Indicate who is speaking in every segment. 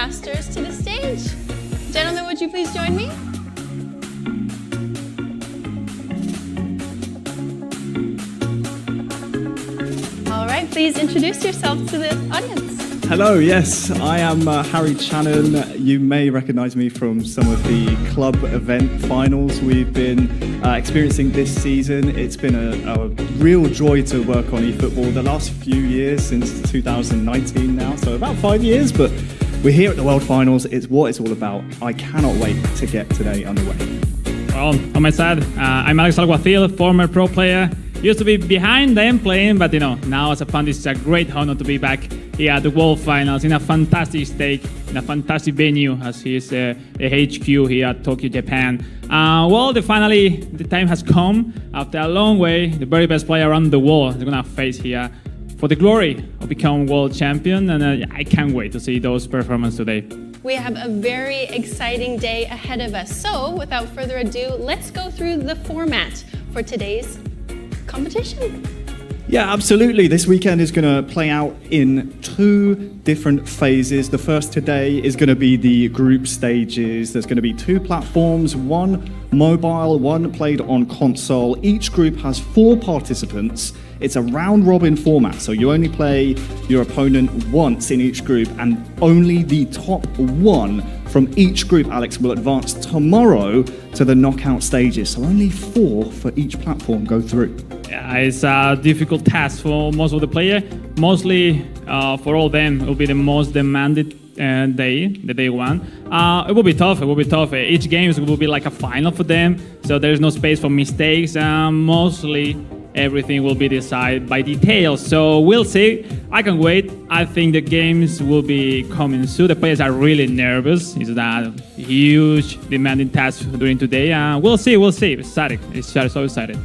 Speaker 1: Masters to the stage. Gentlemen, would you please join me? All right, please introduce yourself to the audience.
Speaker 2: Hello, yes, I am Harry Channon. You may recognize me from some of the club event finals we've been experiencing this season. It's been a real joy to work on eFootball the last few years, since 2019 now, so about 5 years, but we're here at the World Finals. It's what it's all about. I cannot wait to get today underway.
Speaker 3: Well, on my side, I'm Alex Alguacil, former pro player. Used to be behind them playing, but now as a fan, it's a great honor to be back here at the World Finals in a fantastic stage, in a fantastic venue, as is the HQ here at Tokyo, Japan. Well, finally, the time has come. After a long way, the very best player around the world is going to face here for the glory of becoming world champion, and I can't wait to see those performances today.
Speaker 1: We have a very exciting day ahead of us. So, without further ado, let's go through the format for today's competition.
Speaker 2: Yeah, absolutely. This weekend is going to play out in 2 different phases. The first today is going to be the group stages. There's going to be 2 platforms, one mobile, one played on console. Each group has 4 participants. It's a round-robin format, so you only play your opponent once in each group, and only the top 1 from each group, Alex, will advance tomorrow to the knockout stages. So only 4 for each platform go through.
Speaker 3: Yeah, it's a difficult task for most of the players. Mostly for all of them, it will be the most demanded day, the day one. It will be tough. It will be tough. Each game will be like a final for them, so there's no space for mistakes. Mostly everything will be decided by details. So we'll see. I can't wait. I think the games will be coming soon. The players are really nervous. It's a huge, demanding task during today. We'll see. We'll see. Excited. It's so excited.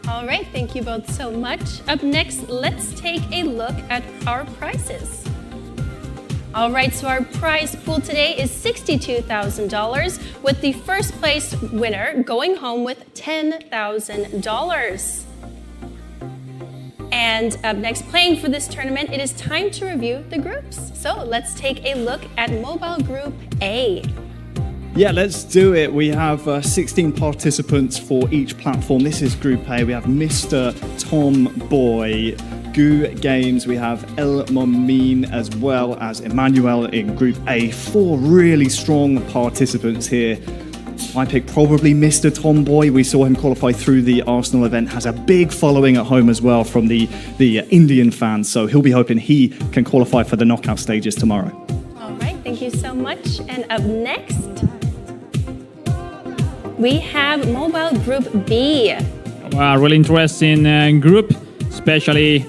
Speaker 1: All right, thank you both so much. Up next, let's take a look at our prizes. All right, so our prize pool today is $62,000, with the first place winner going home with $10,000. And up next, playing for this tournament, it is time to review the groups. So let's take a look at Mobile Group A.
Speaker 2: Yeah, let's do it. We have 16 participants for each platform. This is Group A. We have mrtomboy, Goo Games. We have El Momin as well as Emmanuel in Group A. 4 really strong participants here. I pick probably mrtomboy. We saw him qualify through the Arsenal event. Has a big following at home as well from the Indian fans. So he'll be hoping he can qualify for the knockout stages tomorrow.
Speaker 1: All right, thank you so much. And up next, we have Mobile Group B.
Speaker 3: A really interesting group, especially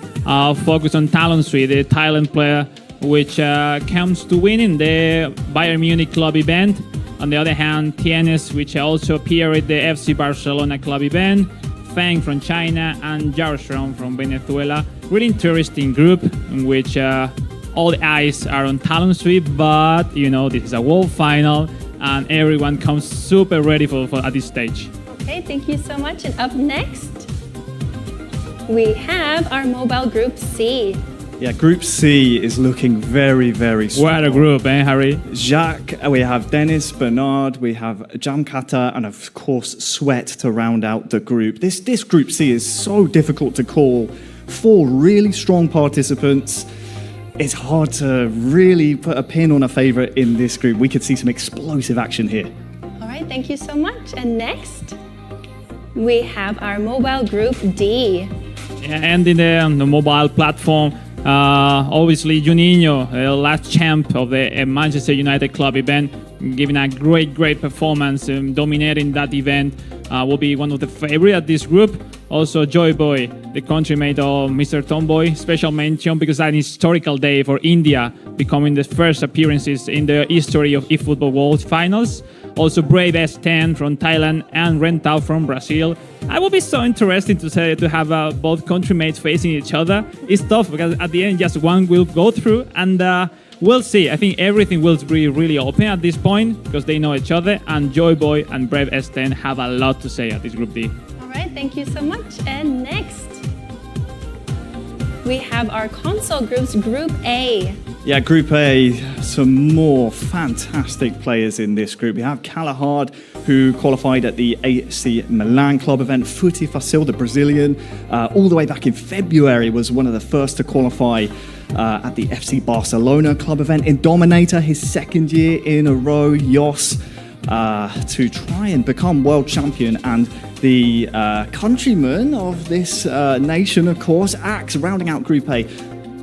Speaker 3: focused on ALONSO, the Thailand player, which comes to win in the Bayern Munich club event. On the other hand, Tienes, which also appeared at the FC Barcelona club event, Feng from China, and Jarstrom from Venezuela. Really interesting group in which all the eyes are on ALONSO, but this is a world final, and everyone comes super ready for at this stage.
Speaker 1: Okay, thank you so much. And up next, we have our Mobile Group C.
Speaker 2: Yeah, Group C is looking very, very strong.
Speaker 3: What a group, Harry?
Speaker 2: Jacques, we have Dennis, Bernard, we have Jamkata, and of course Sweat to round out the group. This Group C is so difficult to call. 4 really strong participants. It's hard to really put a pin on a favourite in this group. We could see some explosive action here.
Speaker 1: All right, thank you so much. And next, we have our Mobile Group D.
Speaker 3: Yeah, and in the mobile platform, obviously Juninho, last champ of the Manchester United club event, giving a great performance, dominating that event, will be one of the favorites at this group. Also Joyboy, the countrymate of mrtomboy, special mention because that's an historical day for India, becoming the first appearances in the history of eFootball World Finals. Also Brave S10 from Thailand and Rentao from Brazil. I will be so interested to have both countrymates facing each other. It's tough because at the end just one will go through, and we'll see. I think everything will be really open at this point because they know each other, and Joyboy and Brave S10 have a lot to say at this Group D.
Speaker 1: All right, thank you so much. And next, we have our console groups, Group A.
Speaker 2: Yeah, Group A, some more fantastic players in this group. We have Calahard, who qualified at the AC Milan club event. Futi Facil, the Brazilian, all the way back in February, was one of the first to qualify at the FC Barcelona club event. In Dominator, his second year in a row, Jos, to try and become world champion, and the countryman of this nation, of course, Axe, rounding out Group A.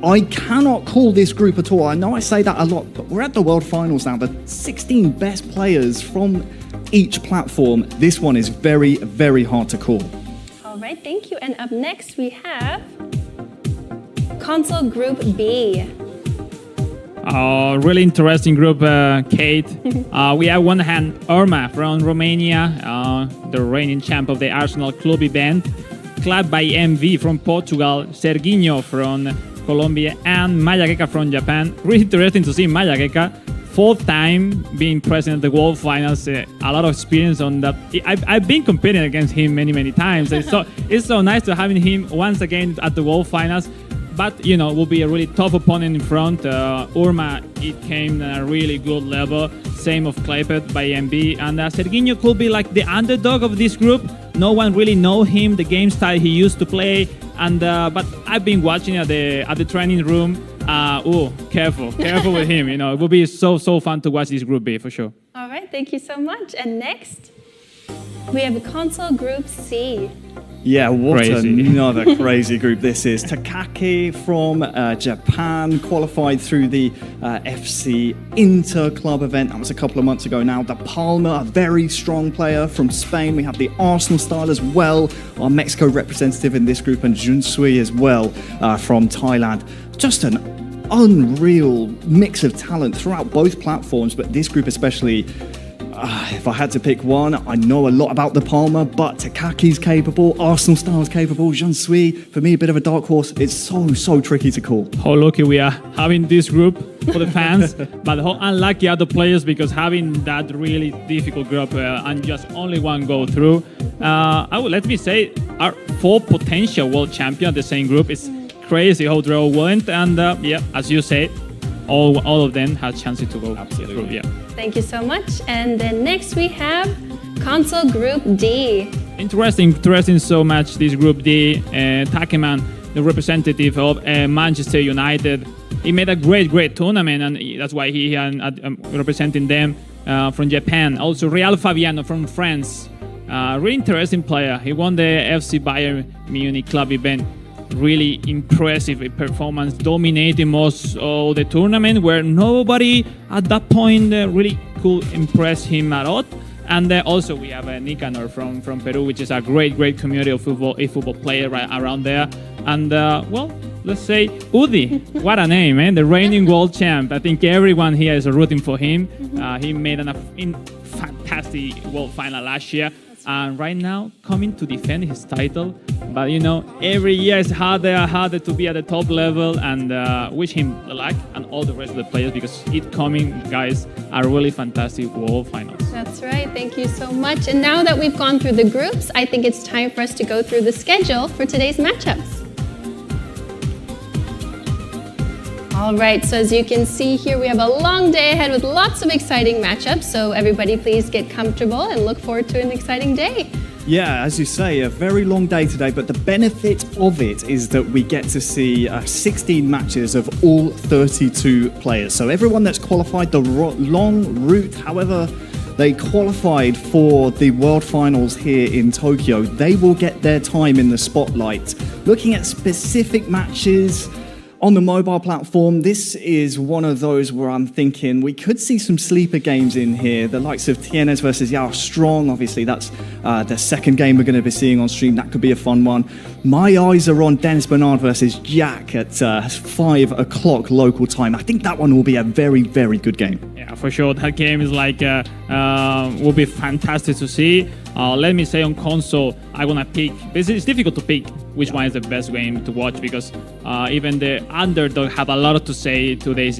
Speaker 2: I cannot call this group at all. I know I say that a lot, but we're at the World Finals now. The 16 best players from each platform. This one is very, very hard to call.
Speaker 1: All right, thank you. And up next, we have Console Group B.
Speaker 3: Really interesting group, Kate. We have one hand Irma from Romania, the reigning champ of the Arsenal club event. Club by MV from Portugal, Serginho from Colombia, and Maya Geka from Japan. Really interesting to see Maya Geka, fourth time being present at the World Finals. A lot of experience on that. I've been competing against him many times. It's so nice to having him once again at the World Finals. But, you know, will be a really tough opponent in front. Urma, it came at a really good level. Same of Klepet by MB. And Serginho could be like the underdog of this group. No one really know him, the game style he used to play. And but I've been watching at the training room. Careful with him. You know, it will be so fun to watch this Group B for sure.
Speaker 1: All right, thank you so much. And next, we have Console Group C.
Speaker 2: Yeah, what
Speaker 3: Crazy.
Speaker 2: Another crazy group this is. Takaki from Japan qualified through the FC Inter club event. That was a couple of months ago now. De Palma, a very strong player from Spain. We have the Arsenal style as well, our Mexico representative in this group, and Junsui as well from Thailand. Just an unreal mix of talent throughout both platforms, but this group especially. If I had to pick one, I know a lot about De Palma, but Takaki's capable, Arsenal style's capable, Junsui, for me, a bit of a dark horse. It's so tricky to call.
Speaker 3: How lucky we are having this group for the fans, but how unlucky other players because having that really difficult group and just only one go through. Let me say, our 4 potential world champions at the same group. It's crazy how they all went, and as you said, all of them had chances to go.
Speaker 2: Absolutely.
Speaker 3: Through,
Speaker 1: Thank you so much. And then next we have Console Group D.
Speaker 3: Interesting so much this Group D. Takeman, the representative of Manchester United, he made a great tournament, and that's why he representing them from Japan. Also Real Fabiano from France, really interesting player. He won the FC Bayern Munich club event. Really impressive performance, dominating most of the tournament, where nobody at that point really could impress him a lot. And also we have Nicanor from Peru, which is a great community of eFootball player right around there. And let's say Udi, what a name, man! The reigning world champ. I think everyone here is rooting for him. He made a fantastic world final last year. And right now, coming to defend his title. But you know, every year is harder to be at the top level, and wish him the luck and all the rest of the players, because it coming, guys, are really fantastic world finals.
Speaker 1: That's right, thank you so much. And now that we've gone through the groups, I think it's time for us to go through the schedule for today's matchups. All right, so as you can see here, we have a long day ahead with lots of exciting matchups. So everybody please get comfortable and look forward to an exciting day.
Speaker 2: Yeah, as you say, a very long day today, but the benefit of it is that we get to see 16 matches of all 32 players. So everyone that's qualified the long route, however they qualified for the World Finals here in Tokyo, they will get their time in the spotlight. Looking at specific matches on the mobile platform, this is one of those where I'm thinking we could see some sleeper games in here. The likes of Tienes versus Yao Strong, obviously that's the second game we're going to be seeing on stream. That could be a fun one. My eyes are on Dennis Bernard versus Jack at 5 o'clock local time. I think that one will be a very good game.
Speaker 3: Yeah, for sure. That game is like will be fantastic to see. Let me say on console, I want to pick. It's difficult to pick which one is the best game to watch, because even the underdog have a lot to say today's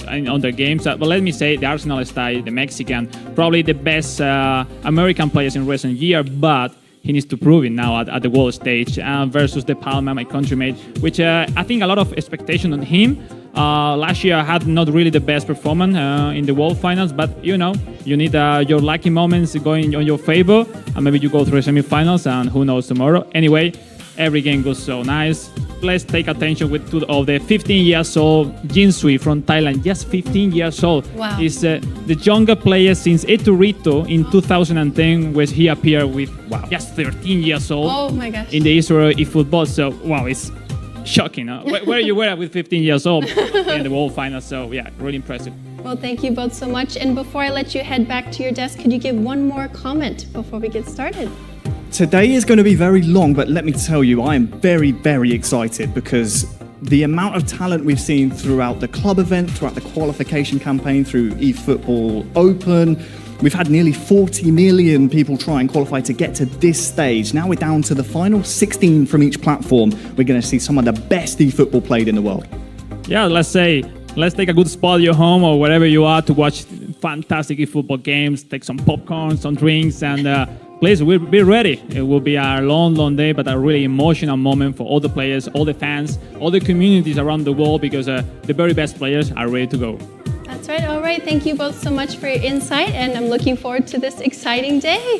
Speaker 3: on their games. But let me say the Arsenal style, the Mexican, probably the best American players in recent year. But he needs to prove it now at the world stage versus De Palma, my country-mate, which I think a lot of expectation on him. Last year I had not really the best performance in the world finals, but you need your lucky moments going on your favor, and maybe you go through the semifinals, and who knows tomorrow. Anyway, every game goes so nice. Let's take attention to the 15 years old Jin Sui from Thailand, just 15 years old.
Speaker 1: Wow.
Speaker 3: He's the younger player since Eturito in 2010, where he appeared with just 13 years old.
Speaker 1: Oh my gosh.
Speaker 3: In the history of eFootball. So wow, it's shocking. Huh? Where you were with 15 years old in the world final. So yeah, really impressive.
Speaker 1: Well, thank you both so much. And before I let you head back to your desk, could you give one more comment before we get started?
Speaker 2: Today is going to be very long, but let me tell you, I am very, very excited because the amount of talent we've seen throughout the club event, throughout the qualification campaign, through eFootball Open, we've had nearly 40 million people try and qualify to get to this stage. Now we're down to the final 16 from each platform. We're going to see some of the best eFootball played in the world.
Speaker 3: Yeah, let's take a good spot at your home or wherever you are to watch fantastic eFootball games, take some popcorn, some drinks, and please, we'll be ready. It will be a long, long day, but a really emotional moment for all the players, all the fans, all the communities around the world, because the very best players are ready to go.
Speaker 1: That's right. All right. Thank you both so much for your insight, and I'm looking forward to this exciting day.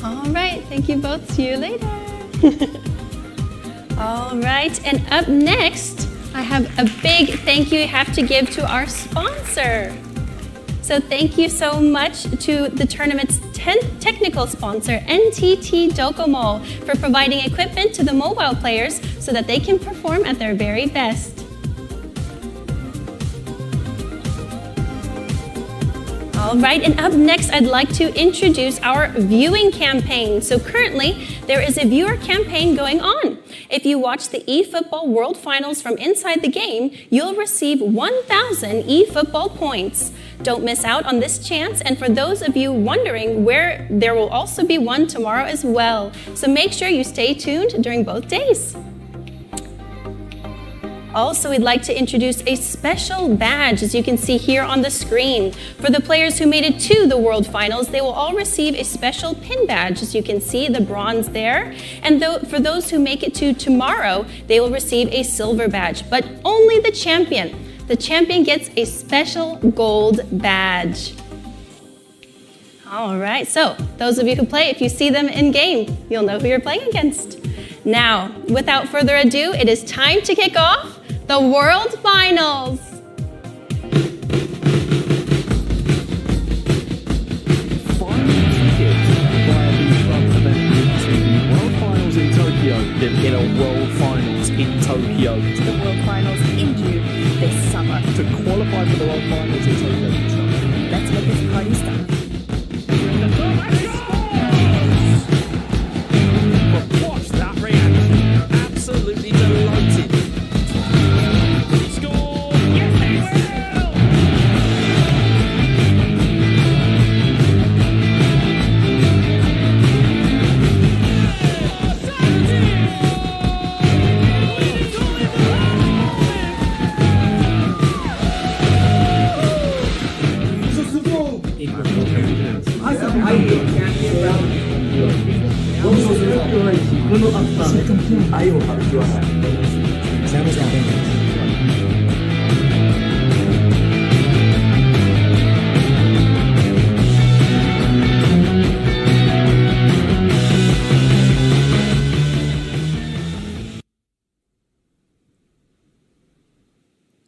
Speaker 1: All right. Thank you both. See you later. All right. And up next, I have a big thank you I have to give to our sponsor. So thank you so much to the tournament's technical sponsor, NTT Docomo, for providing equipment to the mobile players so that they can perform at their very best. All right, and up next, I'd like to introduce our viewing campaign. So currently, there is a viewer campaign going on. If you watch the eFootball World Finals from inside the game, you'll receive 1,000 eFootball points. Don't miss out on this chance, and for those of you wondering, there will also be one tomorrow as well. So make sure you stay tuned during both days. Also, we'd like to introduce a special badge, as you can see here on the screen. For the players who made it to the World Finals, they will all receive a special pin badge, as you can see, the bronze there. And for those who make it to tomorrow, they will receive a silver badge, but only the champion. The champion gets a special gold badge. All right, so those of you who play, if you see them in game, you'll know who you're playing against. Now, without further ado, it is time to kick off the World Finals.
Speaker 4: World Finals in Tokyo. In a World Finals in Tokyo.
Speaker 5: To the World Finals in June this summer.
Speaker 4: To qualify for the World Finals in Tokyo this summer.
Speaker 5: Let's get this party started.
Speaker 4: But watch that reaction. Absolutely delighted.
Speaker 3: Score! Yes, they will!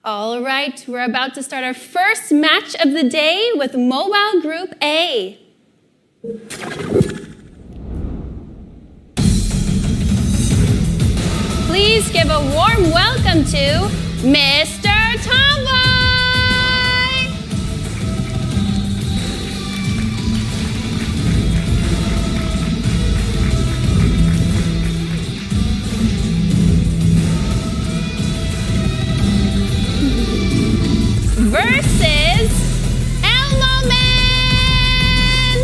Speaker 1: All right, we're about to start our first match of the day with Mobile Group A. Please give a warm welcome to Mr. Tomboy! Versus Elmo Man!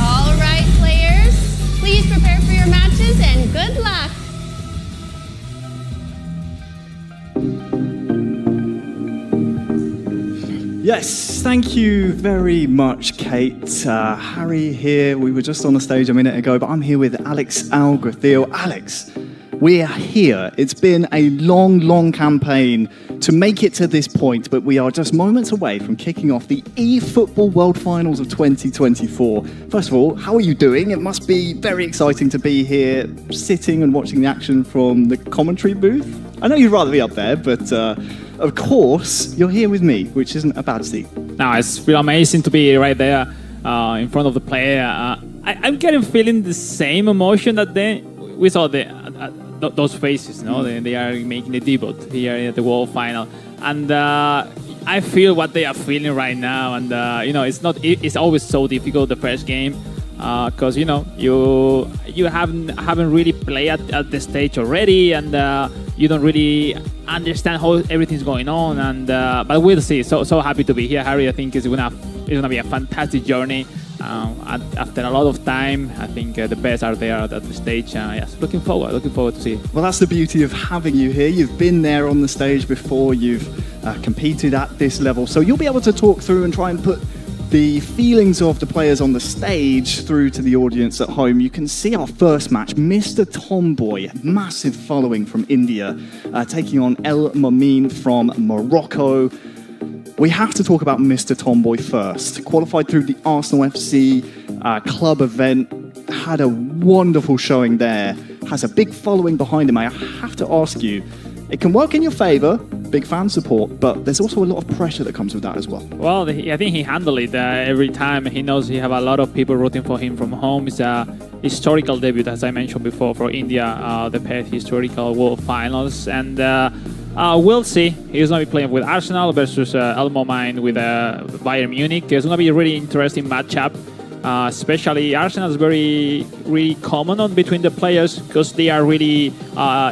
Speaker 1: All right, players, please prepare for your matches and good luck.
Speaker 2: Yes, thank you very much, Kate. Harry here. We were just on the stage a minute ago, but I'm here with Alex Alguacil. Alex, we are here. It's been a long, long campaign to make it to this point, but we are just moments away from kicking off the eFootball World Finals of 2024. First of all, how are you doing? It must be very exciting to be here, sitting and watching the action from the commentary booth. I know you'd rather be up there, but of course, you're here with me, which isn't a bad seat.
Speaker 3: No, it's feel amazing to be right there in front of the player. I'm feeling the same emotion that we saw those faces. No, they are making the debut here at the World Final, and I feel what they are feeling right now. And it's always so difficult the first game because you haven't really played at the stage already, and you don't really understand how everything's going on. And but we'll see. So happy to be here, Harry. I think it's gonna be a fantastic journey. After a lot of time, I think the best are there at the stage. Yes, looking forward to see.
Speaker 2: Well, that's the beauty of having you here. You've been there on the stage before. You've competed at this level, so you'll be able to talk through and try and put the feelings of the players on the stage through to the audience at home. You can see our first match, Mr. Tomboy, massive following from India, taking on El Momin from Morocco. We have to talk about Mr. Tomboy first. Qualified through the Arsenal FC club event, had a wonderful showing there, has a big following behind him. I have to ask you, it can work in your favour, big fan support, but there's also a lot of pressure that comes with that as well.
Speaker 3: Well, I think he handled it every time. He knows he have a lot of people rooting for him from home. It's a historical debut, as I mentioned before, for India, the Pes historical World Finals. And we'll see. He's going to be playing with Arsenal versus El Momin with Bayern Munich. It's going to be a really interesting matchup. Especially Arsenal is really common on between the players because they are really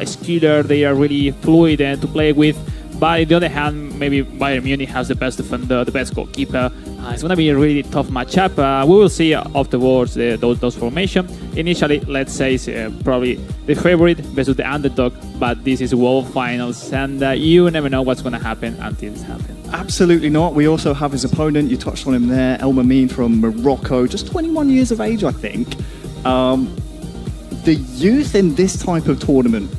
Speaker 3: skilled, they are really fluid to play with. But on the other hand, maybe Bayern Munich has the best defender, the best goalkeeper. It's going to be a really tough matchup. We will see afterwards those formations. Initially, let's say it's probably the favorite versus the underdog, but this is World Finals, and you never know what's going to happen until it's happened.
Speaker 2: Absolutely not. We also have his opponent, you touched on him there, El Momin from Morocco, just 21 years of age, I think. The youth in this type of tournament,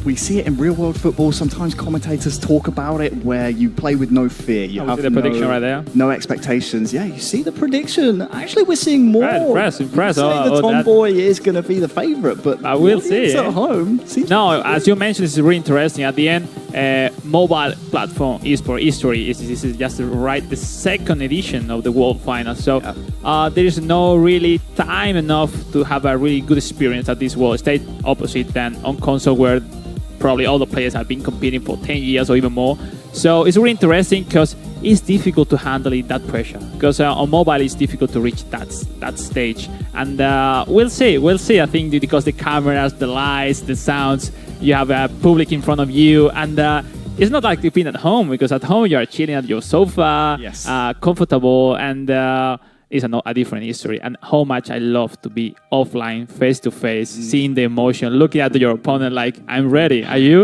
Speaker 2: we see it in real-world football. Sometimes commentators talk about it where you play with no fear. You have
Speaker 3: the prediction right there.
Speaker 2: No expectations. Yeah, you see the prediction. Actually, we're seeing more.
Speaker 3: Impress.
Speaker 2: The Tomboy is going to be the favourite, but
Speaker 3: I will see
Speaker 2: at home.
Speaker 3: No, as you mentioned, it's really interesting. At the end, mobile platform eSport history. This is just the second edition of the World Final. So there is no really time enough to have a really good experience at this world stage, opposite than on console where probably all the players have been competing for 10 years or even more. So it's really interesting because it's difficult to handle that pressure. Because on mobile, it's difficult to reach that stage. And we'll see. I think because the cameras, the lights, the sounds, you have a public in front of you. And it's not like you've been at home, because at home you are chilling at your sofa, comfortable, and it's a different history. And how much I love to be offline, face to face, seeing the emotion, looking at your opponent like, I'm ready, are you?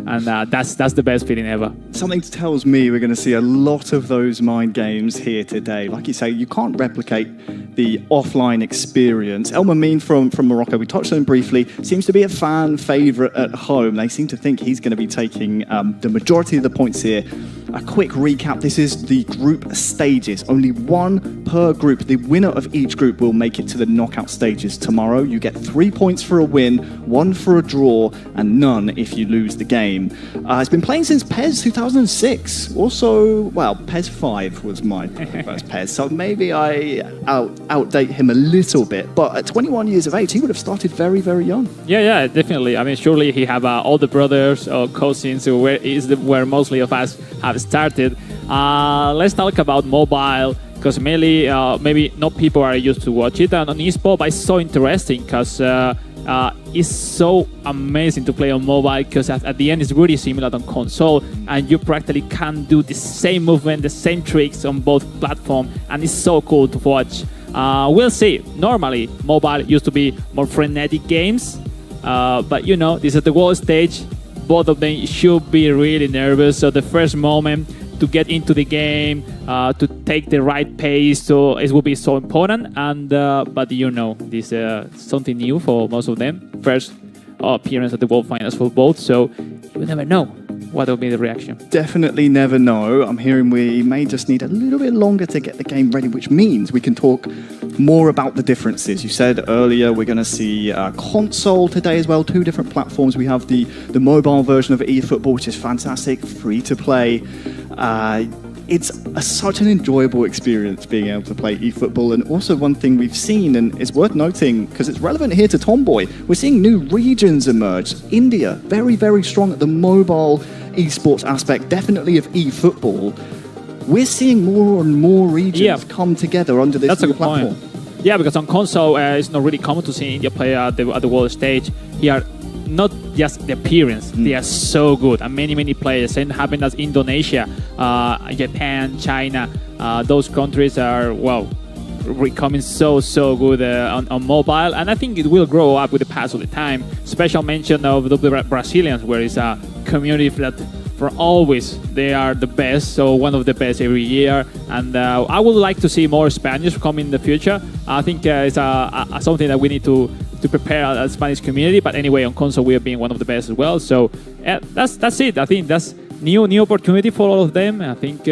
Speaker 3: And that's the best feeling ever.
Speaker 2: Something tells me we're going to see a lot of those mind games here today. Like you say, you can't replicate the offline experience. El Momin from Morocco, we touched on him briefly, seems to be a fan favourite at home. They seem to think he's going to be taking the majority of the points here. A quick recap, this is the group stages. Only one per group. The winner of each group will make it to the knockout stages tomorrow. You get 3 points for a win, 1 for a draw, and none if you lose the game. It's been playing since PES 2006. Also, well, PES 5 was my first PES, so maybe I outdate him a little bit. But at 21 years of age, he would have started very, very young.
Speaker 3: Yeah, definitely. I mean, surely he have all the brothers or cousins where mostly of us have started. Let's talk about mobile, because mainly maybe not people are used to watch it. And on eSport, but it's so interesting because it's so amazing to play on mobile, because at the end it's really similar on console, and you practically can do the same movement, the same tricks on both platforms, and it's so cool to watch. We'll see. Normally, mobile used to be more frenetic games, but this is the world stage. Both of them should be really nervous. So the first moment, to get into the game, to take the right pace. So it will be so important. And but this something new for most of them. First appearance at the World Finals for both. So you never know what will be the reaction.
Speaker 2: Definitely never know. I'm hearing we may just need a little bit longer to get the game ready, which means we can talk more about the differences. You said earlier we're going to see console today as well, 2 different platforms. We have the mobile version of eFootball, which is fantastic, free to play. It's such an enjoyable experience being able to play eFootball. And also one thing we've seen, and it's worth noting because it's relevant here to Tomboy, we're seeing new regions emerge. India, very, very strong at the mobile esports aspect, definitely of eFootball. We're seeing more and more regions come together under this new platform.
Speaker 3: Point. Yeah, because on console, it's not really common to see India play at the world stage. Here, not just the appearance, they are so good. And many players, and happened as Indonesia, Japan, China, those countries are, becoming so good on mobile. And I think it will grow up with the pass of the time. Special mention of the Brazilians, where it's a community that for always they are the best, so one of the best every year. And I would like to see more Spanish come in the future. I think it's something that we need to prepare a Spanish community. But anyway, on console we have been one of the best as well. So that's it. I think that's new opportunity for all of them. I think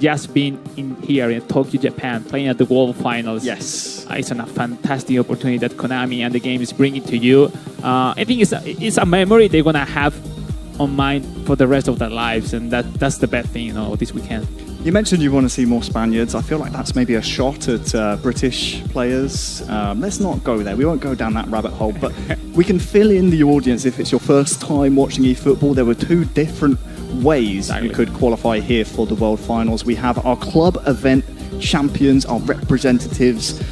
Speaker 3: just being in here in Tokyo, Japan, playing at the World Finals.
Speaker 2: Yes,
Speaker 3: it's a fantastic opportunity that Konami and the game is bringing to you. I think it's a memory they're gonna have on mind for the rest of their lives, and that's the best thing, this weekend.
Speaker 2: You mentioned you want to see more Spaniards. I feel like that's maybe a shot at British players. Let's not go there. We won't go down that rabbit hole, but we can fill in the audience if it's your first time watching eFootball. There were 2 different ways you could qualify here for the World Finals. We have our club event champions, our representatives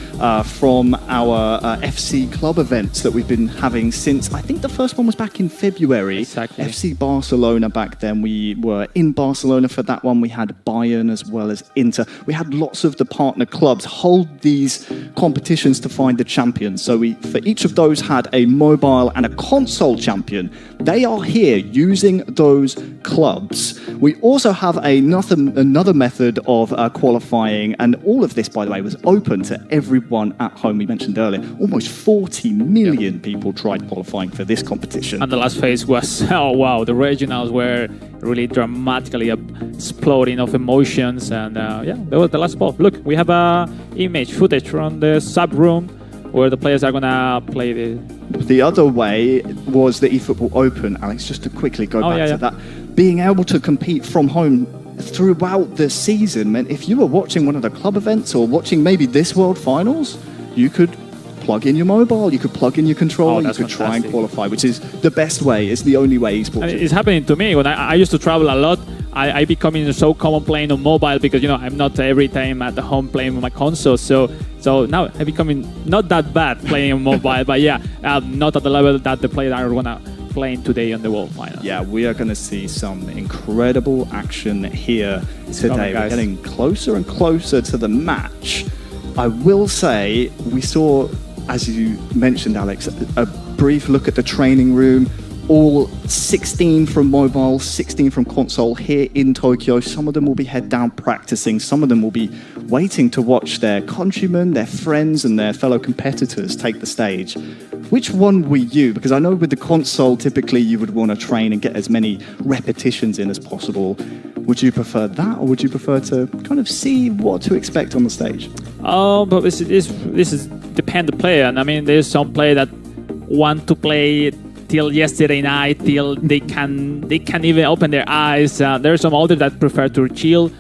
Speaker 2: from our FC club events that we've been having since, I think the first one was back in February.
Speaker 3: Exactly.
Speaker 2: FC Barcelona back then. We were in Barcelona for that one. We had Bayern as well as Inter. We had lots of the partner clubs hold these competitions to find the champions. So we, for each of those, had a mobile and a console champion. They are here using those clubs. We also have another method of qualifying, and all of this, by the way, was open to everyone at home. We mentioned earlier, almost 40 million people tried qualifying for this competition.
Speaker 3: And the last phase was, the regionals were really dramatically exploding of emotions. And that was the last ball. Look, we have footage from the sub room where the players are gonna play
Speaker 2: the other way was the eFootball Open, Alex, just to quickly go back to that. Being able to compete from home throughout the season meant if you were watching one of the club events or watching maybe this World Finals, you could plug in your mobile, you could plug in your controller, you could try and qualify, which is the best way. It's the only way esports.
Speaker 3: It's happening to me. When I used to travel a lot, I becoming so common playing on mobile because I'm not every time at the home playing with my console. So now I'm becoming not that bad playing on mobile, but not at the level that the players are gonna playing today on the World Final.
Speaker 2: Yeah, we are going to see some incredible action here today. We're getting closer and closer to the match. I will say we saw, as you mentioned, Alex, a brief look at the training room. All 16 from mobile, 16 from console here in Tokyo. Some of them will be head down practicing. Some of them will be waiting to watch their countrymen, their friends, and their fellow competitors take the stage. Which one were you? Because I know with the console, typically you would want to train and get as many repetitions in as possible. Would you prefer that, or would you prefer to kind of see what to expect on the stage?
Speaker 3: But this is depend the player. And I mean, there's some player that want to play till yesterday night, till they can't even open their eyes. There's some others that prefer to chill,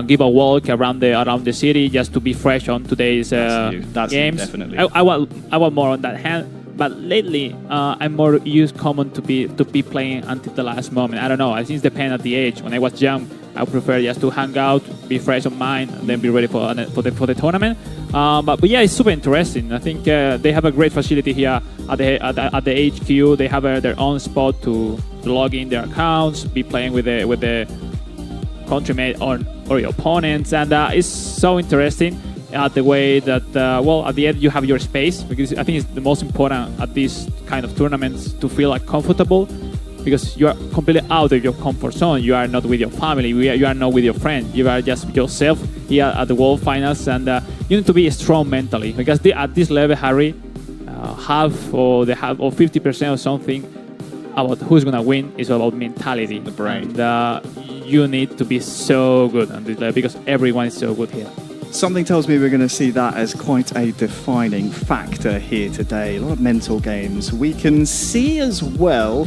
Speaker 3: give a walk around the city just to be fresh on today's
Speaker 2: That's
Speaker 3: games.
Speaker 2: Definitely.
Speaker 3: I want more on that hand. But lately, I'm more common to be playing until the last moment. I don't know. I think it depends on the age. When I was young, I prefer just to hang out, be fresh on mind, and then be ready for the tournament. But yeah, it's super interesting. I think they have a great facility here at the HQ. They have their own spot to log in their accounts, be playing with the countrymen or your opponents, and it's so interesting. The way that, at the end you have your space, because I think it's the most important at these kind of tournaments to feel comfortable. because you are completely out of your comfort zone. You are not with your family. You are not with your friends. You are just yourself here at the World Finals, and you need to be strong mentally, because at this level, Harry, half or 50% or something about who's gonna win is about mentality.
Speaker 2: The brain.
Speaker 3: And you need to be so good on this level because everyone is so good here.
Speaker 2: Something tells me we're going to see that as quite a defining factor here today. A lot of mental games. We can see as well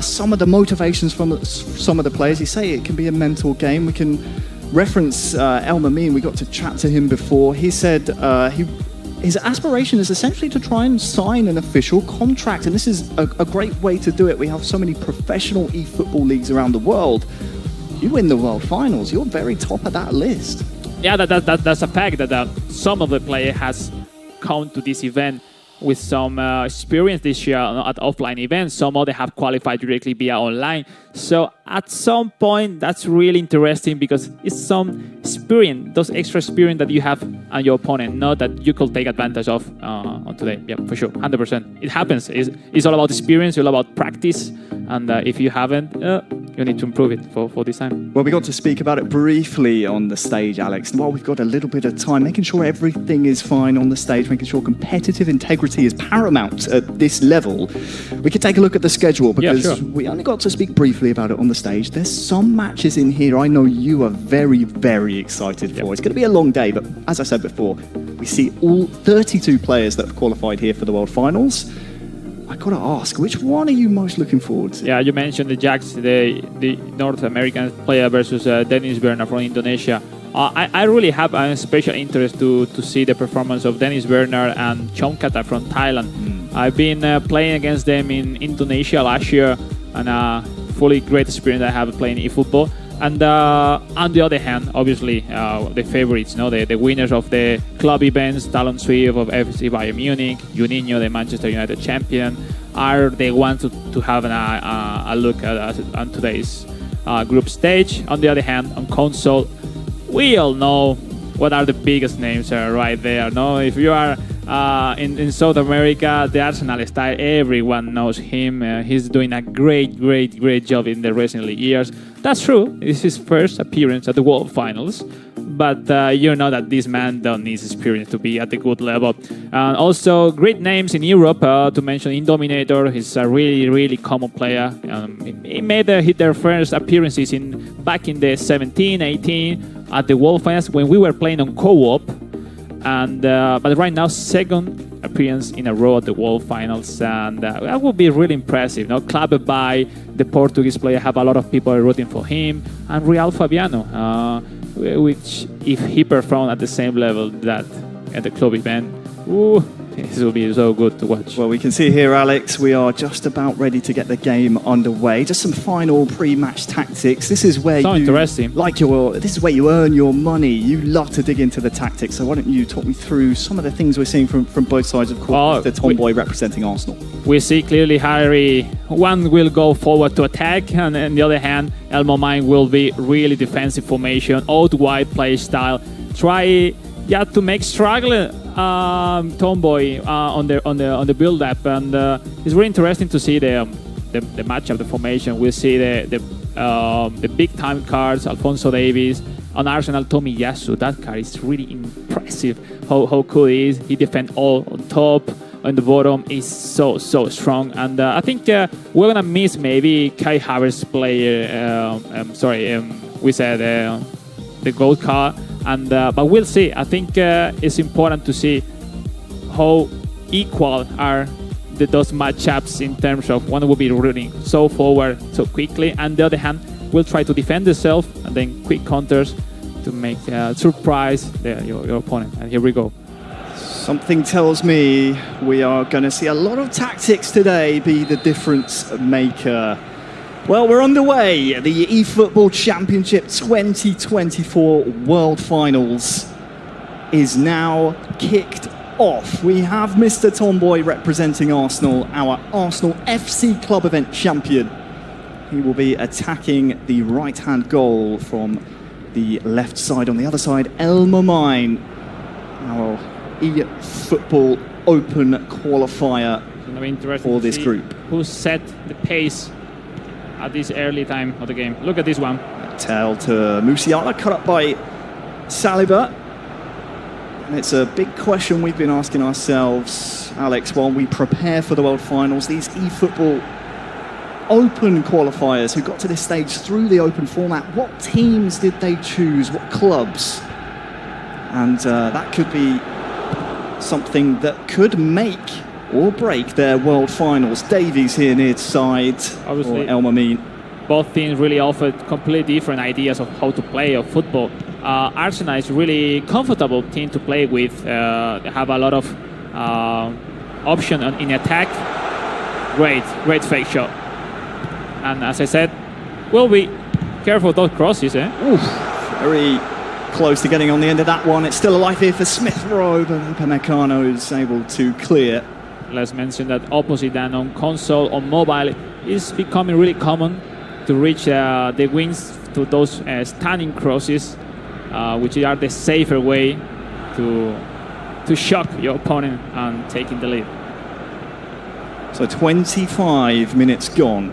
Speaker 2: some of the motivations from some of the players. You say it can be a mental game. We can reference Elmer Mean. We got to chat to him before. He said his aspiration is essentially to try and sign an official contract. And this is a great way to do it. We have so many professional eFootball leagues around the world. You win the World Finals, you're very top of that list.
Speaker 3: Yeah, that's a fact that some of the players has come to this event with some experience this year at offline events. Some of them have qualified directly via online. So at some point, that's really interesting because it's some experience, those extra experience that you have on your opponent, not that you could take advantage of on today. Yeah, for sure, 100%. It happens. It's all about experience, all about practice. And if you haven't, you need to improve it for this time.
Speaker 2: Well, we got to speak about it briefly on the stage, Alex. And while we've got a little bit of time, making sure everything is fine on the stage, making sure competitive integrity is paramount at this level, we could take a look at the schedule because we only got to speak briefly about it on the stage. There's some matches in here I know you are very, very excited for. It's going to be a long day, but as I said before, we see all 32 players that have qualified here for the World Finals. I gotta ask, which one are you most looking forward to?
Speaker 3: Yeah, you mentioned the Jacks, the North American player versus Dennis Werner from Indonesia. I really have a special interest to see the performance of Dennis Werner and Chomkata from Thailand. I've been playing against them in Indonesia last year, and a fully great experience I have playing eFootball. And on the other hand, obviously, the favorites, the winners of the club events, ALONSO of FC Bayern Munich, Juninho, the Manchester United champion, are the ones to have a look at on today's group stage. On the other hand, on console, we all know what are the biggest names right there. No, if you are in South America, the Arsenal style, everyone knows him. He's doing a great job in the recent years. That's true. It's his first appearance at the World Finals, but you know that this man don't need experience to be at the good level. And also, great names in Europe. To mention Indominator, he's a really common player. He made their first appearances back in the 17, 18 at the World Finals when we were playing on co-op. And but right now, second appearance in a row at the World Finals, and that would be really impressive. Clubbed, the Portuguese player, have a lot of people rooting for him, and Real Fabiano, which if he performed at the same level that at the club event, this will be so good to watch.
Speaker 2: Well, we can see here, Alex, we are just about ready to get the game underway. Just some final pre-match tactics. This is where
Speaker 3: interesting.
Speaker 2: This is where you earn your money. You love to dig into the tactics. So why don't you talk me through some of the things we're seeing from both sides, of course, the Tomboy representing Arsenal.
Speaker 3: We see clearly Harry, one will go forward to attack, and on the other hand, Elmo Mine will be really defensive formation, out-wide play style. Try to make struggle Tomboy on the build-up, and it's really interesting to see the matchup, the formation. We see the big-time cards, Alphonso Davies, on Arsenal, Tomiyasu. That card is really impressive. How cool he is. He defends all on top, on the bottom. Is so strong, and I think we're gonna miss maybe Kai Havertz player. We said the gold card. And but we'll see. I think it's important to see how equal are those matchups in terms of one will be running so forward so quickly, and the other hand will try to defend itself and then quick counters to make surprise your opponent. And here we go.
Speaker 2: Something tells me we are going to see a lot of tactics today be the difference maker. Well, we're underway. The eFootball Championship 2024 World Finals is now kicked off. We have Mr. Tomboy representing Arsenal, our Arsenal FC Club Event champion. He will be attacking the right-hand goal from the left side. On the other side, Elmo Mine, our eFootball Open qualifier for this group.
Speaker 3: Who set the pace at this early time of the game. Look at this one.
Speaker 2: Tail to Musiala, cut up by Saliba. And it's a big question we've been asking ourselves, Alex, while we prepare for the World Finals. These eFootball Open qualifiers who got to this stage through the open format, what teams did they choose? What clubs? And that could be something that could make or break their World Finals. Davies here near side,
Speaker 3: Obviously,
Speaker 2: or El Mamin.
Speaker 3: both teams really offered completely different ideas of how to play of football. Arsenal is really comfortable team to play with. They have a lot of option in attack. Great fake shot. And as I said, we'll be careful with those crosses.
Speaker 2: Oof, very close to getting on the end of that one. It's still alive here for Smith Rowe, but Upamecano is able to clear.
Speaker 3: Let's mention that opposite than on console, on mobile, it's becoming really common to reach the wings to those stunning crosses, which are the safer way to shock your opponent and taking the lead.
Speaker 2: So 25 minutes gone.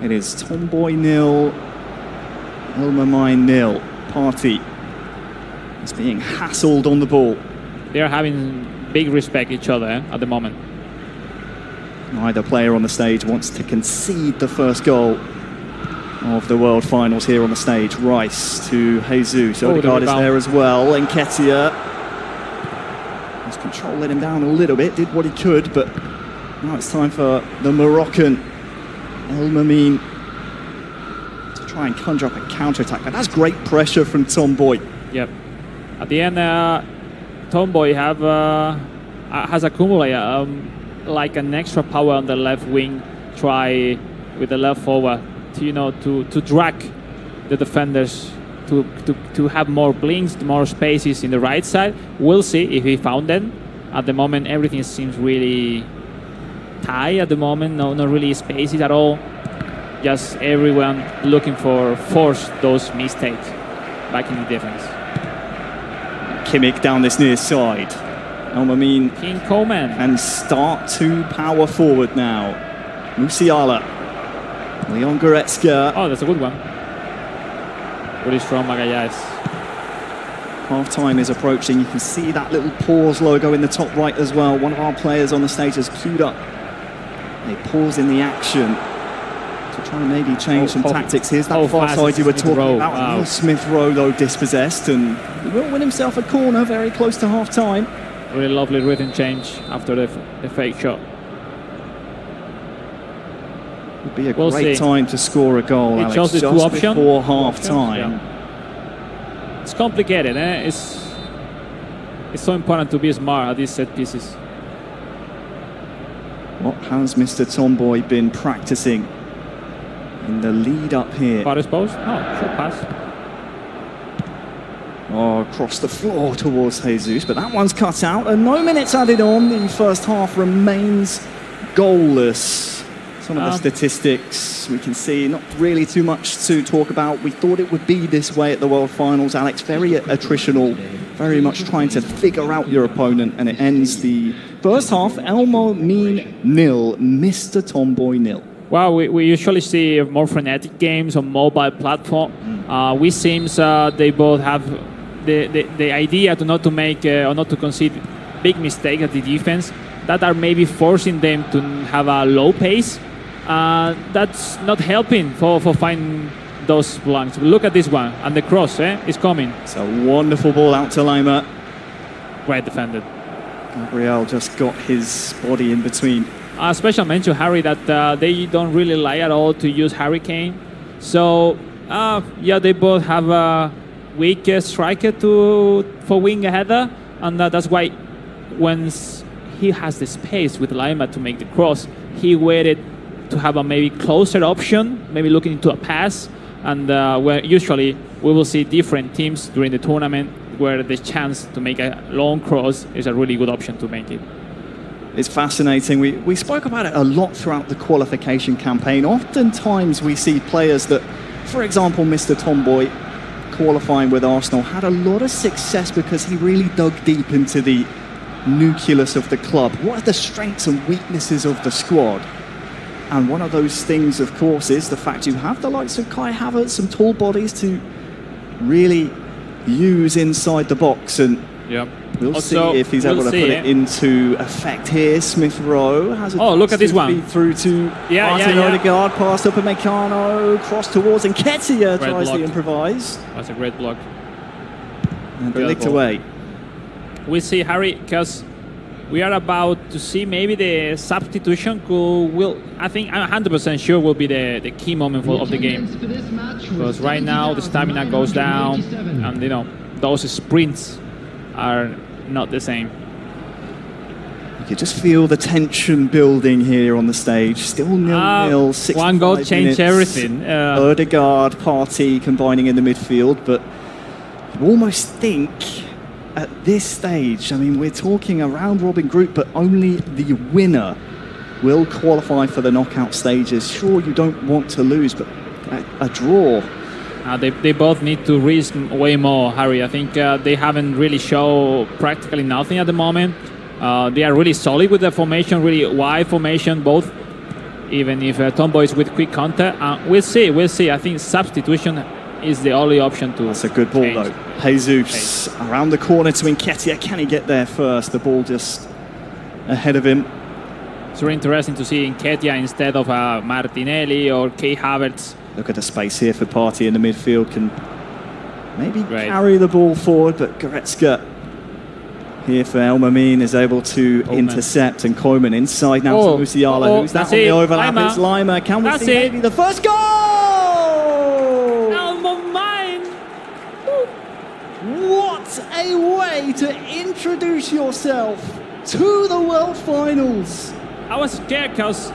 Speaker 2: It is Tomboy 0, El Mamin 0. Party is being hassled on the ball.
Speaker 3: They are having big respect each other at the moment.
Speaker 2: Neither player on the stage wants to concede the first goal of the World Finals here on the stage. Rice to Jesus. Odegaard is there as well. Nketiah. His control let him down a little bit, did what he could, but now it's time for the Moroccan El Mamin to try and conjure up a counter-attack. But that's great pressure from Tomboy.
Speaker 3: Yep. At the end, Tomboy has accumulated like an extra power on the left wing. Try with the left forward to drag the defenders to have more blinks, more spaces in the right side. We'll see if he found them. At the moment, everything seems really tight at the moment. No, not really spaces at all. Just everyone looking for force those mistakes back in the defense.
Speaker 2: Kimmich down this near side. El Mamin
Speaker 3: King Coleman
Speaker 2: and start to power forward now. Musiala, Leon Goretzka.
Speaker 3: Oh, that's a good one. Really strong Magallanes.
Speaker 2: Half-time is approaching. You can see that little pause logo in the top right as well. One of our players on the stage has queued up a pause in the action to try and maybe change some tactics. Here's that far side you were talking about.
Speaker 3: Wow.
Speaker 2: Smith Rowe, though, dispossessed, and he will win himself a corner very close to half-time.
Speaker 3: Really lovely rhythm change after the fake shot.
Speaker 2: Would be a great time to score a goal, Alex,
Speaker 3: shows the
Speaker 2: just
Speaker 3: two options
Speaker 2: before half-time.
Speaker 3: Yeah. It's complicated. It's so important to be smart at these set pieces.
Speaker 2: What has Mr. Tomboy been practicing in the lead up here?
Speaker 3: Far exposed? Oh, short pass.
Speaker 2: Oh, across the floor towards Jesus, but that one's cut out, and no minutes added on. The first half remains goalless. Some of the statistics we can see, not really too much to talk about. We thought it would be this way at the World Finals, Alex. Very attritional, very much trying to figure out your opponent, and it ends the first half. El Mamin 0, Mr. Tomboy 0.
Speaker 3: Well, we usually see more frenetic games on mobile platform. We seems they both have the idea to not to make or not to concede big mistakes at the defense that are maybe forcing them to have a low pace. That's not helping for finding those blanks. Look at this one, and the cross is coming.
Speaker 2: It's a wonderful ball out to Lima.
Speaker 3: Great defended.
Speaker 2: Gabriel just got his body in between.
Speaker 3: Special mention, Harry, that they don't really like at all to use Hurricane. So, yeah, they both have a weak striker for wing a header, and that's why when he has the space with Lima to make the cross, he waited to have a maybe closer option, maybe looking into a pass, and where usually we will see different teams during the tournament where the chance to make a long cross is a really good option to make it.
Speaker 2: It's fascinating. We spoke about it a lot throughout the qualification campaign. Oftentimes we see players that, for example, Mr. Tomboy, qualifying with Arsenal, had a lot of success because he really dug deep into the nucleus of the club. What are the strengths and weaknesses of the squad? And one of those things, of course, is the fact you have the likes of Kai Havertz, some tall bodies to really use inside the box. And we'll see if he's able to put it into effect here. Smith Rowe has a
Speaker 3: look at this one.
Speaker 2: Through to Martin Odegaard, past Upamecano, cross towards Nketiah, tries the improvise.
Speaker 3: That's a great block.
Speaker 2: And licked away.
Speaker 3: We'll see, Harry, because we are about to see maybe the substitution I think I'm 100% sure will be the key moment of the game. Because right now the stamina goes down and those sprints are not the same.
Speaker 2: You can just feel the tension building here on the stage. Still 0-0,
Speaker 3: one goal changed everything.
Speaker 2: Odegaard, Partey combining in the midfield, but you almost think at this stage, I mean, we're talking a round-robin group, but only the winner will qualify for the knockout stages. Sure, you don't want to lose, but a draw.
Speaker 3: They both need to risk way more, Harry. I think they haven't really shown practically nothing at the moment. They are really solid with the formation, really wide formation, both, even if Tomboy is with quick counter. We'll see. I think substitution is the only option to
Speaker 2: That's a good ball,
Speaker 3: change.
Speaker 2: though. Jesus around the corner to Nketiah. Can he get there first? The ball just ahead of him.
Speaker 3: It's really interesting to see Nketiah instead of Martinelli or Kai Havertz.
Speaker 2: Look at the space here for Partey in the midfield. Can maybe carry the ball forward, but Goretzka here for El Mamin is able to intercept, and Koeman inside now to Musiala. Who's that on the overlap? It's Lima. Can we see maybe the first goal?
Speaker 3: El Mamin!
Speaker 2: What a way to introduce yourself to the World Finals.
Speaker 3: I was scared because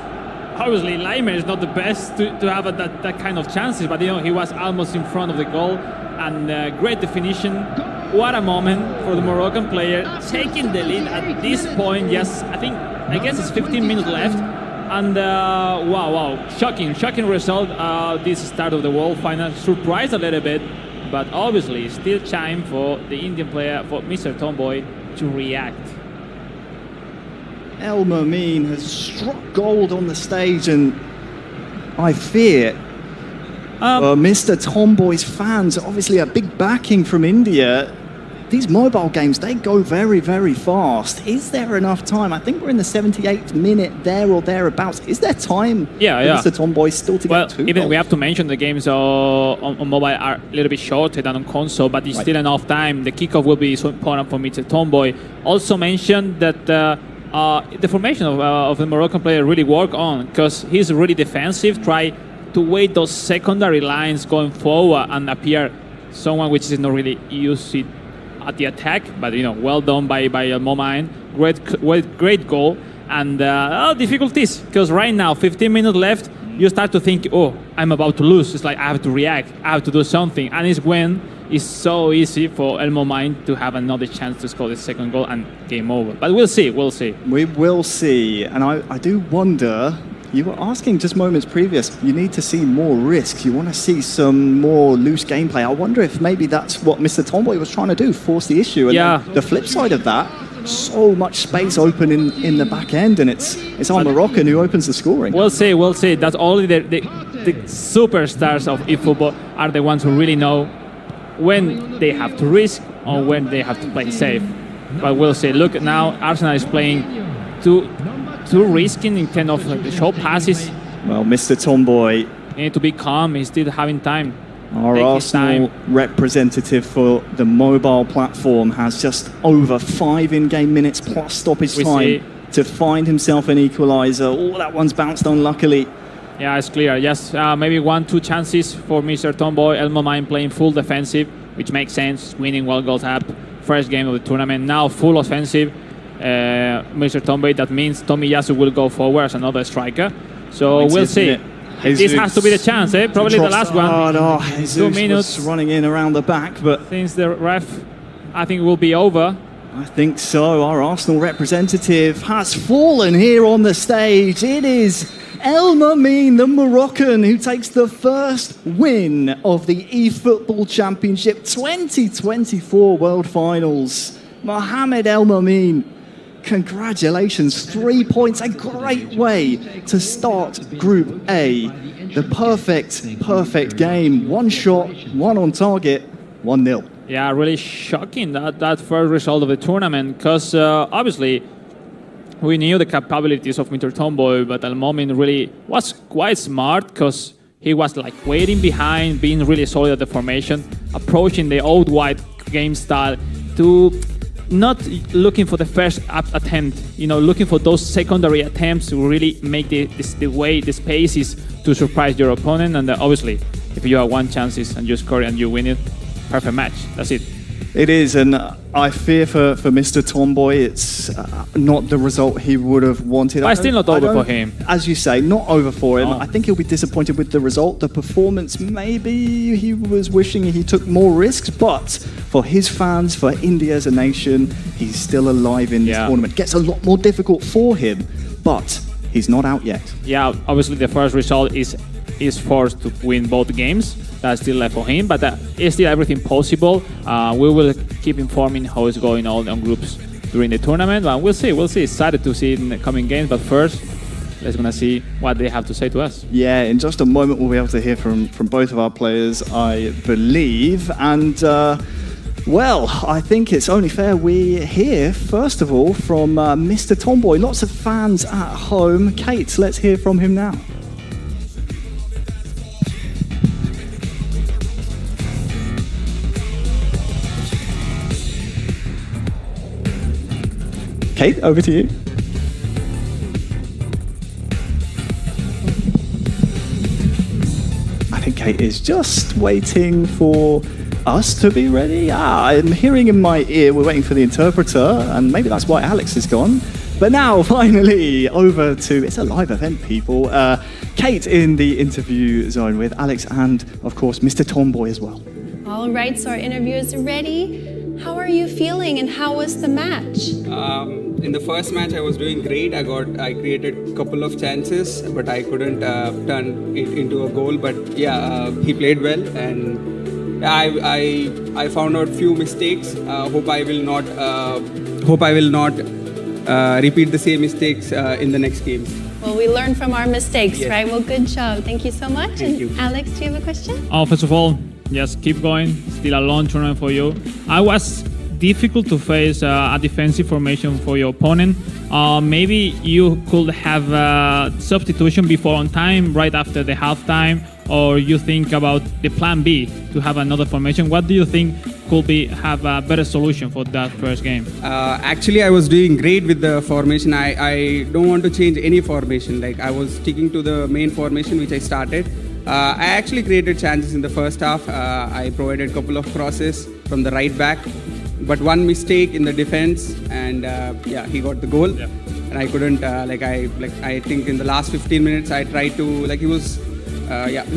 Speaker 3: obviously Lima is not the best to have that kind of chances, but he was almost in front of the goal, and great definition. What a moment for the Moroccan player, taking the lead at this point. Yes, I guess it's 15 minutes left, and wow, shocking result. This start of the World Final, surprised a little bit, but obviously still time for the Indian player, for Mr. Tomboy, to react.
Speaker 2: El Mamin has struck gold on the stage, and I fear Mr. Tomboy's fans, obviously a big backing from India. These mobile games, they go very, very fast. Is there enough time? I think we're in the 78th minute there or thereabouts. Is there time for Mr. Tomboy still to get 2 goals?
Speaker 3: We have to mention the games on mobile are a little bit shorter than on console, but it's still enough time. The kickoff will be so important for Mr. Tomboy. Also mentioned that the formation of the Moroccan player really work on, because he's really defensive, try to wait those secondary lines going forward and appear someone which is not really used it at the attack, but well done by El Mamin. Great goal. And difficulties, because right now 15 minutes left, you start to think, I'm about to lose. It's like I have to react, I have to do something, and it's when it's so easy for El Mamin to have another chance to score the second goal and game over. But we'll see.
Speaker 2: We will see. And I do wonder, you were asking just moments previous, you need to see more risks. You want to see some more loose gameplay. I wonder if maybe that's what Mr. Tomboy was trying to do, force the issue. And then the flip side of that, so much space open in the back end, and it's our Moroccan who opens the scoring.
Speaker 3: We'll see. That's only the superstars of eFootball are the ones who really know when they have to risk or when they have to play safe. But we'll see. Look, now Arsenal is playing too risking in terms of the short passes.
Speaker 2: Well, Mr. Tomboy,
Speaker 3: you need to be calm. He's still having time.
Speaker 2: Our Arsenal representative for the mobile platform has just over 5 in-game minutes plus stoppage time to find himself an equaliser. That one's bounced unluckily.
Speaker 3: Yeah, it's clear. Yes, maybe 1-2 chances for Mr. Tomboy. El Mamin playing full defensive, which makes sense. Winning 1 goal up. First game of the tournament. Now full offensive. Mr. Tomboy, that means Tomiyasu will go forward as another striker. So we'll see. This has to be the chance, probably the last one. 2 minutes.
Speaker 2: Was running in around the back, but
Speaker 3: since the ref, I think it will be over.
Speaker 2: I think so. Our Arsenal representative has fallen here on the stage. It is El Mamin, the Moroccan, who takes the first win of the eFootball Championship 2024 World Finals. Mohamed El Mamin Congratulations, 3 points, a great way to start Group A. The perfect game. One shot, one on target, 1-0.
Speaker 3: Yeah, really shocking that first result of the tournament, because obviously we knew the capabilities of mrtomboy, but at the moment really was quite smart, because he was like waiting behind, being really solid at the formation, approaching the old white game style, to not looking for the first attempt, looking for those secondary attempts to really make the spaces to surprise your opponent. And obviously, if you have one chances and you score and you win it, perfect match. That's it.
Speaker 2: It is, and I fear for Mr. Tomboy, it's not the result he would have wanted.
Speaker 3: But still not over for him.
Speaker 2: As you say, not over for him.
Speaker 3: Oh.
Speaker 2: I think he'll be disappointed with the result. The performance, maybe he was wishing he took more risks, but for his fans, for India as a nation, he's still alive in this tournament. Gets a lot more difficult for him, but he's not out yet.
Speaker 3: Yeah, obviously the first result is forced to win both games. That's still left for him, but it's still everything possible. We will keep informing how it's going on groups during the tournament, but we'll see. Excited to see it in the coming games, but first, let's gonna see what they have to say to us.
Speaker 2: Yeah, in just a moment we'll be able to hear from both of our players, I believe, and well, I think it's only fair we hear first of all from Mr. Tomboy. Lots of fans at home. Kate, let's hear from him now. Kate, over to you. I think Kate is just waiting for us to be ready. I'm hearing in my ear, we're waiting for the interpreter, and maybe that's why Alex is gone. But now, finally, over to, it's a live event, people. Kate in the interview zone with Alex and, of course, Mr. Tomboy as well.
Speaker 1: All right, so our interviewers are ready. How are you feeling and how was the match?
Speaker 6: In the first match, I was doing great. I created a couple of chances, but I couldn't turn it into a goal. But yeah, he played well, and I found out few mistakes. Hope I will not repeat the same mistakes in the next games.
Speaker 1: Well, we learn from our mistakes, right? Well, good job. Thank you so much.
Speaker 6: Thank you.
Speaker 1: Alex, do you have a question?
Speaker 3: First of all, just keep going. Still a long tournament for you. I was difficult to face a defensive formation for your opponent. Maybe you could have a substitution before on time, right after the halftime, or you think about the plan B to have another formation. What do you think could have a better solution for that first game?
Speaker 6: Actually, I was doing great with the formation. I don't want to change any formation. Like, I was sticking to the main formation which I started. I actually created chances in the first half. I provided a couple of crosses from the right back, but one mistake in the defense, and yeah, he got the goal. Yeah. And I couldn't I think in the last 15 minutes I tried to he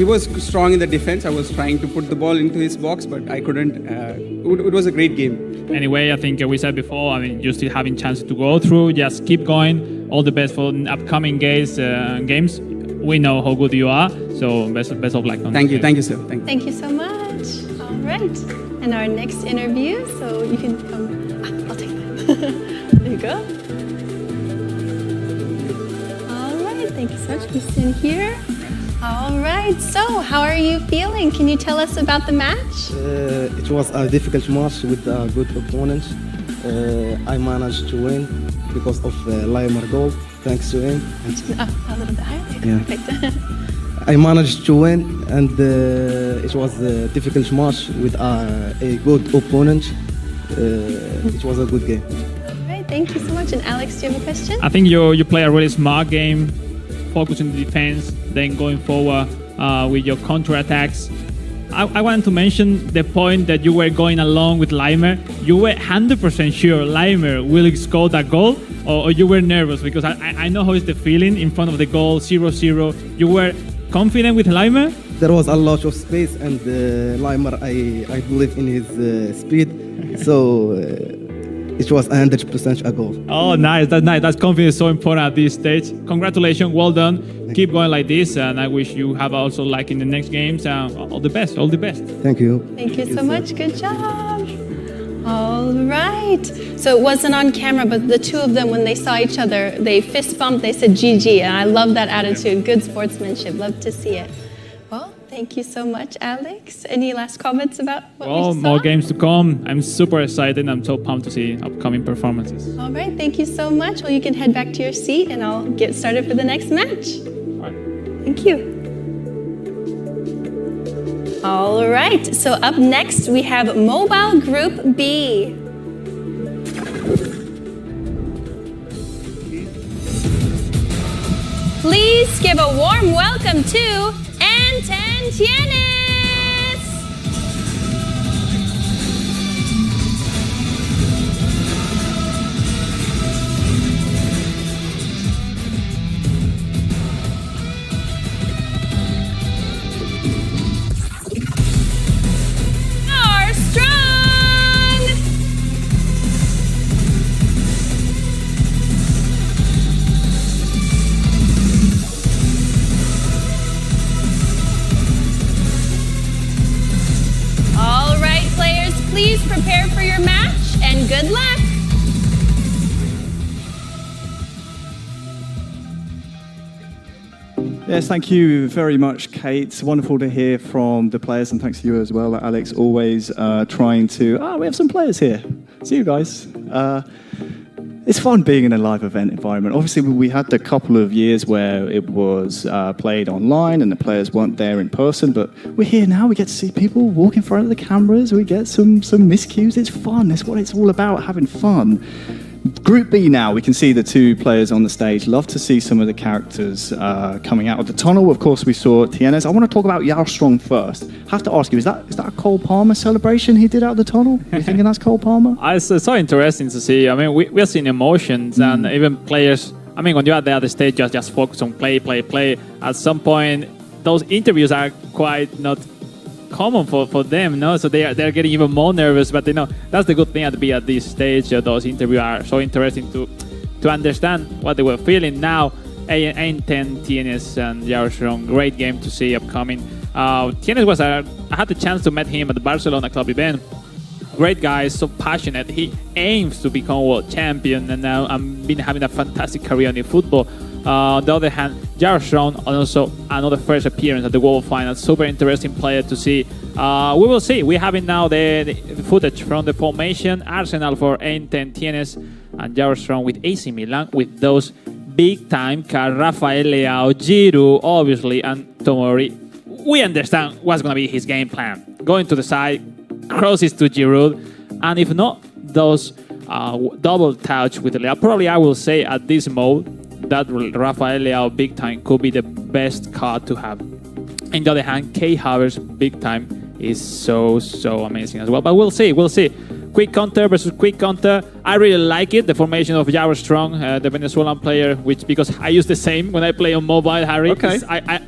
Speaker 6: was strong in the defense. I was trying to put the ball into his box, but I couldn't. It was a great game.
Speaker 3: Anyway, I think we said before, you're still having chances to go through. Just keep going. All the best for upcoming games. We know how good you are, so best of luck.
Speaker 6: Thank you, sir.
Speaker 1: Thank you so much. All right, and our next interview. So you can come. I'll take that. There you go. All right, thank you so much. We stand here. All right. So, how are you feeling? Can you tell us about the match?
Speaker 7: It was a difficult match with a good opponent. I managed to win because of Leimer goal. Thanks to him.
Speaker 1: A little bit higher.
Speaker 7: Yeah.
Speaker 1: Perfect.
Speaker 7: I managed to win, and it was a difficult match with a good opponent. It was a good game.
Speaker 1: All right. Thank you so much. And Alex, do you have a question?
Speaker 3: I think you play a really smart game, focusing on the defense, then going forward with your counter-attacks. I wanted to mention the point that you were going along with Leimer. You were 100% sure Leimer will score that goal, or you were nervous? Because I know how is the feeling in front of the goal, 0-0. You were confident with Leimer?
Speaker 7: There was a lot of space, and Leimer, I believe in his speed, so it was 100% a goal.
Speaker 3: Oh, nice. That's nice. That confidence is so important at this stage. Congratulations. Well done. Keep going like this, and I wish you have also in the next games. All the best. All the best.
Speaker 7: Thank you.
Speaker 1: Thank you so much. Good job. All right. So it wasn't on camera, but the two of them, when they saw each other, they fist bumped, they said GG. And I love that attitude. Good sportsmanship. Love to see it. Well, thank you so much, Alex. Any last comments about what we
Speaker 3: Well,
Speaker 1: saw?
Speaker 3: more games to come. I'm super excited. I'm so pumped to see upcoming performances.
Speaker 1: All right. Thank you so much. Well, you can head back to your seat, and I'll get started for the next match.
Speaker 3: All right.
Speaker 1: Thank you. All right, so up next we have Mobile Group B. Please give a warm welcome to Anton Tienes. Please prepare for your match and good luck.
Speaker 2: Yes, thank you very much, Kate. It's wonderful to hear from the players, and thanks to you as well, Alex. Always trying to... we have some players here. See you guys. It's fun being in a live event environment. Obviously, we had a couple of years where it was played online and the players weren't there in person, but we're here now. We get to see people walk in front of the cameras. We get some miscues. It's fun. That's what it's all about, having fun. Group B now, we can see the two players on the stage. Love to see some of the characters coming out of the tunnel. Of course, we saw Tienes. I want to talk about Jarström first. Have to ask you, is that a Cole Palmer celebration he did out of the tunnel? You thinking that's Cole Palmer?
Speaker 3: It's so interesting to see. I mean, we're seeing emotions and even players. I mean, when you're there at the stage, just focus on play. At some point, those interviews are quite not common for them, no? So they're getting even more nervous, but that's the good thing at this stage. Those interviews are so interesting to understand what they were feeling. Now, Anton Tienes and Jarström, great game to see upcoming. Tienes was I had the chance to meet him at the Barcelona club event. Great guy, so passionate. He aims to become world champion, and now I've been having a fantastic career in football. On the other hand, Jarström also another first appearance at the World Final. Super interesting player to see. We will see. We're having now the footage from the formation. Arsenal for Anton Tienes and Jarström with AC Milan with those big time cards. Rafael Leao, Giroud, obviously, and Tomori. We understand what's going to be his game plan. Going to the side, crosses to Giroud, and if not, those double touch with Leao. Probably I will say at this mode, that Rafael Leao big time could be the best card to have. On the other hand, Kai Havertz big time is so amazing as well. But we'll see. Quick counter versus quick counter. I really like it. The formation of Jarström, the Venezuelan player, because I use the same when I play on mobile. Harry,
Speaker 2: okay,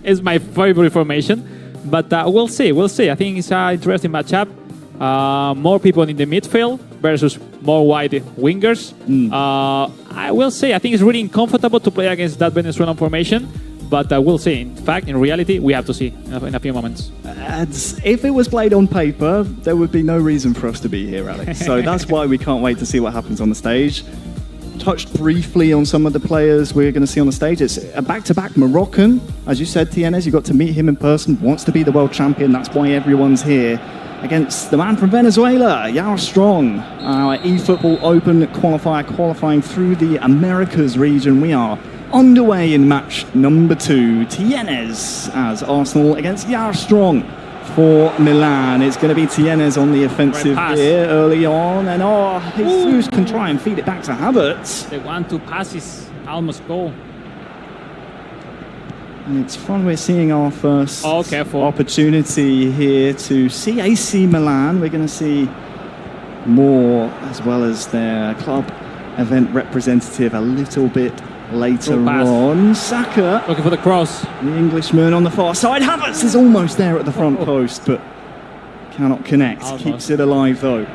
Speaker 3: it's my favorite formation. But we'll see. I think it's an interesting matchup. More people in the midfield versus more wide wingers. I will say, I think it's really uncomfortable to play against that Venezuelan formation, but we'll see. In fact, in reality, we have to see in a few moments.
Speaker 2: If it was played on paper, there would be no reason for us to be here, Alex. So that's why we can't wait to see what happens on the stage. Touched briefly on some of the players we're going to see on the stage. It's a back-to-back Moroccan. As you said, Tienes, you got to meet him in person, wants to be the world champion. That's why everyone's here. Against the man from Venezuela, Jarström, our eFootball Open qualifier, qualifying through the Americas region. We are underway in match number 2. Tienes as Arsenal against Jarström for Milan. It's going to be Tienes on the offensive here early on, and Jesus can try and feed it back to Havertz.
Speaker 3: The 1-2 pass is almost goal.
Speaker 2: It's fun. We're seeing our first opportunity here to see AC Milan. We're going to see more, as well as their club event representative a little bit later on. Saka
Speaker 3: looking for the cross.
Speaker 2: The Englishman on the far side. Havertz is almost there at the front post, but cannot connect.
Speaker 3: Almost.
Speaker 2: Keeps it alive though.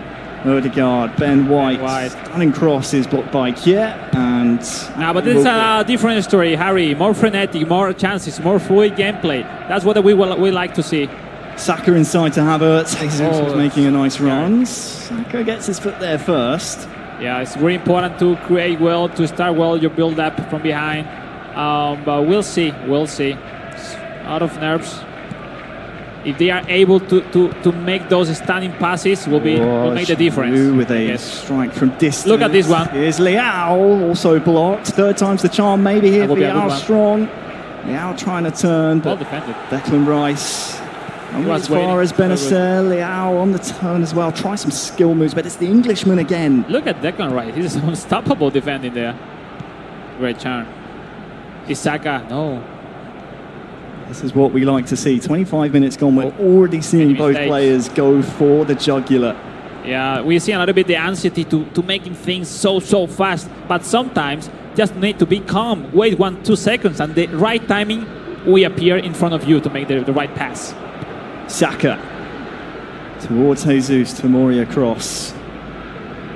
Speaker 2: Odegaard, Ben White, stunning cross is blocked by Kier, and
Speaker 3: but this is a different story, Harry. More frenetic, more chances, more fluid gameplay. That's what we like to see.
Speaker 2: Saka inside to Havertz. Jesus was
Speaker 3: Oh,
Speaker 2: making a nice run. Saka gets his foot there first.
Speaker 3: Yeah, it's very important to create well, to start well your build-up from behind. But we'll see. It's out of nerves. If they are able to make those standing passes, will make the difference.
Speaker 2: Giroud with a
Speaker 3: Yes.
Speaker 2: strike from distance.
Speaker 3: Look at this one.
Speaker 2: Here's Leao, also blocked. Third time's the charm, maybe here
Speaker 3: That
Speaker 2: for
Speaker 3: will be a good
Speaker 2: Leao
Speaker 3: one.
Speaker 2: Strong. Leao trying to turn,
Speaker 3: Well
Speaker 2: but
Speaker 3: defended.
Speaker 2: Declan Rice. Only
Speaker 3: was
Speaker 2: as far
Speaker 3: waiting.
Speaker 2: as Benacer, Leao on the turn as well. Try some skill moves, but it's the Englishman again.
Speaker 3: Look at Declan Rice. He's unstoppable defending there. Great turn. Isaka, no.
Speaker 2: This is what we like to see. 25 minutes gone. We're already seeing both
Speaker 3: mistakes.
Speaker 2: players go for the jugular.
Speaker 3: Yeah, we see a little bit the anxiety to making things so fast. But sometimes just need to be calm. Wait 1-2 seconds, and the right timing will appear in front of you to make the right pass.
Speaker 2: Saka towards Jesus, Tomori across.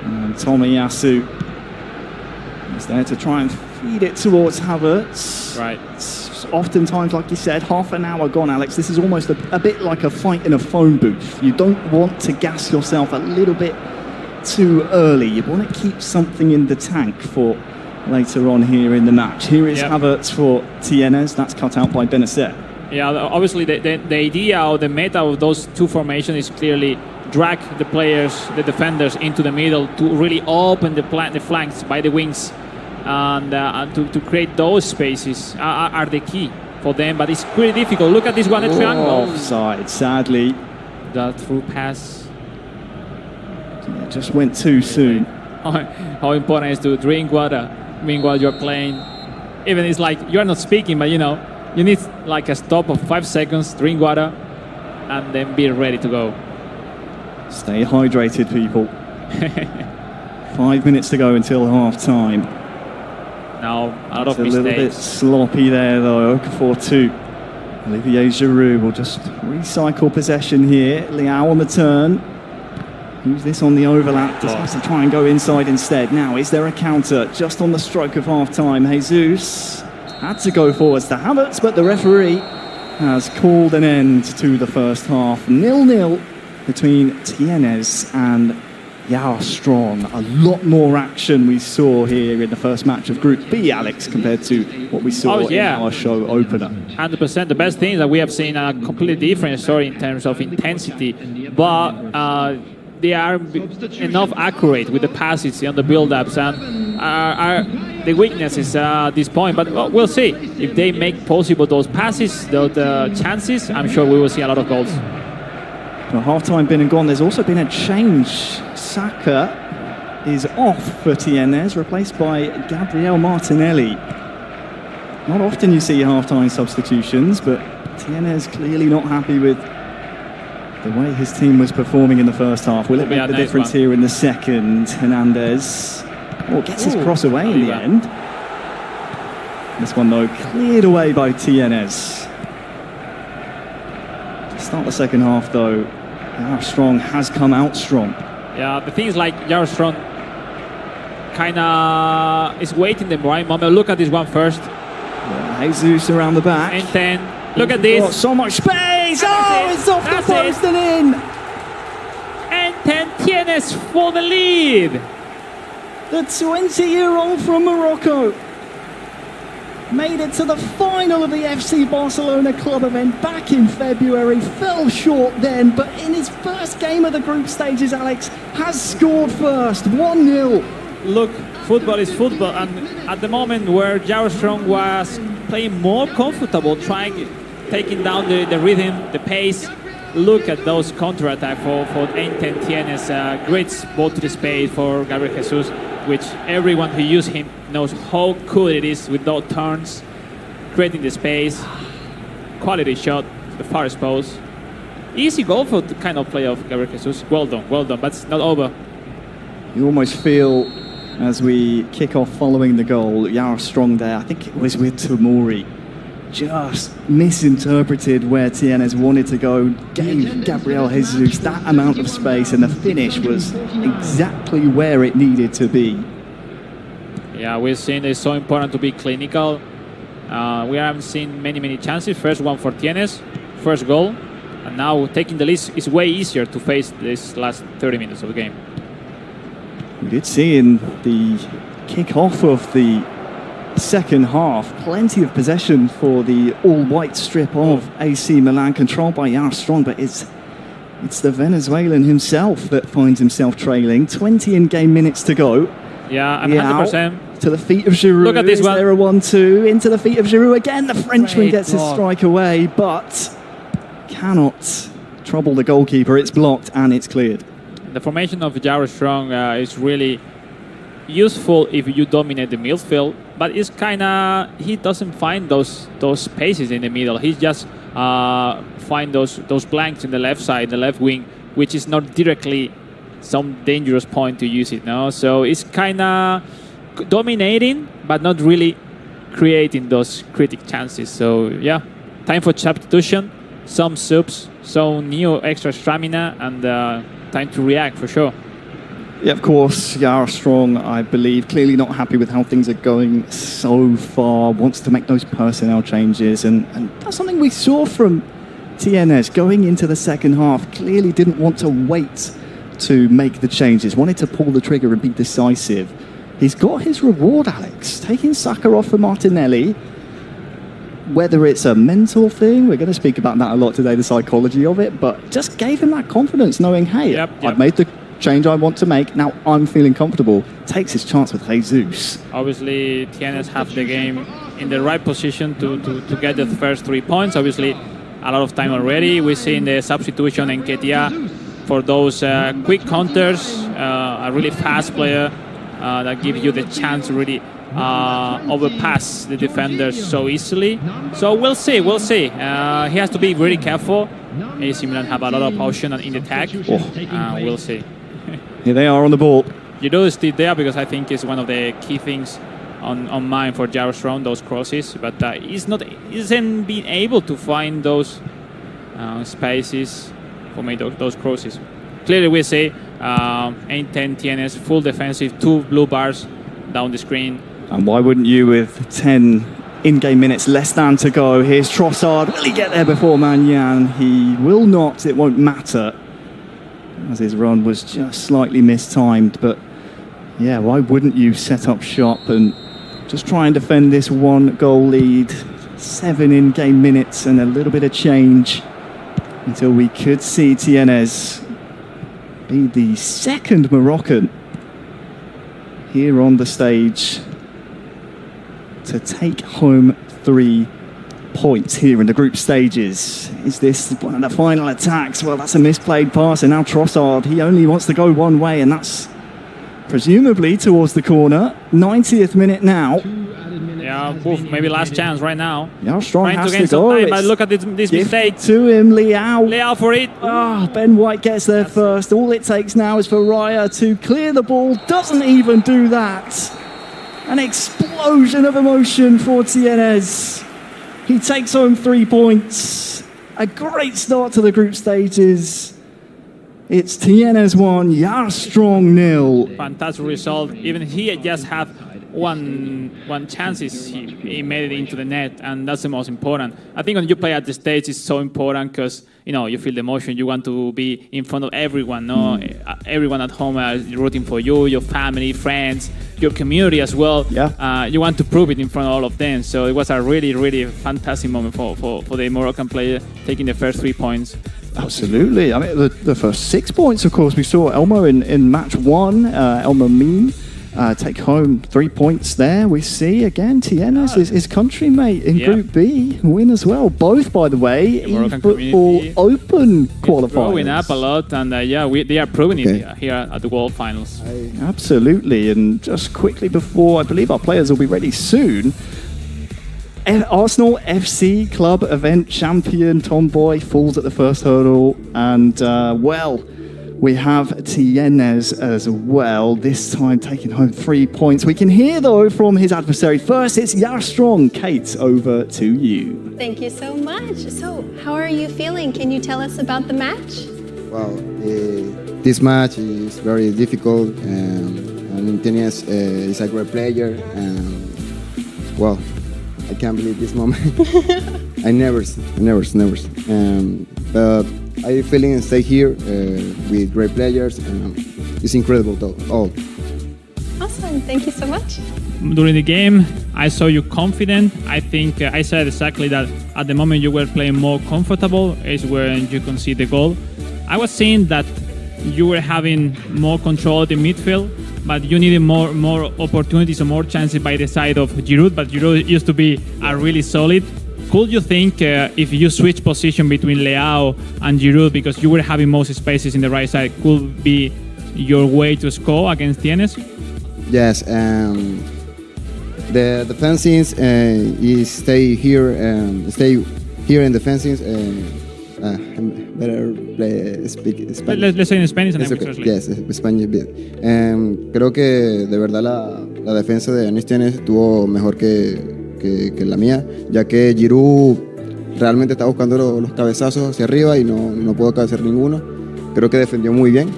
Speaker 2: And Tomiyasu is there to try and feed it towards Havertz.
Speaker 3: Right.
Speaker 2: It's oftentimes, like you said, half an hour gone, Alex. This is almost a bit like a fight in a phone booth. You don't want to gas yourself a little bit too early. You want to keep something in the tank for later on here in the match. Here is
Speaker 3: Yep.
Speaker 2: Havertz for Tienes. That's cut out by Benacer.
Speaker 3: Yeah, obviously the idea or the meta of those two formations is clearly drag the players, the defenders into the middle to really open the flanks by the wings, and to create those spaces are the key for them. But it's pretty difficult. Look at this one, the triangle.
Speaker 2: Offside, sadly.
Speaker 3: That through pass.
Speaker 2: It just went too soon.
Speaker 3: How important it is to drink water meanwhile you're playing. Even it's like you're not speaking, but you know, you need like a stop of 5 seconds, drink water, and then be ready to go.
Speaker 2: Stay hydrated, people. 5 minutes to go until half time.
Speaker 3: Now, a lot
Speaker 2: It's
Speaker 3: of
Speaker 2: a little bit
Speaker 3: mistakes.
Speaker 2: sloppy there, though. 4-2. Olivier Giroud will just recycle possession here. Leao on the turn. Use this on the overlap. Decides to try and go inside instead. Now, is there a counter just on the stroke of half time? Jesus had to go forwards to Havertz, but the referee has called an end to the first half. 0-0 between Tienes and Yao Strong. A lot more action we saw here in the first match of Group B, Alex, compared to what we saw in our show opener.
Speaker 3: 100%. The best thing is that we have seen a completely different story in terms of intensity, but they are enough accurate with the passes and the build-ups, and are the weaknesses at this point. But we'll see if they make possible those passes, those chances. I'm sure we will see a lot of goals.
Speaker 2: Well, half-time been and gone. There's also been a change. Saka is off for Tienes, replaced by Gabriel Martinelli. Not often you see half-time substitutions, but Tienes clearly not happy with the way his team was performing in the first half. Will it make the difference here in the second? Hernandez gets his cross away in the end. This one, though, cleared away by Tienes. To start the second half, though, Yao Strong has come out strong.
Speaker 3: Yeah, the thing is like Yao Strong kind of is waiting the right moment. Look at this one first.
Speaker 2: Yeah, Jesus around the back.
Speaker 3: And then, look at this.
Speaker 2: Got so much space! It's off the post and in!
Speaker 3: And then Tienes for the lead.
Speaker 2: The 20-year-old from Morocco made it to the final of the FC Barcelona club event back in February. Fell short then, but in his first game of the group stages, Alex has scored first, 1-0.
Speaker 3: Look, football is football, and at the moment where Yao Strong was playing more comfortable, taking down the rhythm, the pace, look at those counter-attack for Enten Tienes. Great ball to the space for Gabriel Jesus, which everyone who uses him knows how cool it is with those turns, creating the space, quality shot, the farthest post. Easy goal for the kind of play of Gabriel Jesus. Well done, but it's not over.
Speaker 2: You almost feel, as we kick off following the goal, Yao Strong there, I think it was with Tomori, just misinterpreted where Tienes wanted to go, gave Gabriel Jesus that amount of space, and the finish was exactly where it needed to be.
Speaker 3: Yeah, we've seen it's so important to be clinical. We haven't seen many chances. First one for Tienes, first goal. And now taking the lead is way easier to face this last 30 minutes of the game.
Speaker 2: We did see in the kick-off of the second half, plenty of possession for the all-white strip of AC Milan, controlled by Yara Strong, but it's the Venezuelan himself that finds himself trailing. 20 in-game minutes to go.
Speaker 3: Yeah, and
Speaker 2: Out
Speaker 3: 100%.
Speaker 2: to the feet of Giroud.
Speaker 3: Look at this
Speaker 2: Is
Speaker 3: one.
Speaker 2: there a 1-2 into the feet of Giroud again? The Frenchman
Speaker 3: Great
Speaker 2: gets his
Speaker 3: block.
Speaker 2: strike away, but cannot trouble the goalkeeper. It's blocked and it's cleared.
Speaker 3: The formation of Yara Strong is really useful if you dominate the midfield, but it's kind of, he doesn't find those spaces in the middle. He just find those blanks in the left side, the left wing, which is not directly some dangerous point to use it. No, so it's kind of dominating, but not really creating those critic chances. So yeah, time for substitution, some subs, some new extra stamina, and time to react for sure.
Speaker 2: Yeah, of course, Yara Strong, I believe, clearly not happy with how things are going so far, wants to make those personnel changes, and that's something we saw from TNS going into the second half. Clearly didn't want to wait to make the changes, wanted to pull the trigger and be decisive. He's got his reward, Alex, taking Saka off for Martinelli. Whether it's a mental thing, we're going to speak about that a lot today, the psychology of it, but just gave him that confidence knowing, hey, I've made the change I want to make, now I'm feeling comfortable. Takes his chance with Jesus.
Speaker 3: Obviously, TNS have the game in the right position to get the first 3 points. Obviously, a lot of time already. We've seen the substitution in Ketia for those quick counters, a really fast player that gives you the chance to really overpass the defenders so easily. So we'll see. He has to be very careful. AC Milan have a lot of option in the attack. We'll see.
Speaker 2: Here they are on the ball.
Speaker 3: You do stay there because I think it's one of the key things on mind for Yara Strong, those crosses. But isn't being able to find those spaces for make those crosses. Clearly, we see 8-10 TNS full defensive, 2 blue bars down the screen.
Speaker 2: And why wouldn't you, with 10 in-game minutes less than to go? Here's Trossard. Will he get there before Magnan? He will not. It won't matter, as his run was just slightly mistimed. But yeah, why wouldn't you set up shop and just try and defend this 1-goal lead? 7 in-game minutes and a little bit of change until we could see TNS be the second Moroccan here on the stage to take home 3 points here in the group stages. Is this one of the final attacks? Well, that's a misplayed pass, and now Trossard, he only wants to go one way, and that's presumably towards the corner. 90th minute now.
Speaker 3: Yeah, maybe last chance right now.
Speaker 2: Yeah, Strong
Speaker 3: Trying
Speaker 2: has
Speaker 3: to gain
Speaker 2: to
Speaker 3: some
Speaker 2: go.
Speaker 3: time, but look at this mistake.
Speaker 2: To him, Leao.
Speaker 3: Leao for it.
Speaker 2: Ben White gets there first. All it takes now is for Raya to clear the ball. Doesn't even do that. An explosion of emotion for TNS. He takes home 3 points. A great start to the group stages. It's TNS 1, Yara Strong 0.
Speaker 3: Fantastic result. Even he just had one chances he made it into the net, and that's the most important. I think when you play at the stage, it's so important because you feel the emotion. You want to be in front of everyone. No, everyone at home is rooting for you, your family, friends, your community as well.
Speaker 2: Yeah.
Speaker 3: You want to prove it in front of all of them. So it was a really, really fantastic moment for the Moroccan player taking the first 3 points.
Speaker 2: Absolutely. I mean, the first 6 points, of course, we saw Elmo in match 1. Elmo Mean take home 3 points there. We see again TNS, his country mate in Group B, win as well. Both, by the way, eFootball Open qualifiers.
Speaker 3: Growing up a lot, and they are proving it here at the World Finals.
Speaker 2: Absolutely. And just quickly before, I believe our players will be ready soon. Arsenal FC Club Event Champion Tomboy falls at the first hurdle, and we have TNS as well, this time taking home 3 points. We can hear, though, from his adversary. First, it's Yara Strong. Kate, over to you.
Speaker 1: Thank you so much. So, how are you feeling? Can you tell us about the match?
Speaker 8: Well, this match is very difficult, and TNS is a great player, and well, I can't believe this moment. I never. But I feeling stay here with great players, and it's incredible all.
Speaker 1: Awesome. Thank you so much.
Speaker 3: During the game, I saw you confident. I think I said exactly that at the moment you were playing more comfortable is when you concede the goal. I was seeing that you were having more control at the midfield, but you needed more opportunities or more chances by the side of Giroud, but Giroud used to be really solid. Could you think if you switch position between Leao and Giroud, because you were having most spaces in the right side, could be your way to score against Tienes?
Speaker 8: Yes, the defenses stay here in the fences. Better speak Spanish.
Speaker 3: Let's say in Spanish and
Speaker 8: It's
Speaker 3: then we
Speaker 8: okay.
Speaker 3: translate.
Speaker 8: Yes, Spanish bit. Creo que de verdad la defensa de Anis Tienes estuvo mejor que la mía, ya que Giroud realmente está buscando los cabezazos hacia arriba y no pudo cabecear ninguno. Creo que defendió muy bien,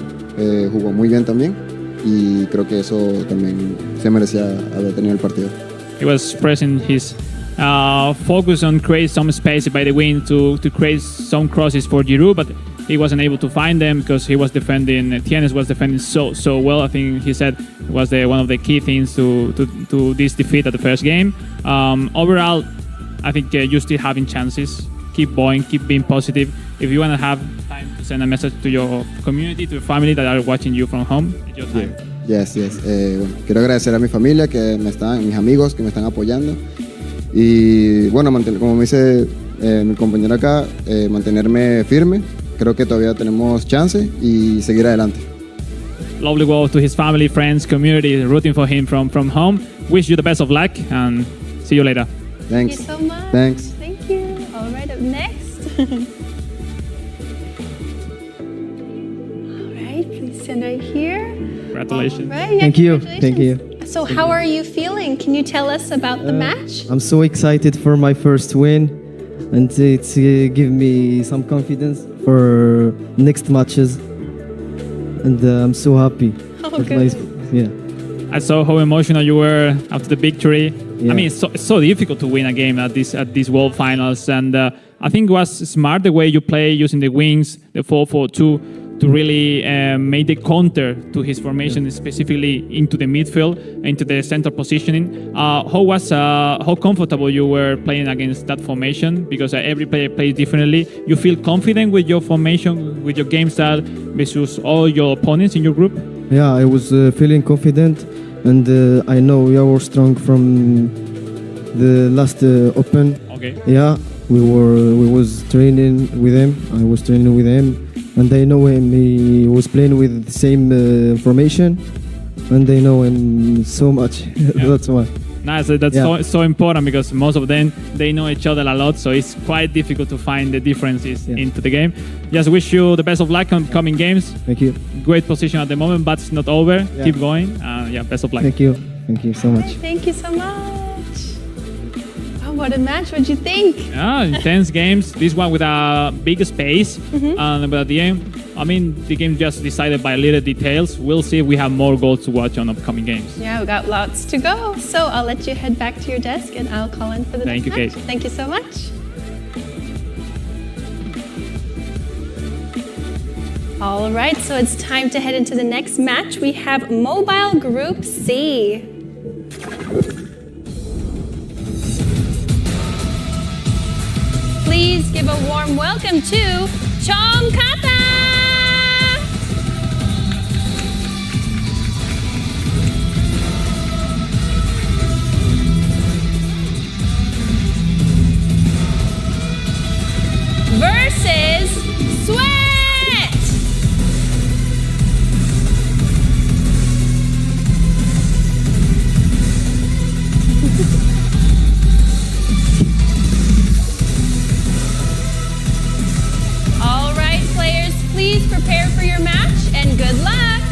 Speaker 8: jugó muy bien también, y creo que eso también se merecía haber tenido el partido.
Speaker 3: He was pressing his focus on create some space by the wing to create some crosses for Giroud, but he wasn't able to find them because he was defending. Tienes was defending so well. I think he said it was one of the key things to this defeat at the first game. Overall, I think you're still having chances. Keep going, keep being positive. If you want to have time to send a message to your community, to your family that are watching you from home, it's your time.
Speaker 8: Yes. Bueno, quiero agradecer a mi familia, mis amigos que me están apoyando. Y bueno, como me dice mi compañero acá, mantenerme firme. Creo que todavía tenemos chance y seguir adelante.
Speaker 3: Lovely word to his family, friends, community, rooting for him from home. Wish you the best of luck and see you later.
Speaker 8: Thanks.
Speaker 1: Thank you so much.
Speaker 8: Thanks.
Speaker 1: Thank you. All right, up next. All right, please stand right here.
Speaker 3: Congratulations.
Speaker 1: All right, yeah,
Speaker 7: Thank you.
Speaker 1: congratulations.
Speaker 7: Thank you.
Speaker 1: So how are you feeling? Can you tell us about the match?
Speaker 7: I'm so excited for my first win, and it's give me some confidence for next matches. And I'm so happy.
Speaker 1: Oh,
Speaker 7: with
Speaker 1: good.
Speaker 7: Yeah.
Speaker 3: I saw how emotional you were after the victory.
Speaker 7: Yeah.
Speaker 3: I mean, it's so difficult to win a game at these World Finals, and I think it was smart the way you play using the wings, the 4-4-2, to really make the counter to his formation, specifically into the midfield, into the center positioning. How comfortable you were playing against that formation? Because every player plays differently. You feel confident with your formation, with your game style versus all your opponents in your group?
Speaker 7: Yeah, I was feeling confident, and I know we are strong from the last Open.
Speaker 3: Okay.
Speaker 7: Yeah, we was training with him. I was training with him, and I know him. He was playing with the same formation, and I know him so much. That's why.
Speaker 3: Nice. That's so important because most of them, they know each other a lot, so it's quite difficult to find the differences into the game. Just wish you the best of luck on coming games.
Speaker 7: Thank you.
Speaker 3: Great position at the moment, but it's not over.
Speaker 7: Yeah.
Speaker 3: Keep going. Best of luck.
Speaker 7: Thank you. Thank you so much.
Speaker 1: Thank you so much. Oh, what a match. What'd you think?
Speaker 3: Intense games. This one with a big space. But at the end, I mean, the game just decided by little details. We'll see if we have more goals to watch on upcoming games.
Speaker 1: Yeah, we got lots to go. So I'll let you head back to your desk and I'll call in for the
Speaker 3: Thank
Speaker 1: next
Speaker 3: you,
Speaker 1: match.
Speaker 3: Kate.
Speaker 1: Thank you so much. All right, so it's time to head into the next match. We have Mobile Group C. Please give a warm welcome to Chom Kata! Versus Sweat! All right, players, please prepare for your match and good luck.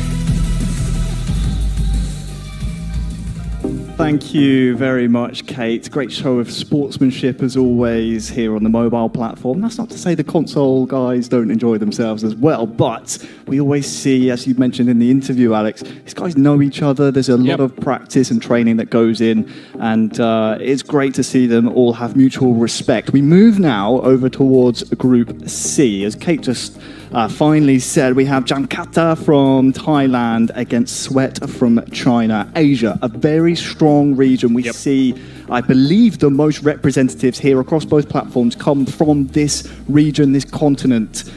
Speaker 2: Thank you very much, Kate. Great show of sportsmanship as always here on the mobile platform. That's not to say the console guys don't enjoy themselves as well, but we always see, as you mentioned in the interview, Alex, these guys know each other. There's a lot of practice and training that goes in, and it's great to see them all have mutual respect. We move now over towards Group C. As Kate just finally said, we have Jankata from Thailand against Sweat from China. Asia, a very strong region. We see, I believe, the most representatives here across both platforms come from this region, this continent.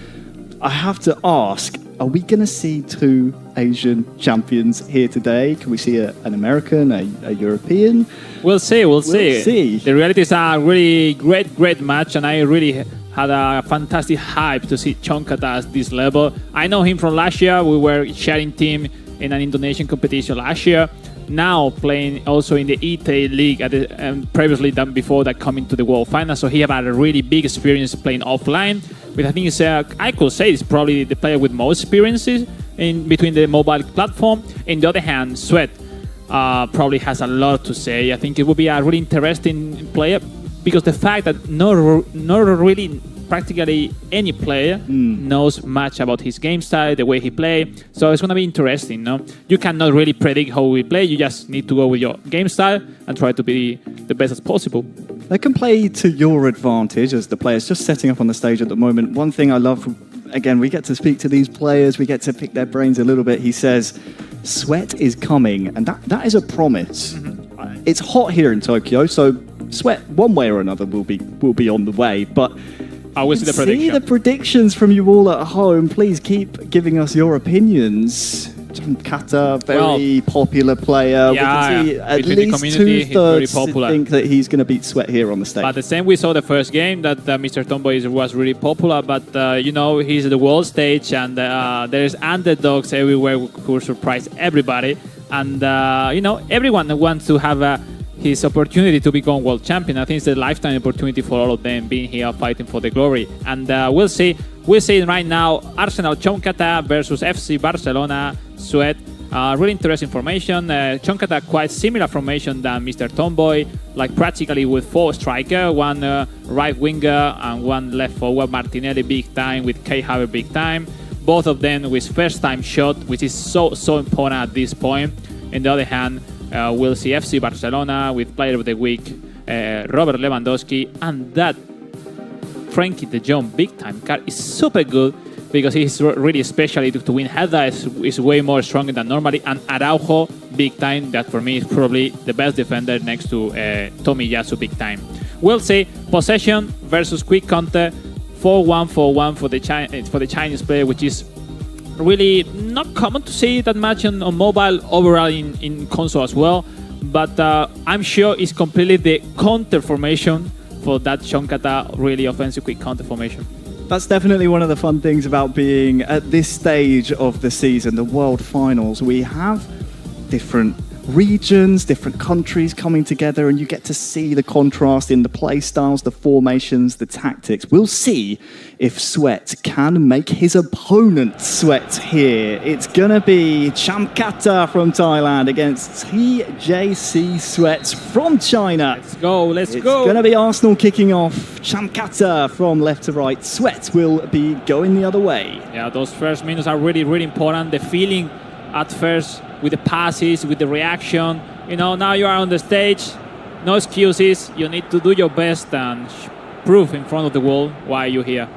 Speaker 2: I have to ask, are we going to see two Asian champions here today? Can we see an American, a European?
Speaker 3: We'll see. We'll see. The reality is a really great match, and I really had a fantastic hype to see Chankata at this level. I know him from last year. We were sharing team in an Indonesian competition last year. Now playing also in the ETA League previously done before that coming to the World Final. So he had a really big experience playing offline. But I think I could say it's probably the player with most experiences in between the mobile platform. On the other hand, Sweat probably has a lot to say. I think it would be a really interesting player because the fact that not really practically any player knows much about his game style, the way he plays. So it's going to be interesting. No? You cannot really predict how we play. You just need to go with your game style and try to be the best as possible.
Speaker 2: They can play to your advantage as the players just setting up on the stage at the moment. One thing I love, again, we get to speak to these players. We get to pick their brains a little bit. He says, Sweat is coming. And that is a promise. It's hot here in Tokyo, so Sweat, one way or another, will be on the way. But
Speaker 3: I will see
Speaker 2: the predictions from you all at home. Please keep giving us your opinions. Kata, very popular player.
Speaker 3: Yeah,
Speaker 2: we can see at least two-thirds think that he's going to beat Sweat here on the stage.
Speaker 3: But the same we saw the first game that Mr. Tomboy was really popular. But you know, he's at the world stage, and there's underdogs everywhere who surprise everybody. And you know, everyone wants to have his opportunity to become world champion. I think it's a lifetime opportunity for all of them being here fighting for the glory. And we'll see. We're seeing right now Arsenal Chankata versus FC Barcelona Sweat. Really interesting formation. Chankata quite similar formation than Mr. Tomboy, like practically with 4 strikers, one right winger and one left forward. Martinelli big time with Kai Havertz big time. Both of them with first time shot, which is so important at this point. On the other hand, we'll see FC Barcelona with player of the week, Robert Lewandowski, and that Frankie de Jong big time card is super good because he's really especially to win header is way more stronger than normally, and Araujo big time, that for me is probably the best defender next to Tomiyasu big time. We'll see possession versus quick counter, 4-1 for the Chinese player, which is really not common to see that much on mobile, overall in console as well. But I'm sure it's completely the counter formation for that Chankata, really offensive quick counter formation.
Speaker 2: That's definitely one of the fun things about being at this stage of the season, the World Finals. We have different regions, different countries coming together, and you get to see the contrast in the play styles, the formations, the tactics. We'll see if Sweat can make his opponent sweat here. It's going to be Chankata from Thailand against TJC Sweat from China.
Speaker 3: Let's go.
Speaker 2: It's going to be Arsenal kicking off. Chankata from left to right. Sweat will be going the other way.
Speaker 3: Yeah, those first minutes are really important. The feeling at first with the passes, with the reaction. You know, now you are on the stage, no excuses. You need to do your best and prove in front of the world why you're here.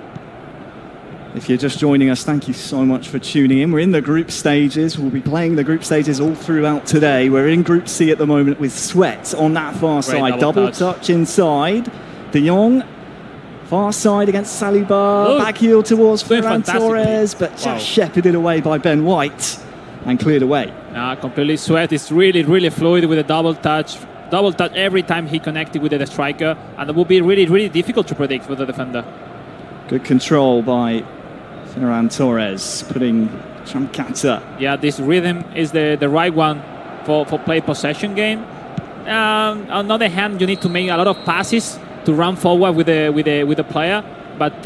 Speaker 2: If you're just joining us, thank you so much for tuning in. We're in the group stages. We'll be playing the group stages all throughout today. We're in Group C at the moment with Sweat on that far side. Double touch inside. De Jong, far side against Saliba. Back heel towards Ferran Torres, but just shepherded away by Ben White and cleared away.
Speaker 3: Completely Sweat is really fluid with a double touch every time he connected with the striker, and it will be really difficult to predict for the defender.
Speaker 2: Good control by Ferran Torres, putting Chankata.
Speaker 3: Yeah, this rhythm is the right one for play possession game. On the other hand, you need to make a lot of passes to run forward with the player. But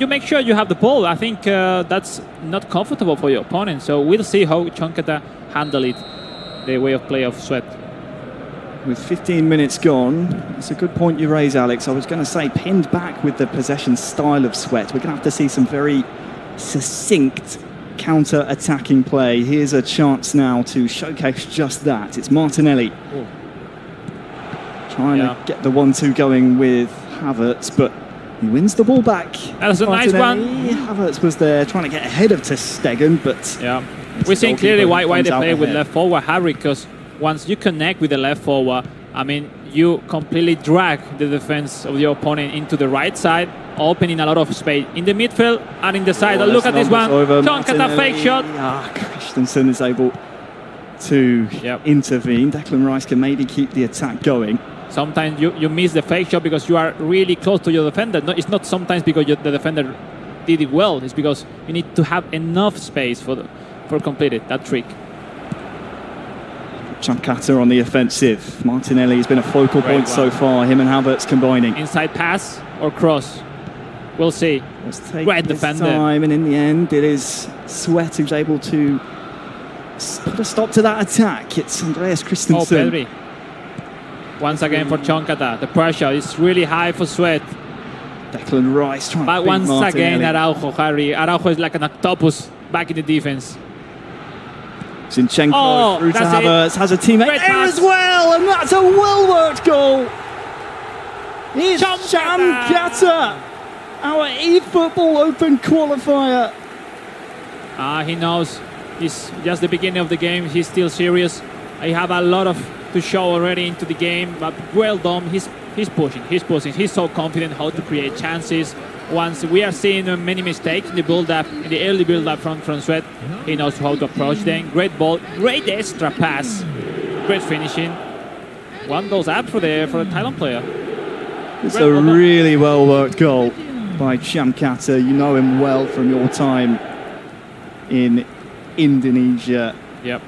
Speaker 3: you make sure you have the ball. I think that's not comfortable for your opponent. So we'll see how Chankata handle it, the way of play of Sweat.
Speaker 2: with 15 minutes gone. It's a good point you raise, Alex. I was going to say, pinned back with the possession style of Sweat, we're going to have to see some very succinct counter-attacking play. Here's a chance now to showcase just that. It's Martinelli trying to get the 1-2 going with Havertz, but he wins the ball back.
Speaker 3: That was a nice one.
Speaker 2: Havertz was there trying to get ahead of ter Stegen, but
Speaker 3: we're seeing clearly why they play with left forward Harry, because once you connect with the left forward, I mean, you completely drag the defense of your opponent into the right side, opening a lot of space in the midfield and in the side. Look at this one. Chonkata fake shot.
Speaker 2: Christensen is able to intervene. Declan Rice can maybe keep the attack going.
Speaker 3: Sometimes you miss the fake shot because you are really close to your defender. No, it's not sometimes because the defender did it well. It's because you need to have enough space for completing that trick.
Speaker 2: Chonkata on the offensive. Martinelli has been a focal point so far. Him and Havertz combining.
Speaker 3: Inside pass or cross. We'll see.
Speaker 2: Let's take
Speaker 3: Great
Speaker 2: this
Speaker 3: defender.
Speaker 2: time, and in the end, it is Sweat who's able to put a stop to that attack. It's Andreas Christensen.
Speaker 3: Oh, Pedri. Once again for Chonkata. The pressure is really high for Sweat.
Speaker 2: Declan Rice trying to beat
Speaker 3: once
Speaker 2: Martinelli.
Speaker 3: again, Araujo, Harry. Araujo is like an octopus back in the defense.
Speaker 2: Zinchenko through to Havertz, has a teammate there as well, and that's a well-worked goal. It's Chonkata, our eFootball Open qualifier.
Speaker 3: He knows it's just the beginning of the game. He's still serious. I have a lot to show already into the game, but well done. He's pushing. He's so confident how to create chances. Once we are seeing many mistakes in the build-up, in the early build-up from Sweat, he knows how to approach them. Great ball, great extra pass, great finishing. One goes up for the Thailand player.
Speaker 2: It's a really well-worked goal by Chonkata. You know him well from your time in Indonesia.
Speaker 3: Yep.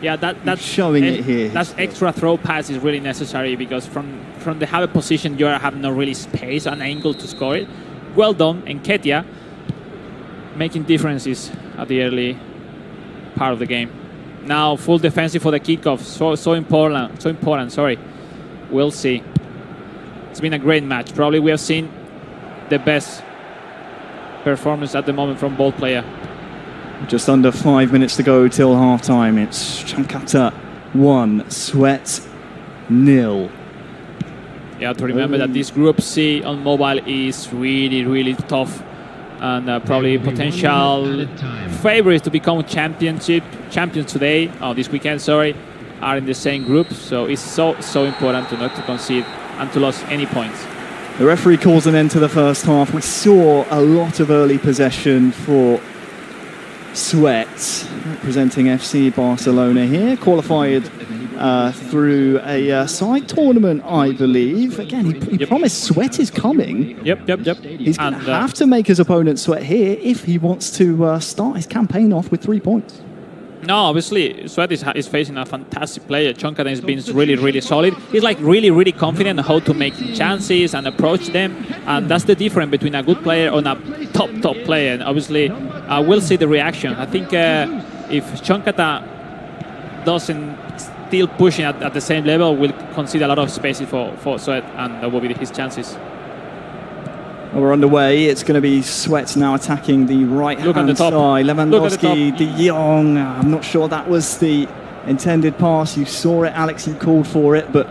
Speaker 3: Yeah, that's
Speaker 2: showing it here.
Speaker 3: That extra throw pass is really necessary because from the Havertz position you have no really space and angle to score it. Well done, and Ketia making differences at the early part of the game. Now full defensive for the kickoff. So important. Sorry. We'll see. It's been a great match. Probably we have seen the best performance at the moment from both players.
Speaker 2: Just under 5 minutes to go till half-time. It's Chonkata 1, Sweat 0.
Speaker 3: Yeah, to remember that this Group C on mobile is really, really tough, and probably potential favorites to become champions today, this weekend, sorry, are in the same group. So it's so important to not to concede and to lose any points.
Speaker 2: The referee calls an end to the first half. We saw a lot of early possession for Sweat, representing FC Barcelona here, qualified through a side tournament, I believe. Again, he promised Sweat is coming.
Speaker 3: Yep.
Speaker 2: He's going to have to make his opponent sweat here if he wants to start his campaign off with 3 points.
Speaker 3: No, obviously, Sweat is facing a fantastic player. Chonkata has been really, really solid. He's like really, really confident on how to make chances and approach them. And that's the difference between a good player and a top player. And obviously, we'll see the reaction. I think if Chonkata doesn't still pushing at the same level, we'll concede a lot of spaces for Sweat, and that will be his chances.
Speaker 2: Well, we're underway. It's going to be Sweat now attacking the right-hand side. Lewandowski, De Jong. I'm not sure that was the intended pass. You saw it, Alex. You called for it, but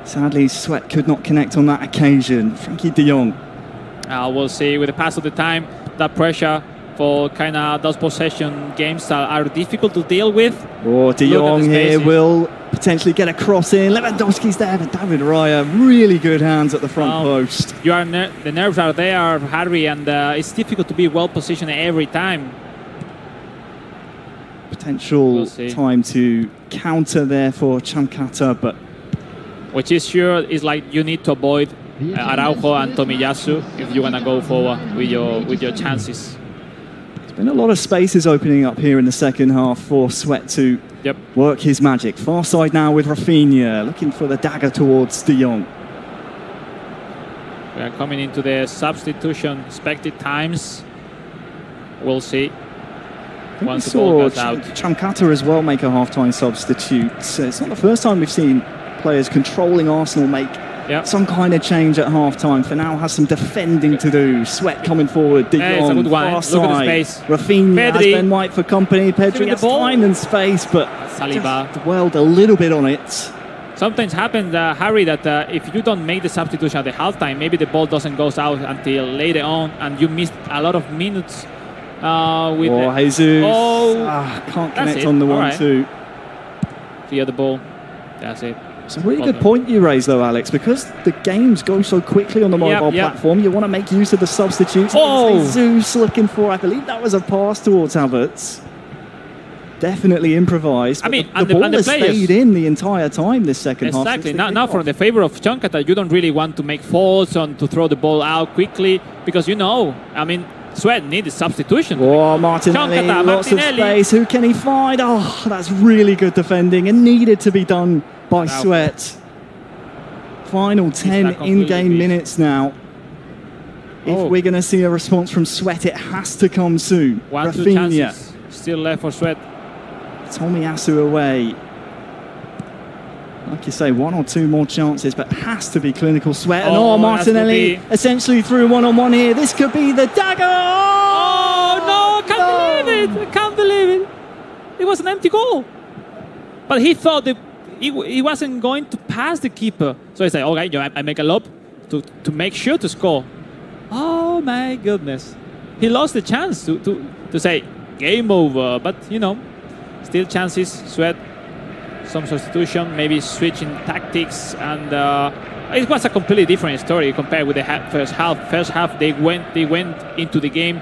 Speaker 2: sadly, Sweat could not connect on that occasion. Frankie De Jong.
Speaker 3: We'll see with the pass of the time, that pressure for kind of those possession games that are difficult to deal with.
Speaker 2: Oh, De Jong here will potentially get a cross in. Lewandowski's there, but David Raya, really good hands at the front post.
Speaker 3: The nerves are there, Harry, and it's difficult to be well positioned every time.
Speaker 2: Potential time to counter there for Chonkata, but
Speaker 3: which is sure is like you need to avoid Araujo and Tomiyasu if you want to go forward with your chances.
Speaker 2: Been a lot of spaces opening up here in the second half for Sweat to work his magic. Far side now with Rafinha, looking for the dagger towards De Jong.
Speaker 3: We are coming into the substitution expected times. We'll see.
Speaker 2: Once the ball goes out. Chonkata as well make a half-time substitute. So it's not the first time we've seen players controlling Arsenal make some kind of change at half-time. For now, has some defending to do. Sweat coming forward. De
Speaker 3: It's a
Speaker 2: Jong,
Speaker 3: good one.
Speaker 2: far
Speaker 3: Look at the
Speaker 2: side.
Speaker 3: space.
Speaker 2: Rafinha has
Speaker 3: Pedri.
Speaker 2: Ben White for company. Pedri
Speaker 3: Giving the
Speaker 2: has
Speaker 3: ball.
Speaker 2: time and space, but
Speaker 3: Saliba.
Speaker 2: just dwelled a little bit on it.
Speaker 3: Sometimes happens, Harry, that if you don't make the substitution at the halftime, maybe the ball doesn't go out until later on, and you missed a lot of minutes with
Speaker 2: Jesus.
Speaker 3: Oh,
Speaker 2: Can't
Speaker 3: that's
Speaker 2: connect
Speaker 3: it.
Speaker 2: on the
Speaker 3: All
Speaker 2: 1-2.
Speaker 3: Clear the ball. That's it.
Speaker 2: It's a really
Speaker 3: Well
Speaker 2: good
Speaker 3: done.
Speaker 2: point you raised, though, Alex, because the games go so quickly on the mobile platform. You want to make use of the substitutes.
Speaker 3: Oh!
Speaker 2: Zeus looking for, I believe that was a pass towards Havertz. Definitely improvised.
Speaker 3: I mean,
Speaker 2: the
Speaker 3: and the-
Speaker 2: ball
Speaker 3: and the
Speaker 2: has
Speaker 3: players-
Speaker 2: stayed in the entire time this second half.
Speaker 3: Exactly. Now from the favor of Chankata, you don't really want to make faults on to throw the ball out quickly because I mean, Sweat needs substitution.
Speaker 2: Oh, Martinelli,
Speaker 3: Chankata,
Speaker 2: lots of space. Who can he find? Oh, that's really good defending and needed to be done by Sweat. Final 10 in-game minutes now. If we're going to see a response from Sweat, it has to come soon.
Speaker 3: 1-2
Speaker 2: Rafinha,
Speaker 3: chances still left for Sweat.
Speaker 2: Tomiyasu away. Like you say, one or two more chances, but has to be clinical. Sweat. And
Speaker 3: Oh,
Speaker 2: Martinelli
Speaker 3: that's
Speaker 2: essentially through one-on-one here. This could be the dagger.
Speaker 3: Oh no! Can't believe it! I can't believe it! It was an empty goal. But he thought that he wasn't going to pass the keeper. So he said, okay, I make a lob to make sure to score. Oh my goodness. He lost the chance to say game over. But, still chances. Sweat, some substitution, maybe switching tactics. And it was a completely different story compared with the first half. First half, they went into the game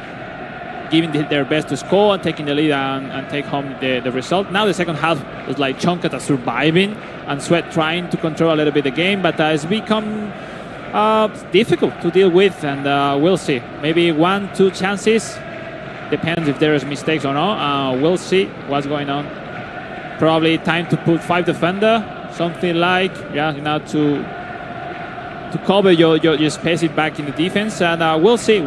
Speaker 3: giving their best to score and taking the lead and take home the result. Now the second half was like Chankata surviving and Sweat trying to control a little bit the game, but it's become difficult to deal with, and we'll see. Maybe 1-2 chances, depends if there is mistakes or not. We'll see what's going on. Probably time to put 5 defender, something like to cover your space it back in the defense, and we'll see.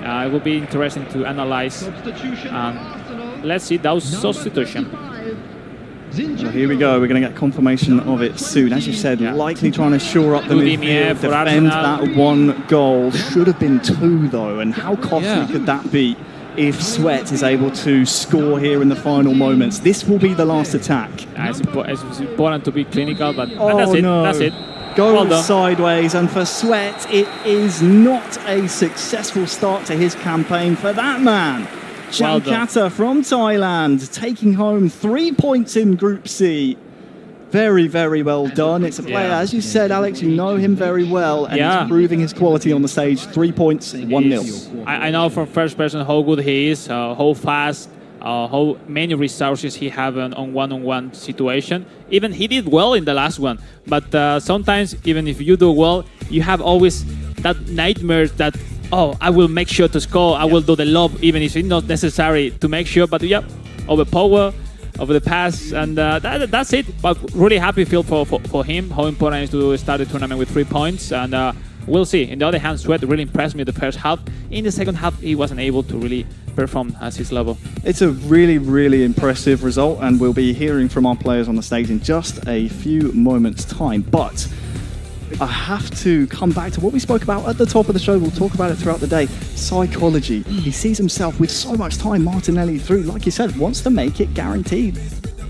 Speaker 3: It will be interesting to analyze. Let's see those substitution.
Speaker 2: Well, here we go. We're going to get confirmation of it soon. As you said, likely trying to shore up the midfield, defend that one goal. Should have been 2, though. And how costly could that be if Sweat is able to score here in the final moments? This will be the last attack.
Speaker 3: It's important to be clinical, but that's it.
Speaker 2: No.
Speaker 3: That's it.
Speaker 2: Goal sideways, and for Sweat, it is not a successful start to his campaign for that man. Chankata from Thailand, taking home 3 points in Group C. Very, very well done. It's a player, as you said, Alex, you know him very well, and he's proving his quality on the stage. 3 points, 1-0.
Speaker 3: I know from first person how good he is, how fast, how many resources he have on one-on-one situation. Even he did well in the last one, but sometimes even if you do well, you have always that nightmare that, I will make sure to score, I will do the lob even if it's not necessary to make sure, but overpower over the pass, and that's it. But really happy feel for him, how important it is to start the tournament with 3 points, and we'll see. On the other hand, Sweat really impressed me the first half. In the second half, he wasn't able to really perform at his level.
Speaker 2: It's a really, really impressive result, and we'll be hearing from our players on the stage in just a few moments' time. But I have to come back to what we spoke about at the top of the show. We'll talk about it throughout the day. Psychology. He sees himself with so much time, Martinelli through, like you said, wants to make it guaranteed.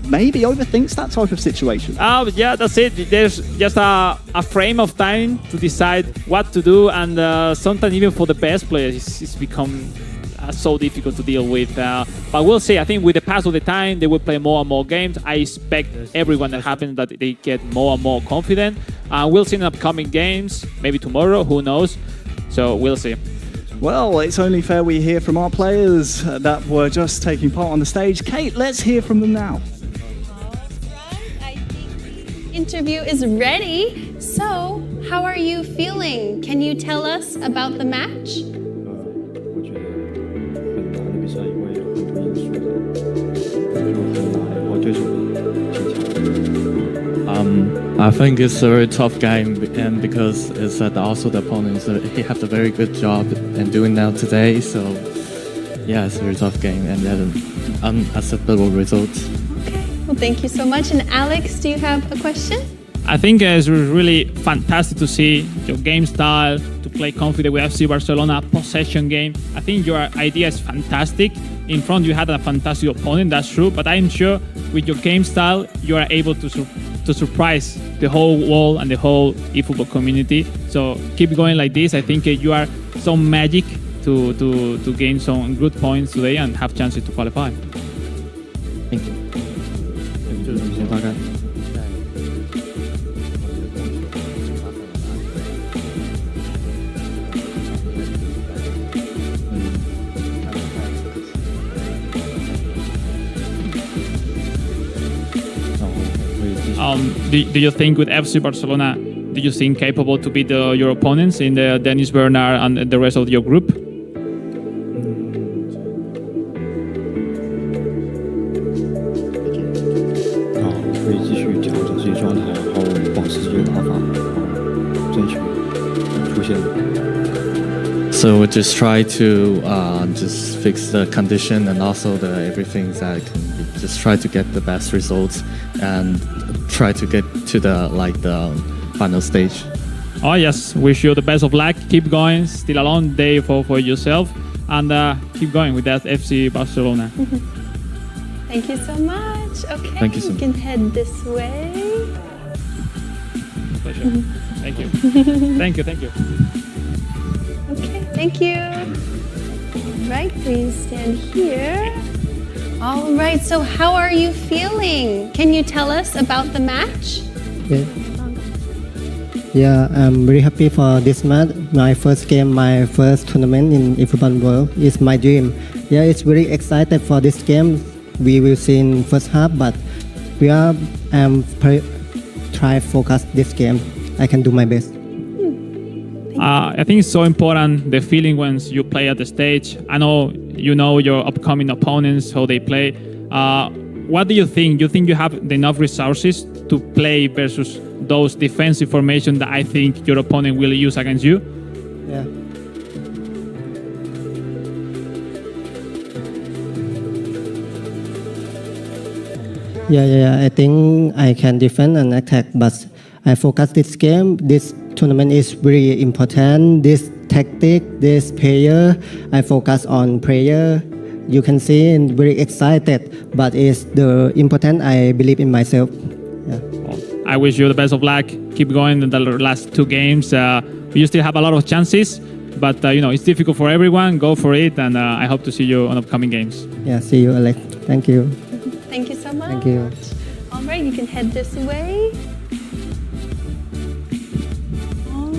Speaker 2: Maybe overthinks that type of situation.
Speaker 3: That's it. There's just a frame of time to decide what to do, and sometimes even for the best players, it's become so difficult to deal with. But we'll see. I think with the pass of the time, they will play more and more games. I expect everyone that happens that they get more and more confident. We'll see in upcoming games, maybe tomorrow, who knows. So we'll see.
Speaker 2: Well, it's only fair we hear from our players that were just taking part on the stage. Kate, let's hear from them now.
Speaker 1: I think the interview is ready. So, how are you feeling? Can you tell us about the match?
Speaker 9: I think it's a very tough game, and because it's also the opponent, so he have a very good job in doing that today. So yeah, it's a very tough game and an unacceptable result.
Speaker 1: Okay, well, thank you so much. And Alex, do you have a question?
Speaker 3: I think it's really fantastic to see your game style, to play confident with FC Barcelona, possession game. I think your idea is fantastic. In front you had a fantastic opponent, that's true, but I'm sure with your game style you are able to surprise the whole world and the whole eFootball community. So keep going like this. I think you are some magic to gain some good points today and have chances to qualify.
Speaker 9: Thank you.
Speaker 2: 就是这些大概。
Speaker 3: Do you think with FC Barcelona, do you think capable to beat your opponents in the Dennis Bernard and the rest of your group?
Speaker 7: 可以继续调整自己状态，然后保持自己的打法，争取出线。
Speaker 9: So we just try to just fix the condition and also the everything that can just try to get the best results and try to get to the final stage.
Speaker 3: Oh yes, wish you the best of luck. Keep going. Still a long day for yourself, and keep going with that FC Barcelona.
Speaker 1: Thank you so much. Okay,
Speaker 9: Thank you so
Speaker 1: you can head this way.
Speaker 3: Pleasure. Thank you. Thank you. Thank you.
Speaker 1: Okay, thank you. All right, please stand here. All right, so how are you feeling? Can you tell us about the match?
Speaker 10: Yeah, I'm very happy for this match. My first game, my first tournament in eFootball World is my dream. Yeah, it's very excited for this game. We will see in first half, but we are try focus this game. I can do my best.
Speaker 3: I think it's so important, the feeling when you play at the stage. I know you know your upcoming opponents, how they play. What do you think? Do you think you have enough resources to play versus those defensive formations that I think your opponent will use against you?
Speaker 10: Yeah. Yeah. I think I can defend and attack, but I focus this game. This tournament is very important. This tactic, this player, I focus on player. You can see I'm very excited, but it's the important. I believe in myself. Yeah.
Speaker 3: Well, I wish you the best of luck. Keep going in the last two games. You still have a lot of chances, but it's difficult for everyone. Go for it, and I hope to see you on upcoming games.
Speaker 10: Yeah, see you, Alex. Thank you.
Speaker 1: Thank you so much.
Speaker 10: Thank you.
Speaker 1: All right, you can head this way.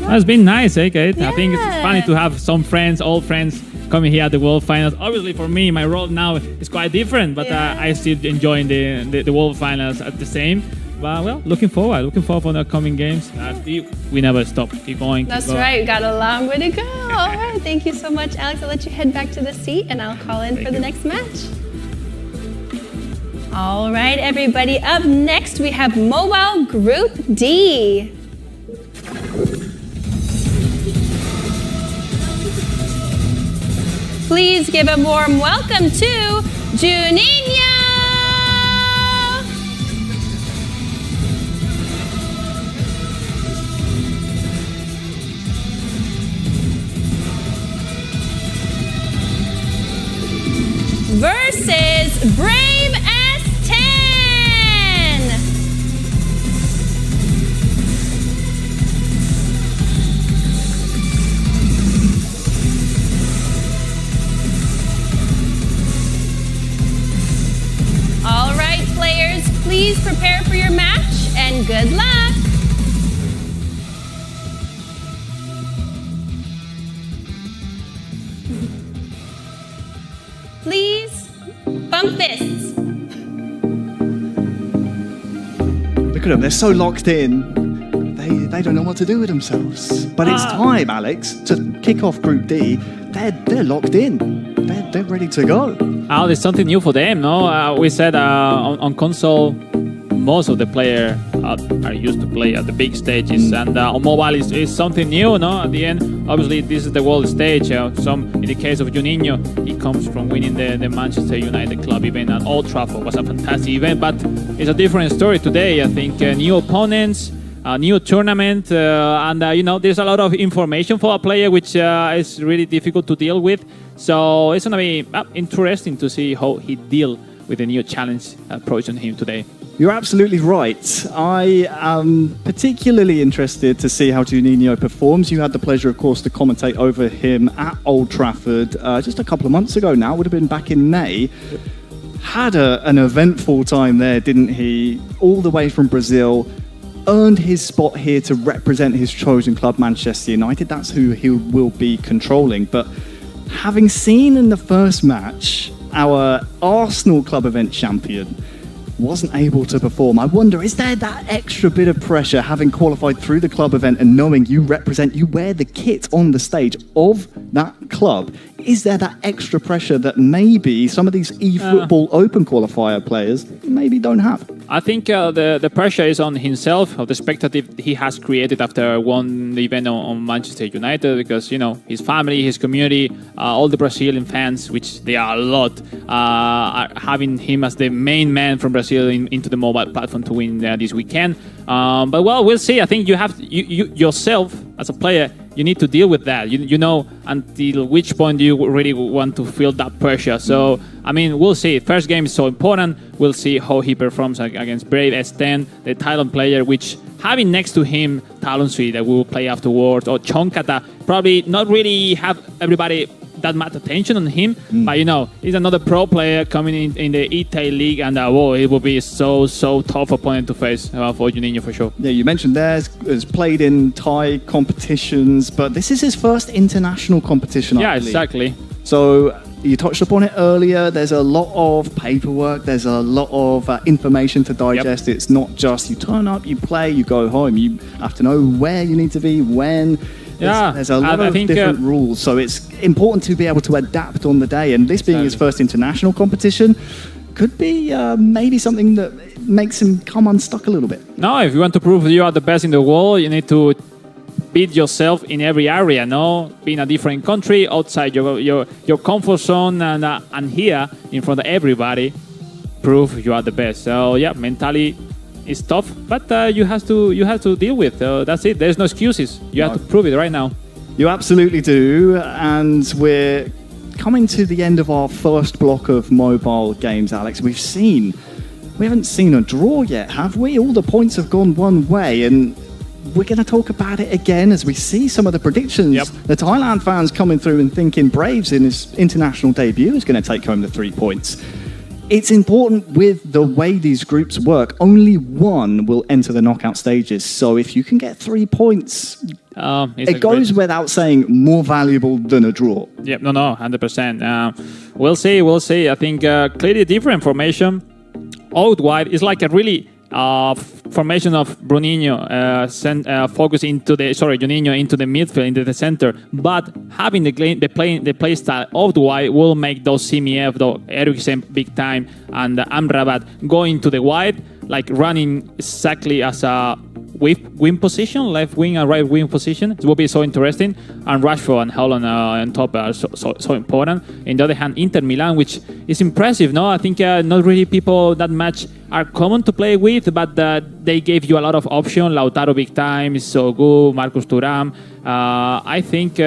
Speaker 3: It's been nice, eh, Kate? I think it's
Speaker 1: Yeah.
Speaker 3: funny to have some friends, old friends, coming here at the World Finals. Obviously, for me, my role now is quite different, but I still enjoying the World Finals at the same. But well, looking forward for the upcoming games. We never stop. Keep going.
Speaker 1: That's right, got a long way to go. All right, thank you so much, Alex. I'll let you head back to the seat, and I'll call in for the next match. All right, everybody. Up next, we have Mobile Group D. Please give a warm welcome to Juninho! Versus Brave S10! All right, players, please prepare for your match and good luck. Please bump fists.
Speaker 2: Look at them, they're so locked in. They don't know what to do with themselves. But it's time, Alex, to kick off Group D. They're locked in. They're ready to go.
Speaker 3: There's something new for them, no? We said on console, most of the players are used to play at the big stages, and on mobile is something new, no? At the end, obviously, this is the world stage. In the case of Juninho, he comes from winning the Manchester United club event at Old Trafford. It was a fantastic event, but it's a different story today. I think new opponents, a new tournament, and there's a lot of information for a player, which is really difficult to deal with. So it's going to be interesting to see how he deal with the new challenge approach on him today.
Speaker 2: You're absolutely right. I am particularly interested to see how Juninho performs. You had the pleasure, of course, to commentate over him at Old Trafford just a couple of months ago now. Would have been back in May. Had an eventful time there, didn't he? All the way from Brazil. Earned his spot here to represent his chosen club, Manchester United. That's who he will be controlling. But having seen in the first match our Arsenal club event champion wasn't able to perform, I wonder, is there that extra bit of pressure having qualified through the club event and knowing you wear the kit on the stage of that club? Is there that extra pressure that maybe some of these eFootball Open qualifier players maybe don't have?
Speaker 3: I think the pressure is on himself, of the spectative he has created after won the event on Manchester United, because, his family, his community, all the Brazilian fans, which they are a lot, are having him as the main man from Brazil into the mobile platform to win this weekend. But we'll see. I think you yourself, as a player, you need to deal with that. You know until which point you really want to feel that pressure. So, we'll see. First game is so important. We'll see how he performs against Brave S10, the Thailand player, which having next to him ALONSO that we will play afterwards, or Chonkata, probably not really have everybody that much attention on him, but he's another pro player coming in the E-Thai League, and it will be so tough opponent to face for Juninho for sure.
Speaker 2: Yeah, you mentioned has played in Thai competitions, but this is his first international competition, I believe.
Speaker 3: Exactly.
Speaker 2: So you touched upon it earlier. There's a lot of paperwork. There's a lot of information to digest. Yep. It's not just you turn up, you play, you go home. You have to know where you need to be, when. There's a lot of different rules, so it's important to be able to adapt on the day. And this being his first international competition could be maybe something that makes him come unstuck a little bit.
Speaker 3: No, if you want to prove you are the best in the world, you need to beat yourself in every area. Be in a different country, outside your comfort zone, and here in front of everybody, prove you are the best. So mentally. It's tough, but you have to deal with. That's it. There's no excuses. You have to prove it right now.
Speaker 2: You absolutely do, and we're coming to the end of our first block of mobile games, Alex. We haven't seen a draw yet, have we? All the points have gone one way, and we're going to talk about it again as we see some of the predictions. Yep. The Thailand fans coming through and thinking Braves in his international debut is going to take home the 3 points. It's important with the way these groups work. Only one will enter the knockout stages. So if you can get 3 points, it goes without saying more valuable than a draw.
Speaker 3: Yep, no, 100%. We'll see. I think clearly different formation. Out wide is like a really formation of Juninho Juninho into the midfield, into the center. But having the play style of the wide will make those CMF, the Eriksen, bigtime, and Amrabat go into the wide, like running exactly as a wing position, left wing and right wing position. It will be so interesting. And Rashford and Haaland on top are so important. On the other hand, Inter Milan, which is impressive, no? I think not really people that much are common to play with, but they gave you a lot of options. Lautaro bigtime is so good, Marcus Thuram. I think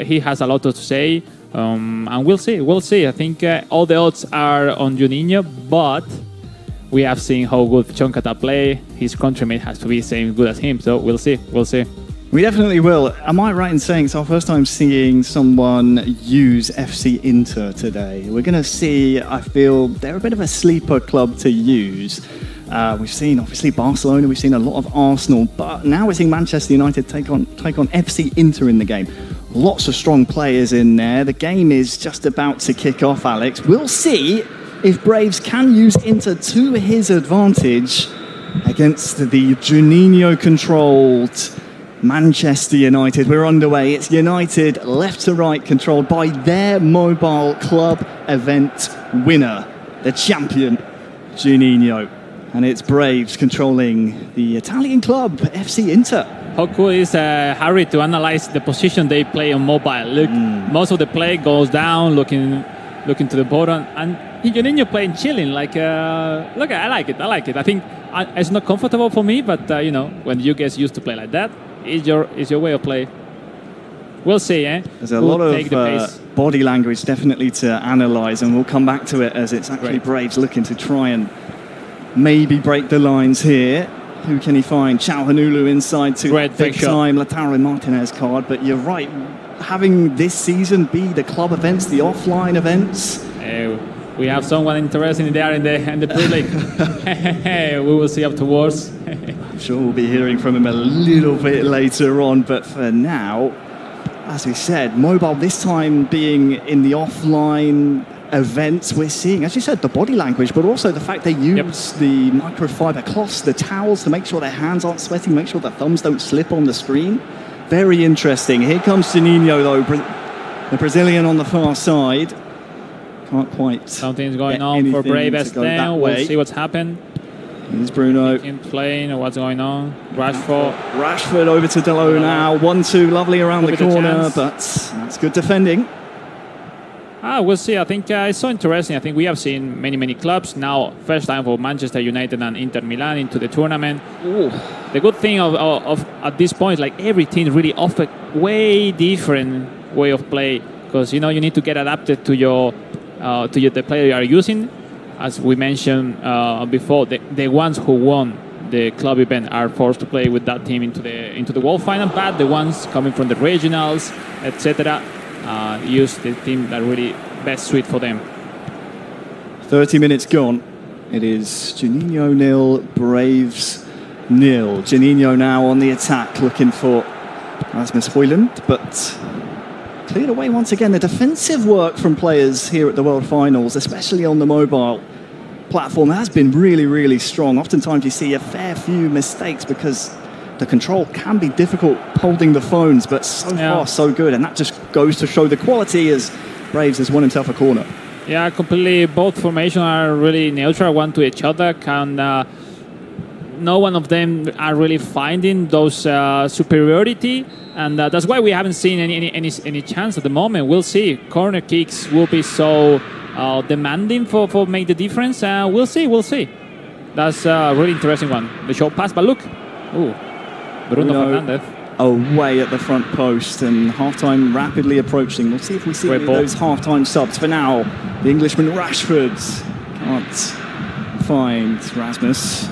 Speaker 3: he has a lot to say. And we'll see. I think all the odds are on Juninho, but we have seen how good Chonkata play. His countryman has to be same good as him, so we'll see.
Speaker 2: We definitely will. Am I right in saying it's our first time seeing someone use FC Inter today? We're going to see, I feel, they're a bit of a sleeper club to use. We've seen, obviously, Barcelona, we've seen a lot of Arsenal, but now we're seeing Manchester United take on FC Inter in the game. Lots of strong players in there. The game is just about to kick off, Alex. We'll see if Braves can use Inter to his advantage against the Juninho-controlled Manchester United. We're underway. It's United left to right, controlled by their mobile club event winner, the champion, Juninho. And it's Braves controlling the Italian club, FC Inter.
Speaker 3: How cool is Harry to analyze the position they play on mobile? Look, most of the play goes down, looking looking to the bottom, and Juninho playing chilling. Like, look, I like it. I think it's not comfortable for me, but you know, when you get used to play like that, it's your way of play. We'll see, eh?
Speaker 2: There's a lot of body language definitely to analyse, and we'll come back to it as it's actually Braves looking to try and maybe break the lines here. Who can he find? Calhanoglu inside to big time Lautaro Martinez card, but you're right. Having this season be the club events, the offline events.
Speaker 3: We have someone interesting there in the pre-league. We will see afterwards.
Speaker 2: I'm sure we'll be hearing from him a little bit later on, but for now, as we said, mobile this time being in the offline events, we're seeing, as you said, the body language, but also the fact they use the microfiber cloths, the towels, to make sure their hands aren't sweating, make sure their thumbs don't slip on the screen. Very interesting. Here comes Juninho, though, the Brazilian on the far side. Can't quite.
Speaker 3: Something's going on for Braves then. We'll see what's happened.
Speaker 2: Here's Bruno.
Speaker 3: In playing, or what's going on? Rashford
Speaker 2: over to Delo now. 1-2, lovely around the corner, but that's good defending.
Speaker 3: We'll see. I think it's so interesting. I think we have seen many clubs now. First time for Manchester United and Inter Milan into the tournament.
Speaker 2: Ooh.
Speaker 3: The good thing of at this point, like every team really offer way different way of play, because you know you need to get adapted to the player you are using. As we mentioned before, the ones who won the club event are forced to play with that team into the World Final, but the ones coming from the regionals, etc., use the team that really best suit for them.
Speaker 2: 30 minutes gone. It is Juninho 0, Braves 0. Juninho now on the attack, looking for Rasmus Højlund, but cleared away once again. The defensive work from players here at the World Finals, especially on the mobile platform, has been really strong. Oftentimes you see a fair few mistakes because the control can be difficult holding the phones, but so far so good, and that just goes to show the quality as Braves has won himself a corner.
Speaker 3: Yeah, completely. Both formations are really neutral one to each other. No one of them are really finding those superiority, and that's why we haven't seen any chance at the moment. We'll see. Corner kicks will be so demanding for make the difference. We'll see. That's a really interesting one. The short pass, but look, Bruno Fernandes
Speaker 2: away at the front post, and halftime rapidly approaching. We'll see if we see any of those halftime subs. For now, the Englishman Rashford can't find Rasmus.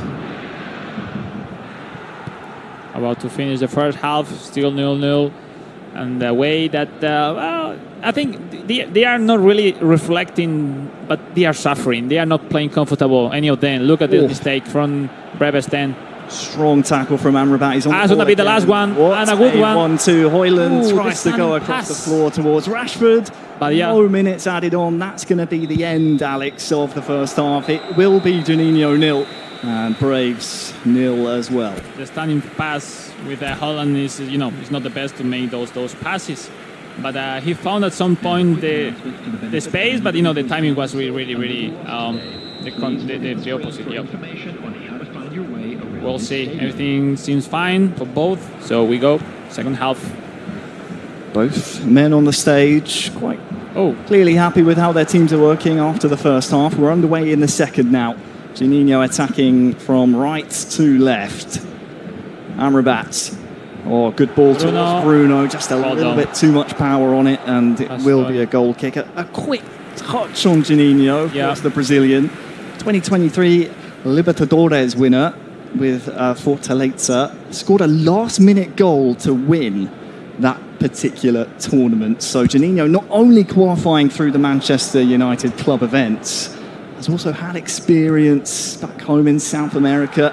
Speaker 3: About to finish the first half, still 0-0, and the way that I think they are not really reflecting, but they are suffering. They are not playing comfortable, any of them. Look at this mistake from Braves 10.
Speaker 2: Strong tackle from Amrabat. He's on
Speaker 3: that's going to be the last one, and a good one.
Speaker 2: 1-2. Højlund tries to go across the floor towards Rashford.
Speaker 3: But
Speaker 2: no minutes added on. That's going to be the end, Alex, of the first half. It will be Juninho 0 and Braves 0 as well.
Speaker 3: The standing pass with Højlund is, it's not the best to make those passes. But he found at some point the space, but the timing was really the opposite. Yep. We'll see. Everything seems fine for both. So we go second half.
Speaker 2: Both men on the stage quite clearly happy with how their teams are working after the first half. We're underway in the second now. Juninho attacking from right to left. Amrabat. Good ball towards Bruno. Just a little bit too much power on it, and it will be a goal kick. A quick touch on Juninho. That's the Brazilian. 2023 Libertadores winner with Fortaleza. Scored a last-minute goal to win that particular tournament. So Juninho not only qualifying through the Manchester United club events, has also had experience back home in South America,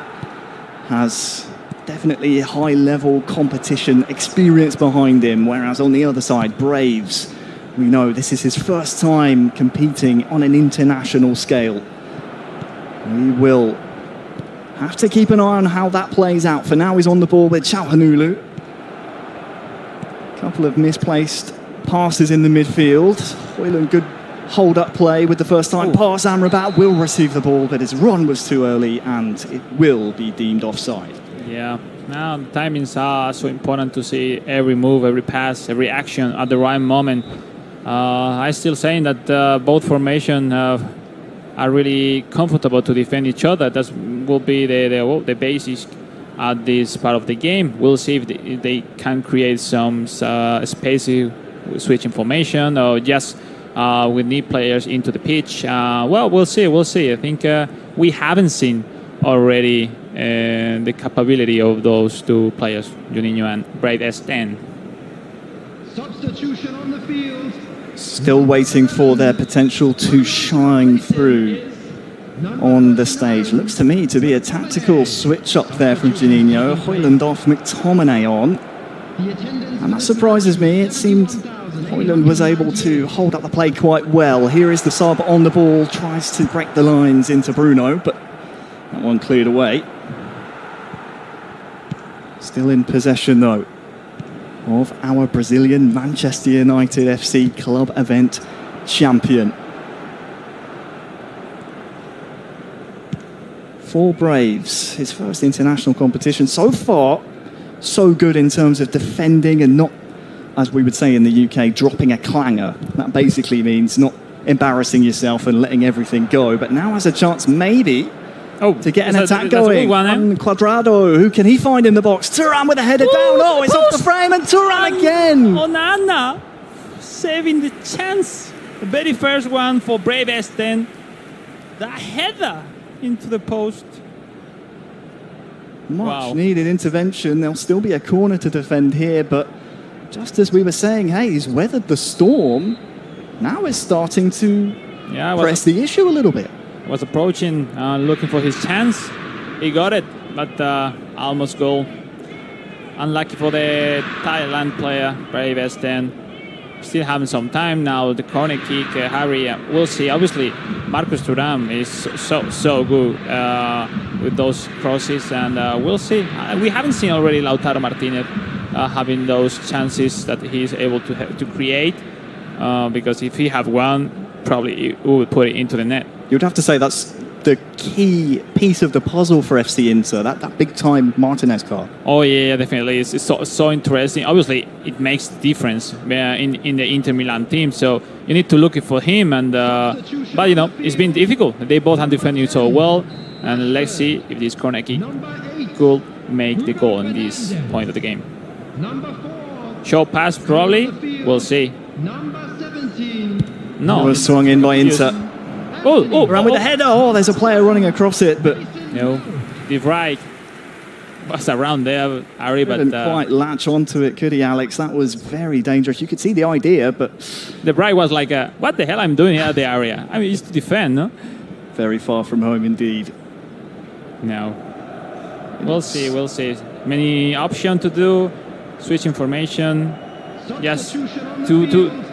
Speaker 2: has definitely high-level competition experience behind him, whereas on the other side, Braves, we know this is his first time competing on an international scale. We will have to keep an eye on how that plays out. For now, he's on the ball with Calhanoglu. A couple of misplaced passes in the midfield. Højlund, good hold-up play with the first time pass. Amrabat will receive the ball, but his run was too early, and it will be deemed offside.
Speaker 3: Yeah, now the timings are so important to see every move, every pass, every action at the right moment. I still saying that both formation are really comfortable to defend each other. That will be the basis at this part of the game. We'll see if they can create some space switching formation or just we need players into the pitch. Well, we'll see. We'll see. I think we haven't seen already the capability of those two players, Juninho and Brave S10.
Speaker 11: Substitution on the field.
Speaker 2: Still waiting for their potential to shine through on the stage. Looks to me to be a tactical switch up there from Juninho. Højlund off, McTominay on. And that surprises me. It seemed Højlund was able to hold up the play quite well. Here is the sub on the ball, tries to break the lines into Bruno, but that one cleared away. Still in possession though of our Brazilian Manchester United FC club event champion. For Braves, his first international competition. So far, so good in terms of defending and not, as we would say in the UK, dropping a clanger. That basically means not embarrassing yourself and letting everything go. But now has a chance maybe to get an attack going. Cuadrado, who can he find in the box? Thuram with a header down. Oh, it's off the frame, and Thuram again.
Speaker 3: Onana saving the chance. The very first one for Brave S10. The header into the post.
Speaker 2: Much needed intervention. There'll still be a corner to defend here, but just as we were saying, hey, he's weathered the storm. Now is starting to press the issue a little bit.
Speaker 3: Was approaching, looking for his chance. He got it, but almost goal. Unlucky for the Thailand player, Brave S10. Still having some time now. The corner kick, Harry, we'll see. Obviously, Marcus Thuram is so good with those crosses, and we'll see. We haven't seen already Lautaro Martinez having those chances that he's able to create, because if he had one, probably he would put it into the net.
Speaker 2: You'd have to say that's the key piece of the puzzle for FC Inter, that big-time Martinez card.
Speaker 3: Oh yeah, definitely. It's so interesting. Obviously, it makes a difference in the Inter Milan team. So you need to look for him. And but you know, it's been difficult. They both have defended so well. And let's see if this corner kick could make the goal in this point of the game. Short pass, probably. We'll see. No,
Speaker 2: it was swung in by Inter. Around with the header. Oh, there's a player running across it, but
Speaker 3: no, the right was around there, Ari, but
Speaker 2: couldn't quite latch onto it, could he, Alex? That was very dangerous. You could see the idea, but
Speaker 3: the right was like, what the hell I'm doing here at the area? I mean, it's to defend, no?
Speaker 2: Very far from home indeed.
Speaker 3: No, we'll see. Many options to do, switch information, just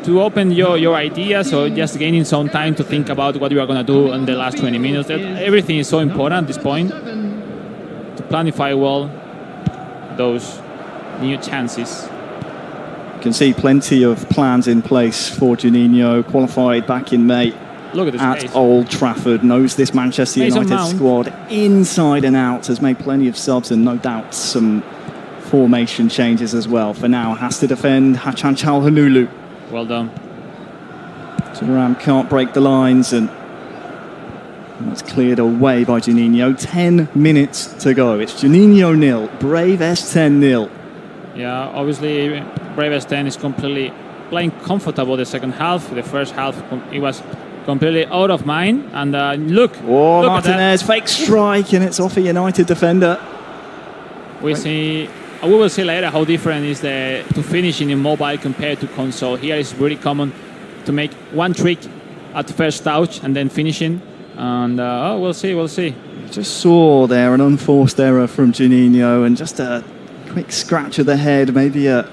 Speaker 3: to open your ideas, or just gaining some time to think about what you are going to do in the last 20 minutes. Everything is so important at this point to planify well those new chances.
Speaker 2: You can see plenty of plans in place for Juninho. Qualified back in May.
Speaker 3: Look at
Speaker 2: Old Trafford. Knows this Manchester United squad inside and out. Has made plenty of subs and no doubt some formation changes as well. For now, has to defend Hachan Çalhanoğlu.
Speaker 3: Well done.
Speaker 2: Thuram can't break the lines, and that's cleared away by Juninho. 10 minutes to go. It's Juninho 0, Brave S10 0.
Speaker 3: Yeah, obviously Brave S10 is completely playing comfortable the second half. The first half, it was completely out of mind. And look
Speaker 2: Martinez, fake strike, and it's off a United defender.
Speaker 3: We will see later how different is to finishing in mobile compared to console. Here it's really common to make one trick at first touch and then finishing. And we'll see.
Speaker 2: Just saw there an unforced error from Juninho, and just a quick scratch of the head. Maybe a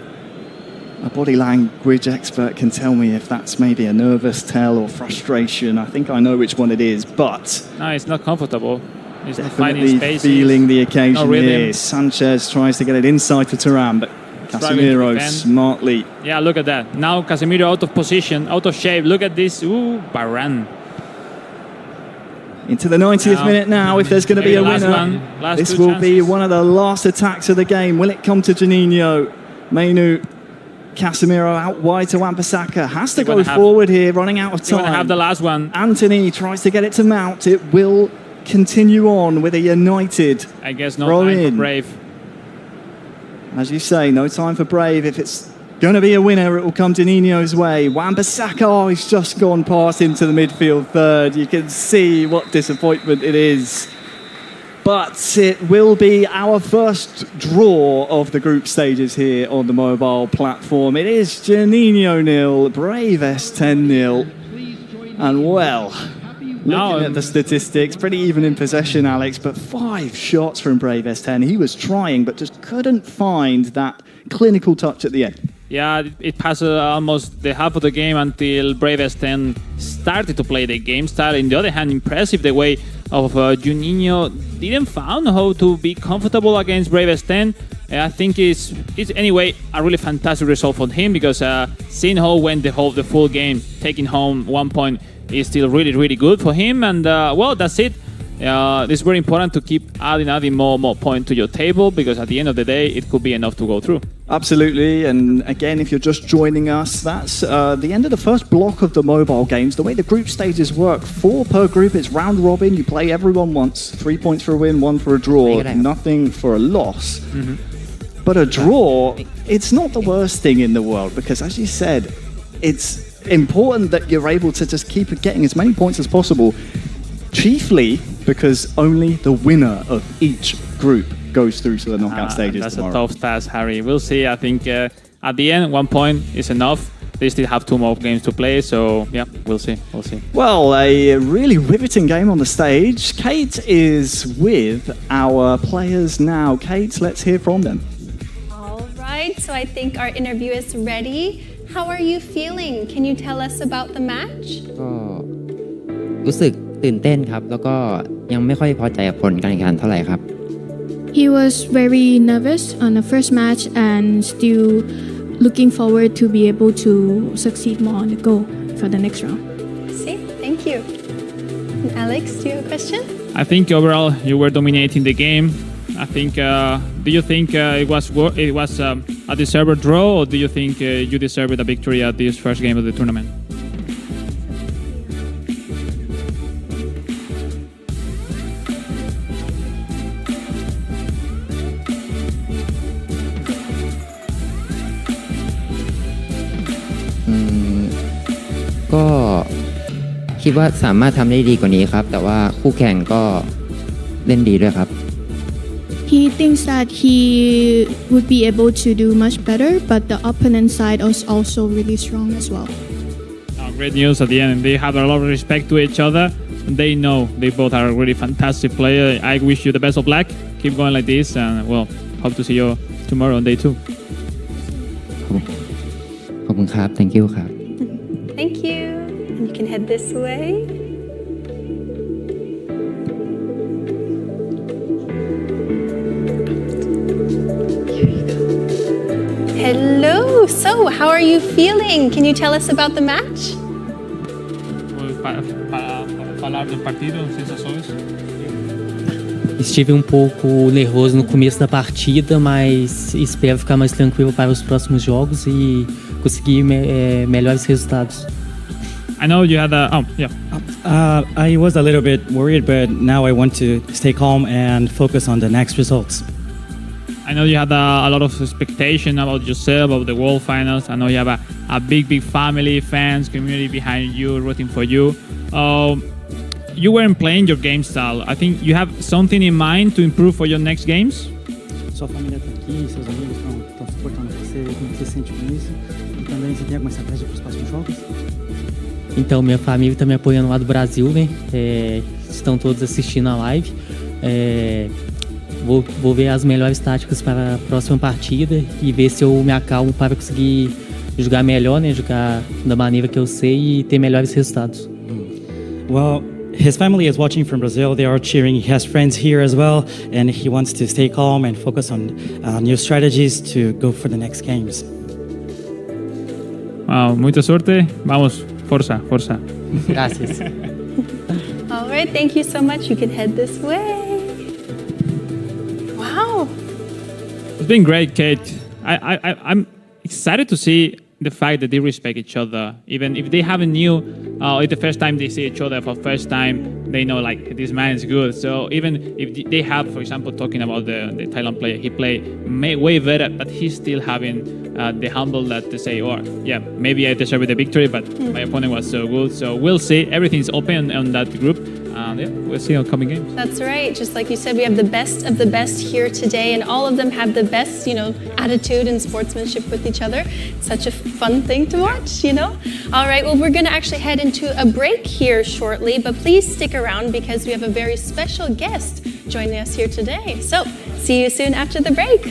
Speaker 2: body language expert can tell me if that's maybe a nervous tell or frustration. I think I know which one it is, but
Speaker 3: no, it's not comfortable. He's
Speaker 2: definitely feeling the occasion here. Sanchez tries to get it inside for Thuram, but Casemiro smartly.
Speaker 3: Yeah, look at that. Now Casemiro out of position, out of shape. Look at this. Ooh, Varane.
Speaker 2: Into the 90th minute now. If there's going to be a winner, this will be one of the last attacks of the game. Will it come to Juninho? Mainu Casemiro out wide to Wan-Bissaka. Has to go
Speaker 3: You're gonna have-
Speaker 2: forward here, running out of
Speaker 3: You're going to have
Speaker 2: time.
Speaker 3: the last one.
Speaker 2: Anthony tries to get it to Mount. It will continue on with a United
Speaker 3: I guess no
Speaker 2: throw
Speaker 3: time for
Speaker 2: in.
Speaker 3: Brave.
Speaker 2: As you say, no time for Brave. If it's going to be a winner, it will come Juninho's way. Wan-Bissaka, oh, he's just gone past into the midfield third. You can see what disappointment it is. But it will be our first draw of the group stages here on the mobile platform. It is Juninho 0, Brave S10 0. And well, looking at the statistics, pretty even in possession, Alex, but 5 shots from Brave S10. He was trying, but just couldn't find that clinical touch at the end.
Speaker 3: Yeah, it passed almost the half of the game until Brave S10 started to play the game style. On the other hand, impressive the way of Juninho didn't found how to be comfortable against Brave S10. I think it's anyway a really fantastic result for him because seeing how went the full game, taking home 1 point is still really good for him. And well, that's it. It's very important to keep adding more points to your table because at the end of the day, it could be enough to go through.
Speaker 2: Absolutely, and again, if you're just joining us, that's the end of the first block of the mobile games. The way the group stages work, 4 per group, it's round robin, you play everyone once, 3 points for a win, 1 for a draw, nothing for a loss. But a draw, it's not the worst thing in the world because as you said, it's important that you're able to just keep getting as many points as possible, chiefly because only the winner of each group goes through to the knockout stages
Speaker 3: That's
Speaker 2: tomorrow.
Speaker 3: a tough task, Harry. We'll see. I think at the end, 1 point is enough. They still have 2 more games to play, so yeah, we'll see.
Speaker 2: Well, a really riveting game on the stage. Kate is with our players now. Kate, let's hear from them.
Speaker 1: All right, so I think our interview is ready. How are you feeling? Can you tell us about the match?
Speaker 11: ก็รู้สึกตื่นเต้นครับแล้วก็ยังไม่ค่อยพอใจกับผลการแข่งขันเท่าไหร่ครับ
Speaker 12: He was very nervous on the first match and still looking forward to be able to succeed more on the goal for the next round.
Speaker 1: See, thank you. And Alex, do you have a question?
Speaker 3: I think overall you were dominating the game. I think. Do you think it was a deserved draw, or do you think you deserved a victory at this first game of the tournament?
Speaker 11: Mm, ก็คิดว่าสามารถทำได้ดีกว่านี้ครับแต่ว่าคู่แข่งก็เล่นดีด้วยครับ
Speaker 12: He thinks that he would be able to do much better, but the opponent side is also really strong as well.
Speaker 3: Great news at the end. They have a lot of respect to each other. They know they both are a really fantastic player. I wish you the best of luck. Keep going like this, and well, hope to see you tomorrow on day 2.
Speaker 11: ขอบคุณครับ thank you ครับ
Speaker 1: Thank you. And you can head this way. Hello. So, how are you feeling? Can you tell us about the match?
Speaker 3: Para falar do partido, sensações?
Speaker 13: Estive um pouco nervoso no começo da partida, mas espero ficar mais tranquilo para os próximos jogos e conseguir melhores resultados.
Speaker 3: I know you had
Speaker 14: I was a little bit worried, but now I want to stay calm and focus on the next results.
Speaker 3: I know you had a lot of expectation about yourself, about the World Finals. I know you have a big family, fans, community behind you, rooting for you. You weren't playing your game style. I think you have something in mind to improve for your next games?
Speaker 14: Sua família está aqui, seus amigos estão suportando você, como você se sente com isso? E também você tem alguma estratégia para os próximos jogos?
Speaker 13: Então, minha família está me apoiando lá do Brasil, né? Estão todos assistindo a live. Vou ver as melhores táticas para a próxima partida e ver se eu me acalmo para conseguir jogar melhor, né? Jogar da maneira que eu sei e ter melhores resultados.
Speaker 14: Well, his family is watching from Brazil. They are cheering. He has friends here as well, and he wants to stay calm and focus on new strategies to go for the next games.
Speaker 3: Wow, muita sorte. Vamos, forza.
Speaker 13: Gracias.
Speaker 1: All right, thank you so much. You can head this way. Wow.
Speaker 3: It's been great, Kate. excited to see the fact that they respect each other, even if they haven't knew, it's the first time they see each other for the first time, they know like this man is good. So even if they have, for example, talking about the Thailand player, he played way better, but he's still having the humble that to say, oh yeah, maybe I deserve the victory, but my opponent was so good. So we'll see. Everything's open on that group. Yeah, we'll see on coming games.
Speaker 1: That's right. Just like you said, we have the best of the best here today, and all of them have the best, attitude and sportsmanship with each other. Such a fun thing to watch, All right, well, we're going to actually head into a break here shortly, but please stick around because we have a very special guest joining us here today. So, see you soon after the break.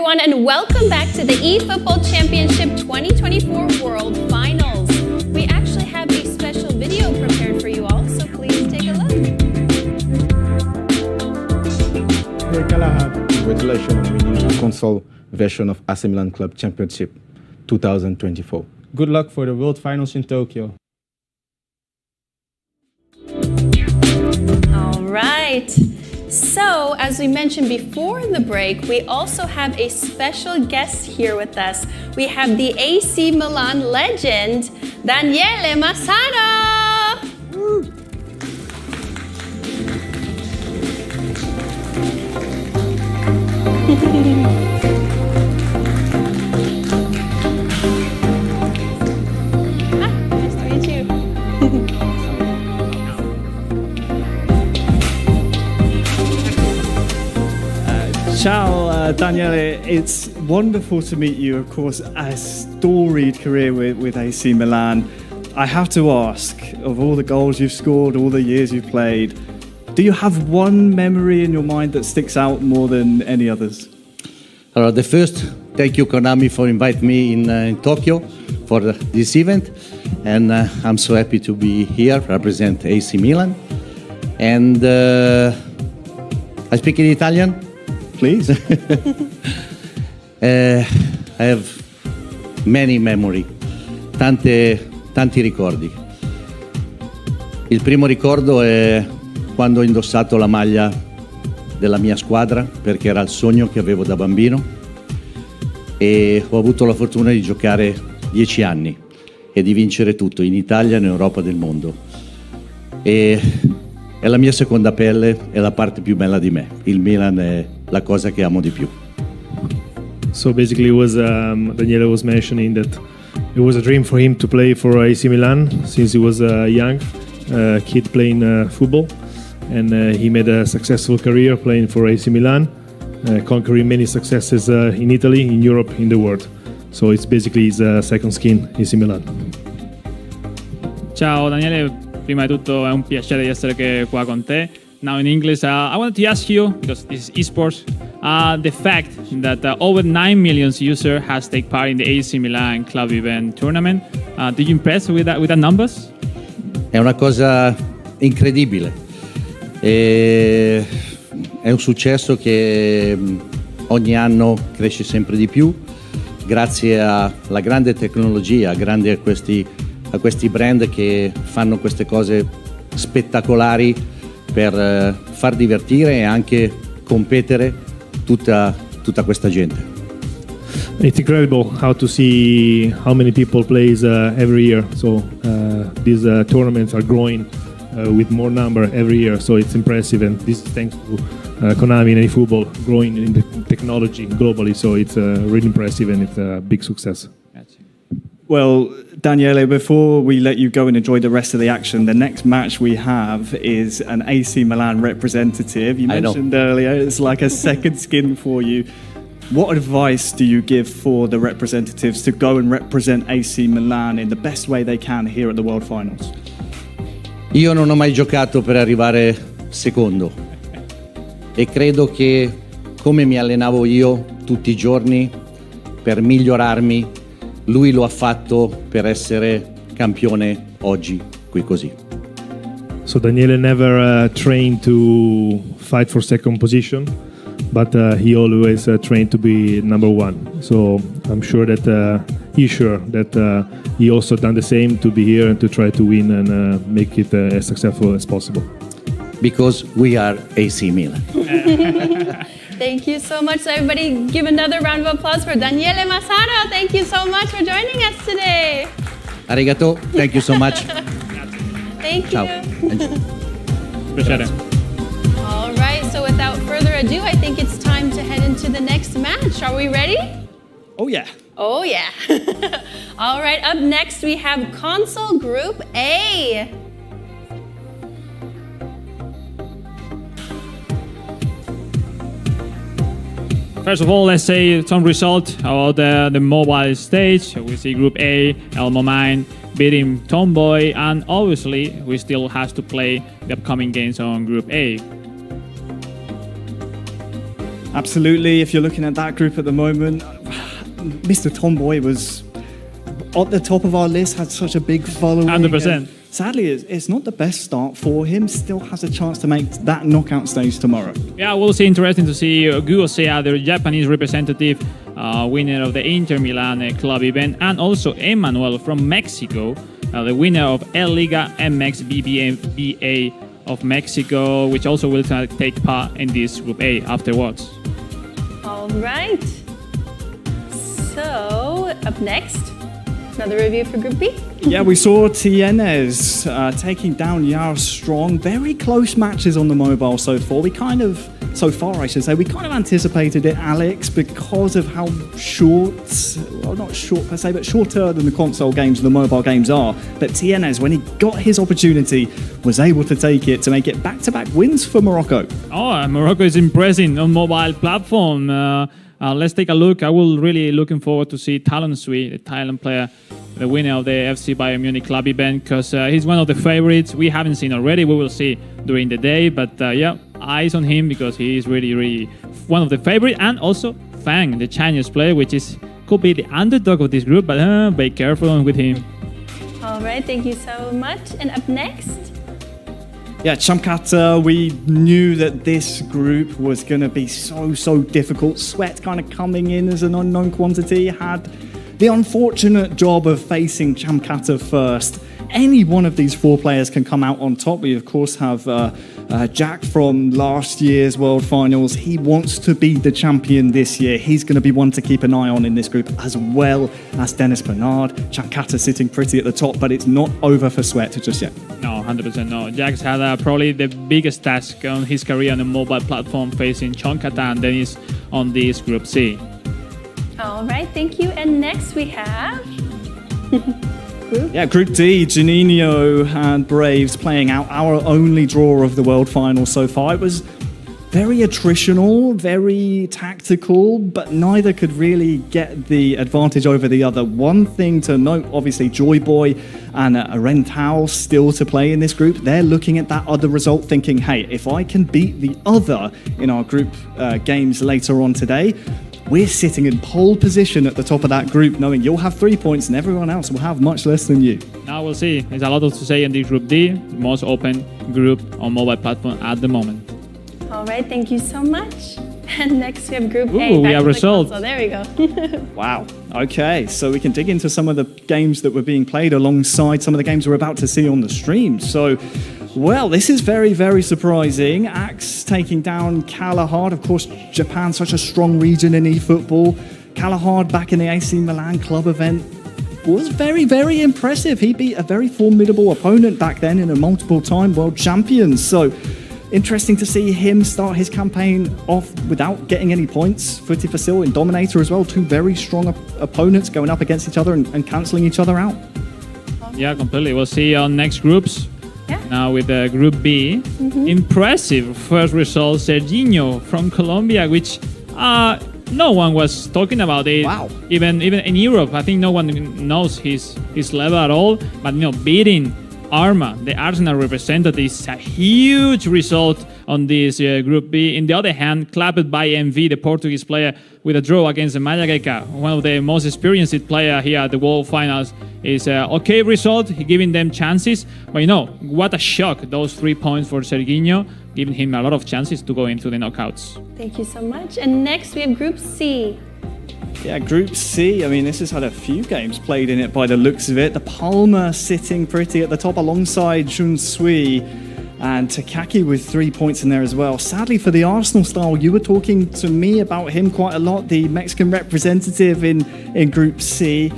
Speaker 1: everyone, and welcome back to the eFootball Championship 2024 World Finals. We actually have a special video prepared for you all, so please take a look.
Speaker 15: Hey Galahad, congratulations on winning the console version of AC Milan Club Championship 2024. Good luck for the World Finals in Tokyo.
Speaker 1: All right. So, as we mentioned before the break, we also have a special guest here with us. We have the AC Milan legend, Daniele Massaro. Nice to meet you.
Speaker 2: Ciao, Daniele. It's wonderful to meet you. Of course, a storied career with AC Milan. I have to ask, of all the goals you've scored, all the years you've played, do you have one memory in your mind that sticks out more than any others?
Speaker 16: The first, thank you Konami for inviting me in Tokyo for this event, and I'm so happy to be here, represent AC Milan. And I speak in Italian.
Speaker 2: Please.
Speaker 16: I have many memory, tanti ricordi. Il primo ricordo è quando ho indossato la maglia della mia squadra, perché era il sogno che avevo da bambino, e ho avuto la fortuna di giocare 10 anni e di vincere tutto in Italia, in Europa e nel mondo. E è la mia seconda pelle, è la parte più bella di me. Il Milan è la cosa che amo di più.
Speaker 17: So basically, Daniele was mentioning that it was a dream for him to play for AC Milan since he was a young kid playing football, and he made a successful career playing for AC Milan, conquering many successes in Italy, in Europe, in the world. So it's basically his second skin, AC Milan.
Speaker 3: Ciao Daniele, prima di tutto è un piacere di essere qua con te. Now in English, I wanted to ask you, because this is esports, the fact that over 9 million users has taken part in the AC Milan club event tournament. Did you impress with that numbers?
Speaker 16: È una cosa incredibile. È un successo che ogni anno cresce sempre di più, grazie alla grande tecnologia, grazie a questi brand che fanno queste cose spettacolari per far divertire e anche competere tutta questa gente.
Speaker 17: It's incredible how to see how many people plays every year. So these tournaments are growing with more number every year. So it's impressive, and this is thanks to Konami and eFootball growing in the technology globally. So it's really impressive, and it's a big success.
Speaker 2: Well, Daniele, before we let you go and enjoy the rest of the action, the next match we have is an AC Milan representative. You mentioned earlier it's like a second skin for you. What advice do you give for the representatives to go and represent AC Milan in the best way they can here at the World Finals?
Speaker 16: Io non ho mai giocato per arrivare secondo e credo che come mi allenavo io tutti i giorni per migliorarmi, lui lo ha fatto per essere campione oggi qui così.
Speaker 17: So Daniele never trained to fight for second position, but he always trained to be number one. So I'm sure that he's sure that he also done the same to be here and to try to win and make it as successful as possible.
Speaker 16: Because we are AC Milan.
Speaker 1: Thank you so much. So everybody give another round of applause for Daniele Massaro. Thank you so much for joining us today.
Speaker 16: Arigato. Thank you so much.
Speaker 1: Thank
Speaker 16: Ciao.
Speaker 3: Piacere.
Speaker 1: All right, so without further ado, I think it's time to head into the next match. Are we ready?
Speaker 2: Oh, yeah.
Speaker 1: Oh, yeah. All right, up next we have Console Group A.
Speaker 3: First of all, let's say some result about the mobile stage. We see Group A, Elmo Mine beating Tomboy, and obviously we still have to play the upcoming games on Group A.
Speaker 2: Absolutely. If you're looking at that group at the moment, Mr. Tomboy was at the top of our list, had such a big following.
Speaker 3: 100%.
Speaker 2: Sadly, it's not the best start for him. Still has a chance to make that knockout stage tomorrow.
Speaker 3: Yeah, we'll see. Interesting to see Guosea, the Japanese representative, winner of the Inter Milan club event, and also Emmanuel from Mexico, the winner of El Liga MX BBA of Mexico, which also will take part in this Group A afterwards.
Speaker 1: All right. So, up next, another review for Group B.
Speaker 2: Yeah, we saw Tienes taking down Yara Strong. Very close matches on the mobile so far. We kind of anticipated it, Alex, because of how short, well, not short per se, but shorter than the console games and the mobile games are. But Tienes, when he got his opportunity, was able to take it to make it back-to-back wins for Morocco.
Speaker 3: Oh, Morocco is impressing on mobile platform. Let's take a look. I will really looking forward to see Talon Sui, the Thailand player, the winner of the FC Bayern Munich club event, because he's one of the favorites. We haven't seen already. We will see during the day. But yeah, eyes on him because he is really, really one of the favorites. And also Fang, the Chinese player, which could be the underdog of this group. But be careful with him.
Speaker 1: All right, thank you so much. And up next...
Speaker 2: Yeah, Chamkata, we knew that this group was going to be so difficult. Sweat kind of coming in as an unknown quantity, had the unfortunate job of facing Chamkata first. Any one of these four players can come out on top. We, of course, have Jack from last year's World Finals. He wants to be the champion this year. He's going to be one to keep an eye on in this group, as well as Dennis Bernard. Chamkata sitting pretty at the top, but it's not over for Sweat just yet.
Speaker 3: No, 100% no. Jack's had probably the biggest task on his career on a mobile platform, facing Chamkata and Dennis on this Group C.
Speaker 1: All right, thank you. And next we have...
Speaker 2: Group D, Juninho and Braves playing out our only draw of the World Final so far. It was very attritional, very tactical, but neither could really get the advantage over the other. One thing to note, obviously, Joy Boy and Rentao still to play in this group. They're looking at that other result thinking, hey, if I can beat the other in our group games later on today, we're sitting in pole position at the top of that group, knowing you'll have 3 points and everyone else will have much less than you.
Speaker 3: Now we'll see. There's a lot to say in this Group D, the most open group on mobile platform at the moment.
Speaker 1: All right, thank you so much. And next we have Group A.
Speaker 3: Ooh, we have results.
Speaker 1: So there we go.
Speaker 2: Wow. Okay, so we can dig into some of the games that were being played alongside some of the games we're about to see on the stream. So, well, this is very surprising. Axe taking down Kalahard. Of course, Japan, such a strong region in eFootball. Kalahard back in the AC Milan club event was very impressive. He beat a very formidable opponent back then in a multiple-time world champion. So, interesting to see him start his campaign off without getting any points. Futi Fasil and Dominator as well, two very strong opponents going up against each other and cancelling each other out.
Speaker 3: Yeah, completely. We'll see on next groups.
Speaker 1: Yeah.
Speaker 3: Now with Group B. Impressive first result, Serginho from Colombia, which no one was talking about it.
Speaker 2: Wow.
Speaker 3: Even in Europe, I think no one knows his level at all. But beating Arma, the Arsenal representative, is a huge result on this Group B. On the other hand, clapped by MV, the Portuguese player, with a draw against the Mayageca, one of the most experienced player here at the World Finals. Is an okay result, giving them chances. But what a shock, those 3 points for Serginho, giving him a lot of chances to go into the knockouts.
Speaker 1: Thank you so much. And next we have Group C.
Speaker 2: Yeah, Group C, I mean, this has had a few games played in it by the looks of it. The Palmer sitting pretty at the top alongside Jun Sui and Takaki with 3 points in there as well. Sadly for the Arsenal style, you were talking to me about him quite a lot, the Mexican representative in Group C.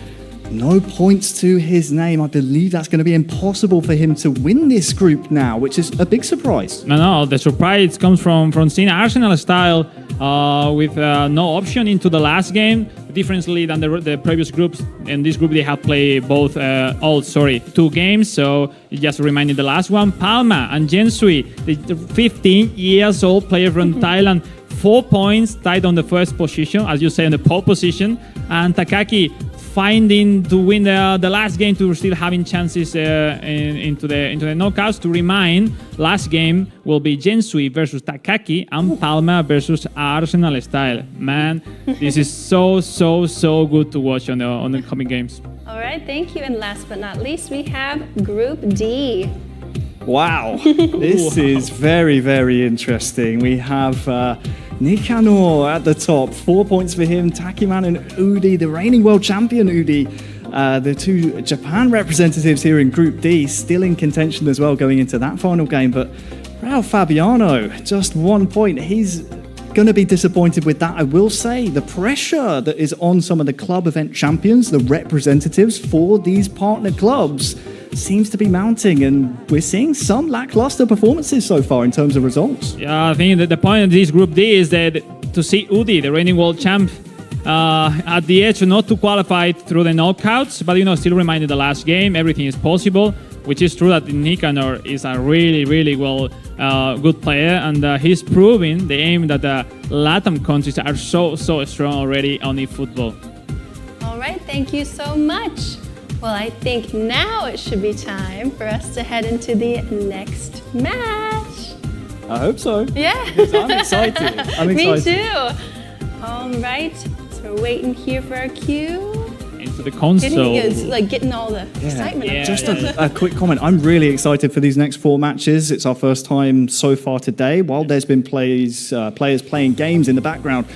Speaker 2: No points to his name. I believe that's going to be impossible for him to win this group now, which is a big surprise.
Speaker 3: No, the surprise comes from seeing Arsenal style with no option into the last game. Differently than the previous groups. In this group, they have played both, 2 games. So just reminding the last one, Palma and Jensui, the 15 years old player from Thailand, 4 points, tied on the first position, as you say, in the pole position. And Takaki, finding to win the last game to still having chances into the knockouts. To remind, last game will be Gensui versus Takaki and Palma versus Arsenal Style. Man, this is so good to watch on the coming games.
Speaker 1: All right, thank you. And last but not least, we have Group D.
Speaker 2: Wow, this is very interesting. We have Nikanor at the top, 4 points for him. Takiman and Udi, the reigning world champion Udi, the two Japan representatives here in Group D, still in contention as well going into that final game. But Raul Fabiano, just 1 point. He's going to be disappointed with that, I will say. The pressure that is on some of the club event champions, the representatives for these partner clubs, seems to be mounting, and we're seeing some lackluster performances so far in terms of results.
Speaker 3: Yeah, I think that the point of this Group D is that to see Udi, the reigning world champ, at the edge, not to qualify through the knockouts, but still reminding the last game, everything is possible, which is true that Nikanor is a really good player, and he's proving the aim that the LATAM countries are so strong already on eFootball.
Speaker 1: All right, thank you so much. Well, I think now it should be time for us to head into the next match.
Speaker 2: I hope so.
Speaker 1: Yeah.
Speaker 2: Yes, I'm excited.
Speaker 1: Me too. All right, so we're waiting here for our cue.
Speaker 3: Into the console.
Speaker 1: Getting all the excitement.
Speaker 2: Yeah. Just a quick comment. I'm really excited for these next 4 matches. It's our first time so far today. While there's been players playing games in the background,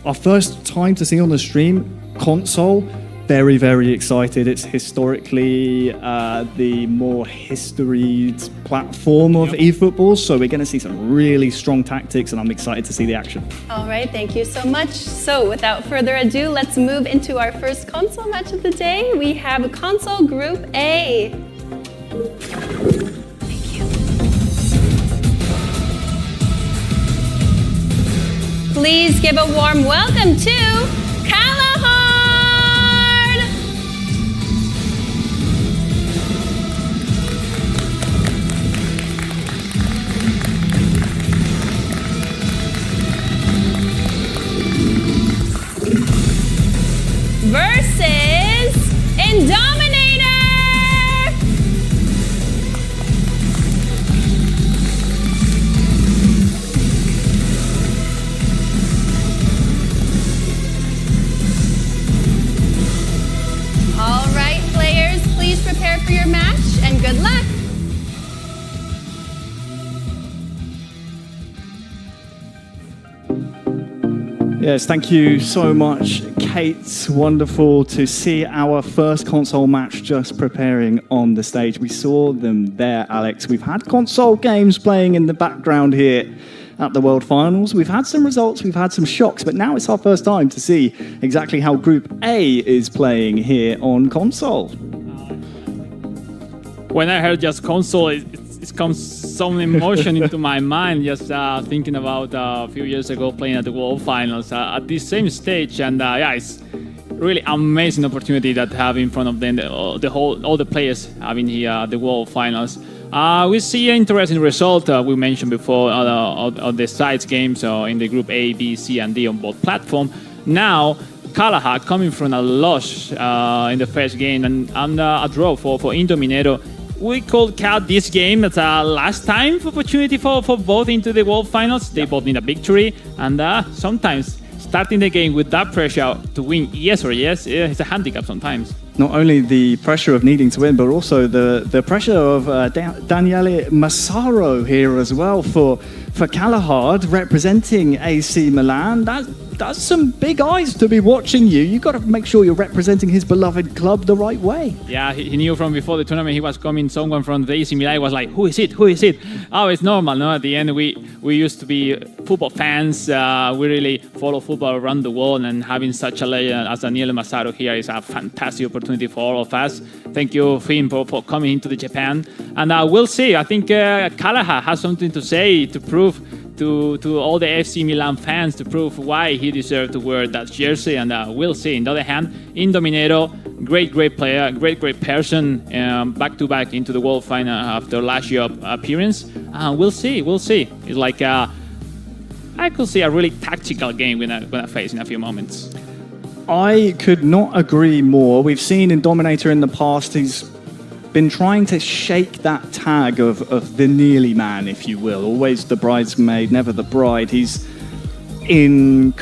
Speaker 2: our first time to see on the stream console. Very excited. It's historically the more historied platform of eFootball, so we're going to see some really strong tactics, and I'm excited to see the action.
Speaker 1: All right, thank you so much. So without further ado, let's move into our first console match of the day. We have Console Group A. Thank you. Please give a warm welcome to versus Indominator! All right, players, please prepare for your match and good luck.
Speaker 2: Yes, thank you so much, Kate. Wonderful to see our first console match just preparing on the stage. We saw them there, Alex. We've had console games playing in the background here at the World Finals. We've had some results, we've had some shocks, but now it's our first time to see exactly how Group A is playing here on console.
Speaker 3: When I heard just console, it comes some emotion into my mind, just thinking about a few years ago playing at the World Finals at this same stage, and it's really amazing opportunity that have in front of them all the players having here at the World Finals. We see an interesting result we mentioned before on the sides games in the Group A, B, C, and D on both platforms. Now Kalaha coming from a loss in the first game and a draw for Indominero. We could count this game as a last time opportunity for both into the World Finals. They both need a victory, and sometimes starting the game with that pressure to win yes or yes, it's a handicap sometimes.
Speaker 2: Not only the pressure of needing to win, but also the pressure of Daniele Massaro here as well for Kalahard representing AC Milan. That's some big eyes to be watching you. You've got to make sure you're representing his beloved club the right way.
Speaker 3: Yeah, he knew from before the tournament he was coming. Someone from the AC Milan was like, who is it? Oh, it's normal, no? At the end, we used to be football fans. We really follow football around the world, and having such a legend as Daniele Massaro here is a fantastic opportunity for all of us. Thank you, Finn, for coming into the Japan. And we'll see. I think Kalaha has something to say to prove to all the FC Milan fans, to prove why he deserved to wear that jersey, and we'll see. On the other hand, Indominero, great player, great person, back-to-back into the World Final after last year's appearance. We'll see. It's like I could see a really tactical game we're gonna face in a few moments.
Speaker 2: I could not agree more. We've seen in Dominator in the past, he's been trying to shake that tag of the nearly man, if you will. Always the bridesmaid, never the bride. He's in